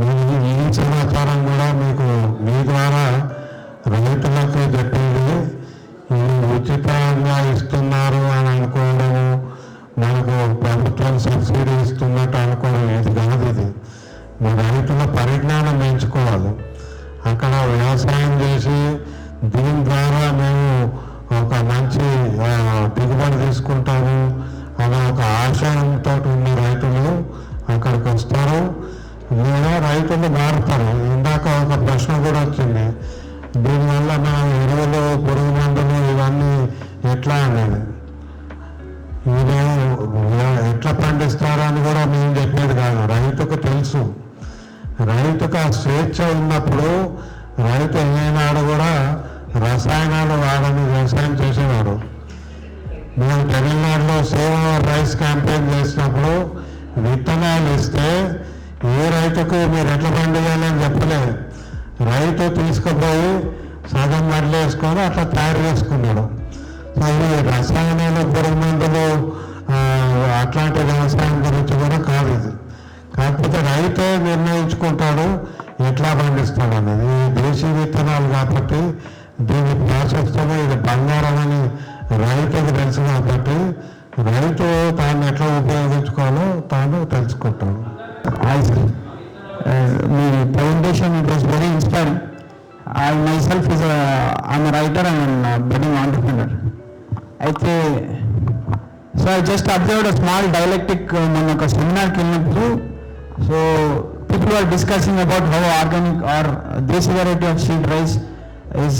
ఈ సమాచారం కూడా మీకు మీ ద్వారా రైతులకు చెప్పేది, ఇది ఉచితంగా ఇస్తున్నారు అని అనుకోవడము, మనకు ప్రభుత్వం సబ్సిడీ ఇస్తున్నట్టు అనుకోవడం ఇది కాదు. ఇది మీ రైతుల పరిజ్ఞానం పెంచుకోవాలి. అక్కడ వ్యవసాయం చేసి దీని ద్వారా మేము ఒక మంచి దిగుబడి తీసుకుంటాము అనే ఒక ఆశయంతో ఉన్న రైతులు అక్కడికి వస్తారు, లేదా రైతులు మారుతారు. ఇందాక ఒక ప్రశ్న కూడా వచ్చింది, దీనివల్ల నా ఎరువులు, పురుగు మందులు ఇవన్నీ ఎట్లా అనేది. ఇది ఎట్లా పండిస్తారని కూడా మేము చెప్పేది కాదు, రైతుకు తెలుసు. రైతుకు ఆ స్వేచ్ఛ ఉన్నప్పుడు రైతు ఏనాడు కూడా రసాయనాలు వాడని వ్యవసాయం చేసేవారు. మేము తమిళనాడులో సేవ్ రైస్ క్యాంపెయిన్ చేసినప్పుడు విత్తనాలు ఇస్తే ఏ రైతుకు మీరు ఎట్లా పండియాలని చెప్పలేదు. రైతు తీసుకుపోయి సగం మళ్ళీ వేసుకొని అట్లా తయారు చేసుకున్నాడు. సో ఇది రసాయనాలు, పురుగు మందులు అట్లాంటి వ్యవసాయం గురించి కూడా కాదు ఇది. కాకపోతే రైతే నిర్ణయించుకుంటాడు ఎట్లా పండిస్తాడు అనేది. ఇది దేశీ విత్తనాలు కాబట్టి దీని ప్రాసెస్తో ఇది బంగారం అని రైతుకు తెలుసు కాబట్టి రైతు తాను ఎట్లా ఉపయోగించుకోవాలో తాను తెలుసుకుంటాడు. మీ presentation, it was very inspiring. I myself I'm a writer and a budding entrepreneur. అయితే so I just observed a small dialectic మన ఒక సెమినార్కి వెళ్ళినప్పుడు. So people were discussing about how organic or desi variety of seed rice is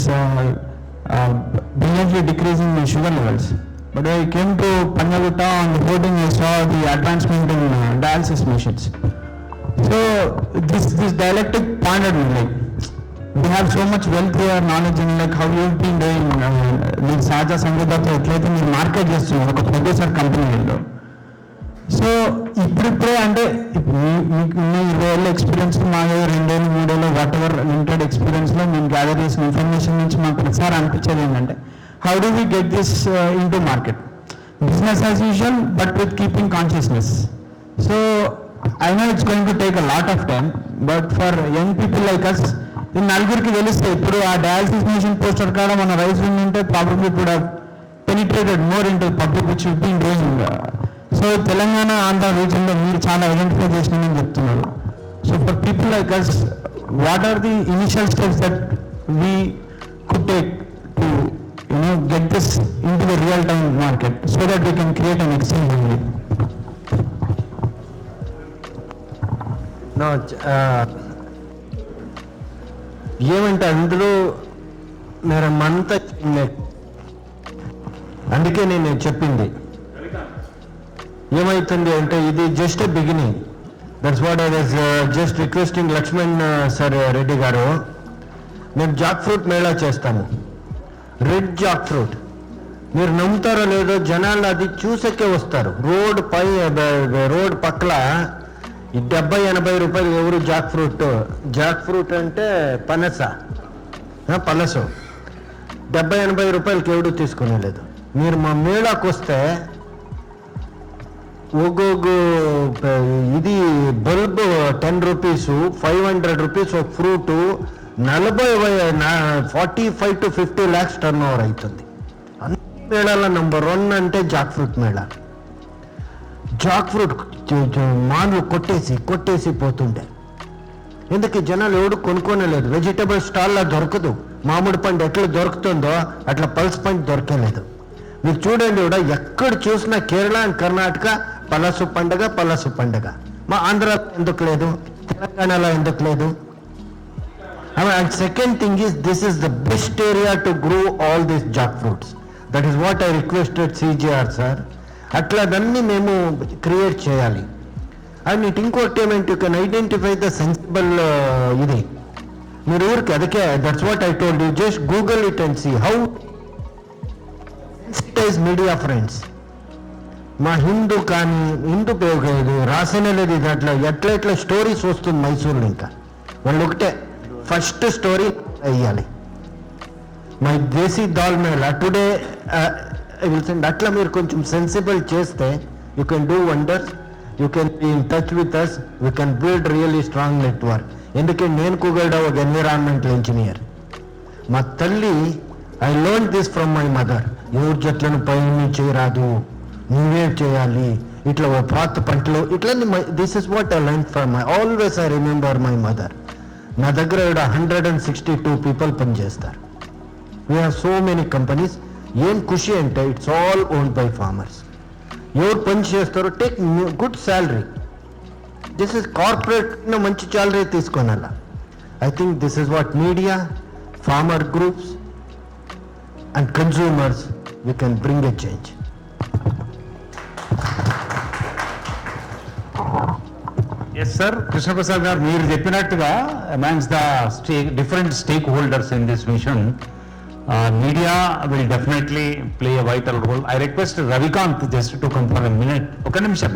brilliantly decreasing the sugar levels. But when I came to Pannagutta, on the hoarding I saw the advancement in dialysis machines. So this dialectic pointed me, like we have so much wealth here, knowledge in like how you've been doing with Saja Samruddhato ఎట్లయితే మీరు మార్కెట్ చేస్తున్నారు ఒక ప్రొడ్యూసర్ కంపెనీలో. సో ఇప్పుడిప్పుడే అంటే మీకు ఉన్న 20 ఏళ్ళ ఎక్స్పీరియన్స్, మా 2 ఏళ్ళు 3 ఏళ్ళు వాట్ ఎవర్ లిమిటెడ్ ఎక్స్పీరియన్స్లో మేము గ్యాదర్ చేసిన ఇన్ఫర్మేషన్ నుంచి మాకు ప్రతిసారి అనిపించేది ఏంటంటే, how do we get this in to market? Business as usual but with keeping consciousness. So I know it's going to take a lot of time, but for young people like us, ఈ నలుగురికి తెలిస్తే ఇప్పుడు ఆ డయాలసిస్ మిషన్ పోస్టర్ కాడ మన రైస్ ఉంటే ప్రాబ్లమ్ కూడా penetrated more in to public which you been doing. So Telangana, Andhra రీజన్లో మీరు చాలా ఐడెంటిఫై చేసినామని చెప్తున్నారు. So for people like us, what are the initial steps that we could take to get this in to the real time market so that we can create an excellent only? ఏమంటే అందులో మేరమంతా అందుకే నేను చెప్పింది ఏమవుతుంది అంటే ఇది just a beginning. That's what I was just requesting Laxman sir Reddy గారు, మేము జాక్ ఫ్రూట్ మేళా చేస్తాము, రెడ్ జాక్ ఫ్రూట్. మీరు నమ్ముతారో లేదో జనాలు అది చూసకే వస్తారు. రోడ్ పక్కల 70-80 రూపాయలు ఎవరు జాక్ ఫ్రూట్ అంటే పనసు 70-80 రూపాయలకి ఎవడు తీసుకునేలేదు. మీరు మా మేళాకు వస్తే ఒక్కొక్క ఇది బల్బ్ 10 రూపీసు, 500 రూపీస్ ఒక fruit 45 to 50 lakhs turn over అవుతుంది. అన్ని మేళాల నెంబర్ 1 అంటే jack fruit mela. Jack fruit మాన్లు కొట్టేసి పోతుండే. ఎందుకు జనాలు ఎవడు కొనుక్కోలేదు. వెజిటబుల్ స్టాల్లో దొరకదు. మామిడి పండు ఎట్లా దొరుకుతుందో అట్లా పల్స్ పండు దొరకలేదు. మీరు చూడండి కూడా ఎక్కడ చూసినా కేరళ అండ్ కర్ణాటక పలాసు పండగ. మా ఆంధ్రాలో ఎందుకు లేదు, తెలంగాణలో ఎందుకు లేదు? And second thing is, this is the best area to grow all these jackfruits. That is what I requested CJR sir. అట్లా దాన్ని మేము క్రియేట్ చేయాలి. అండ్ ఇట్ ఇంకోటి ఏమంటే you can identify the sensible ఇది మీరు ఊరికి అదకే. That's what I told you, just Google it and see how sensitise media friends. మా హిందూ రాసేనే లేదు దాంట్లో ఎట్లా స్టోరీస్ వస్తుంది మైసూర్లో. ఇంకా వాళ్ళు ఒకటే ఫస్ట్ స్టోరీ వేయాలి. మై దేశీ దాల్ మేళా టుడే అట్లా మీరు కొంచెం సెన్సిబుల్ చేస్తే you can do wonders. You can be in touch with us. We can build really strong network. ఎందుకంటే నేను కూడా ఒక ఎన్విరాన్మెంటల్ ఇంజనీర్. మా తల్లి I learn this from my mother. ఎవరి చెట్లను పైన చేయరాదు, నువ్వే చేయాలి, ఇట్లా పాత పంటలు ఇట్లా. This is what I learn from my always. I remember my mother. నా దగ్గర 162 people పనిచేస్తారు. We have so many companies. ఏం ఖుషి అంటే it's all owned by farmers. ఎవరు పని చేస్తారో take good salary. This is corporate మంచి శాలరీ తీసుకోనాలా. I think this is what media, farmer groups and consumers we can bring a change. Yes sir, Krishnaprasad garu మీరు చెప్పినట్టుగా amongst the different stake holders in this mission, media will definitely play a vital role. I request Ravikant just to come for a minute. ఒక నిమిషం.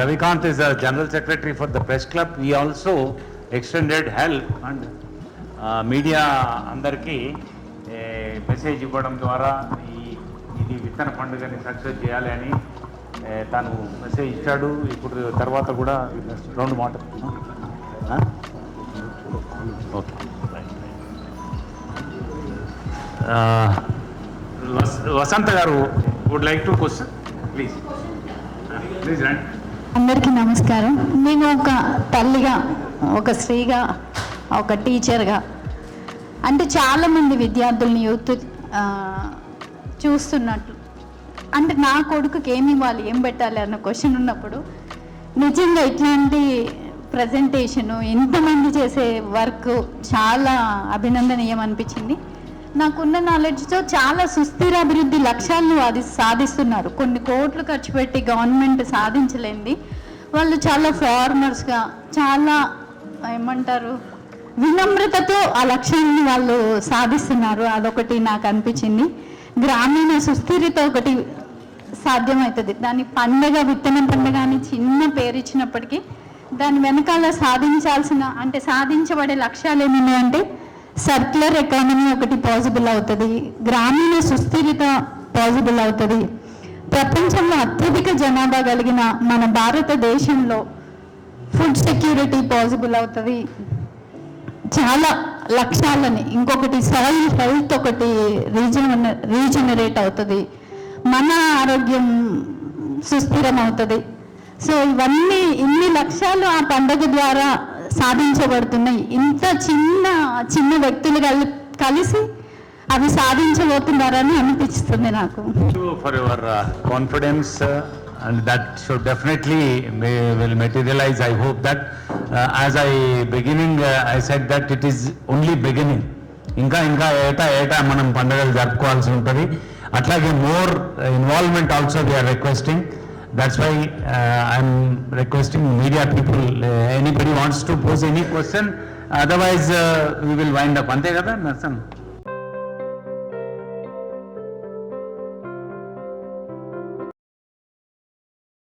Ravikant is the General Secretary for the Press Club. We also extended help and media అందరికీ మెసేజ్ ఇవ్వడం ద్వారా ఇది విత్తన పండుగని సక్సెస్ చేయాలి అని తను మెసేజ్ ఇచ్చాడు. ఇప్పుడు తర్వాత కూడా 2 మాటలు. Okay, Vasantha garu would like to question please. రండి. అందరికీ నమస్కారం. నేను ఒక తల్లిగా, ఒక స్త్రీగా, ఒక టీచర్గా, అంటే చాలామంది విద్యార్థుల్ని యూత్ చూస్తున్నట్లు, అంటే నా కొడుకుకి ఏమి ఇవ్వాలి, ఏం పెట్టాలి అన్న క్వశ్చన్ ఉన్నప్పుడు నిజంగా ఇట్లాంటి ప్రజెంటేషను ఇంతమంది చేసే వర్క్ చాలా అభినందనీయం అనిపించింది. నాకున్న నాలెడ్జ్తో చాలా సుస్థిర అభివృద్ధి లక్ష్యాలను అది సాధిస్తున్నారు. కొన్ని కోట్లు ఖర్చు పెట్టి గవర్నమెంట్ సాధించలేంది వాళ్ళు చాలా ఫార్మర్స్గా, చాలా ఏమంటారు, వినమ్రతతో ఆ లక్ష్యాన్ని వాళ్ళు సాధిస్తున్నారు. అదొకటి నాకు అనిపించింది. గ్రామీణ సుస్థిరత ఒకటి సాధ్యమవుతుంది. దాని పండగ, విత్తన పండుగ అని చిన్న పేరు ఇచ్చినప్పటికీ దాని వెనకాల సాధించాల్సిన, అంటే సాధించబడే లక్ష్యాలు ఏమున్నాయంటే సర్క్యులర్ ఎకానమీ ఒకటి పాసిబుల్ అవుతుంది, గ్రామీణ సుస్థిరత పాసిబుల్ అవుతుంది, ప్రపంచంలో అత్యధిక జనాభా కలిగిన మన భారతదేశంలో ఫుడ్ సెక్యూరిటీ పాసిబుల్ అవుతుంది. చాలా లక్ష్యాలని, ఇంకొకటి సాయిల్ హెల్త్ ఒకటి రీజనరేట్ అవుతుంది, మన ఆరోగ్యం సుస్థిరం అవుతుంది. సో ఇవన్నీ, ఇన్ని లక్ష్యాలు ఆ పండుగ ద్వారా సాధించబడుతున్నాయి. ఇంత చిన్న వ్యక్తులు కలిసి అవి సాధించబోతున్నారని అనిపిస్తుంది నాకు. For your confidence and that should definitely will materialize. I hope that as I said that it is only beginning. ఇంకా ఏటా మనం పండుగలు జరుపుకోవాల్సి ఉంటుంది. అట్లాగే more involvement also we are requesting. That's why I'm requesting media people, anybody wants to pose any question, otherwise we will wind up. Ante kada, Narsan?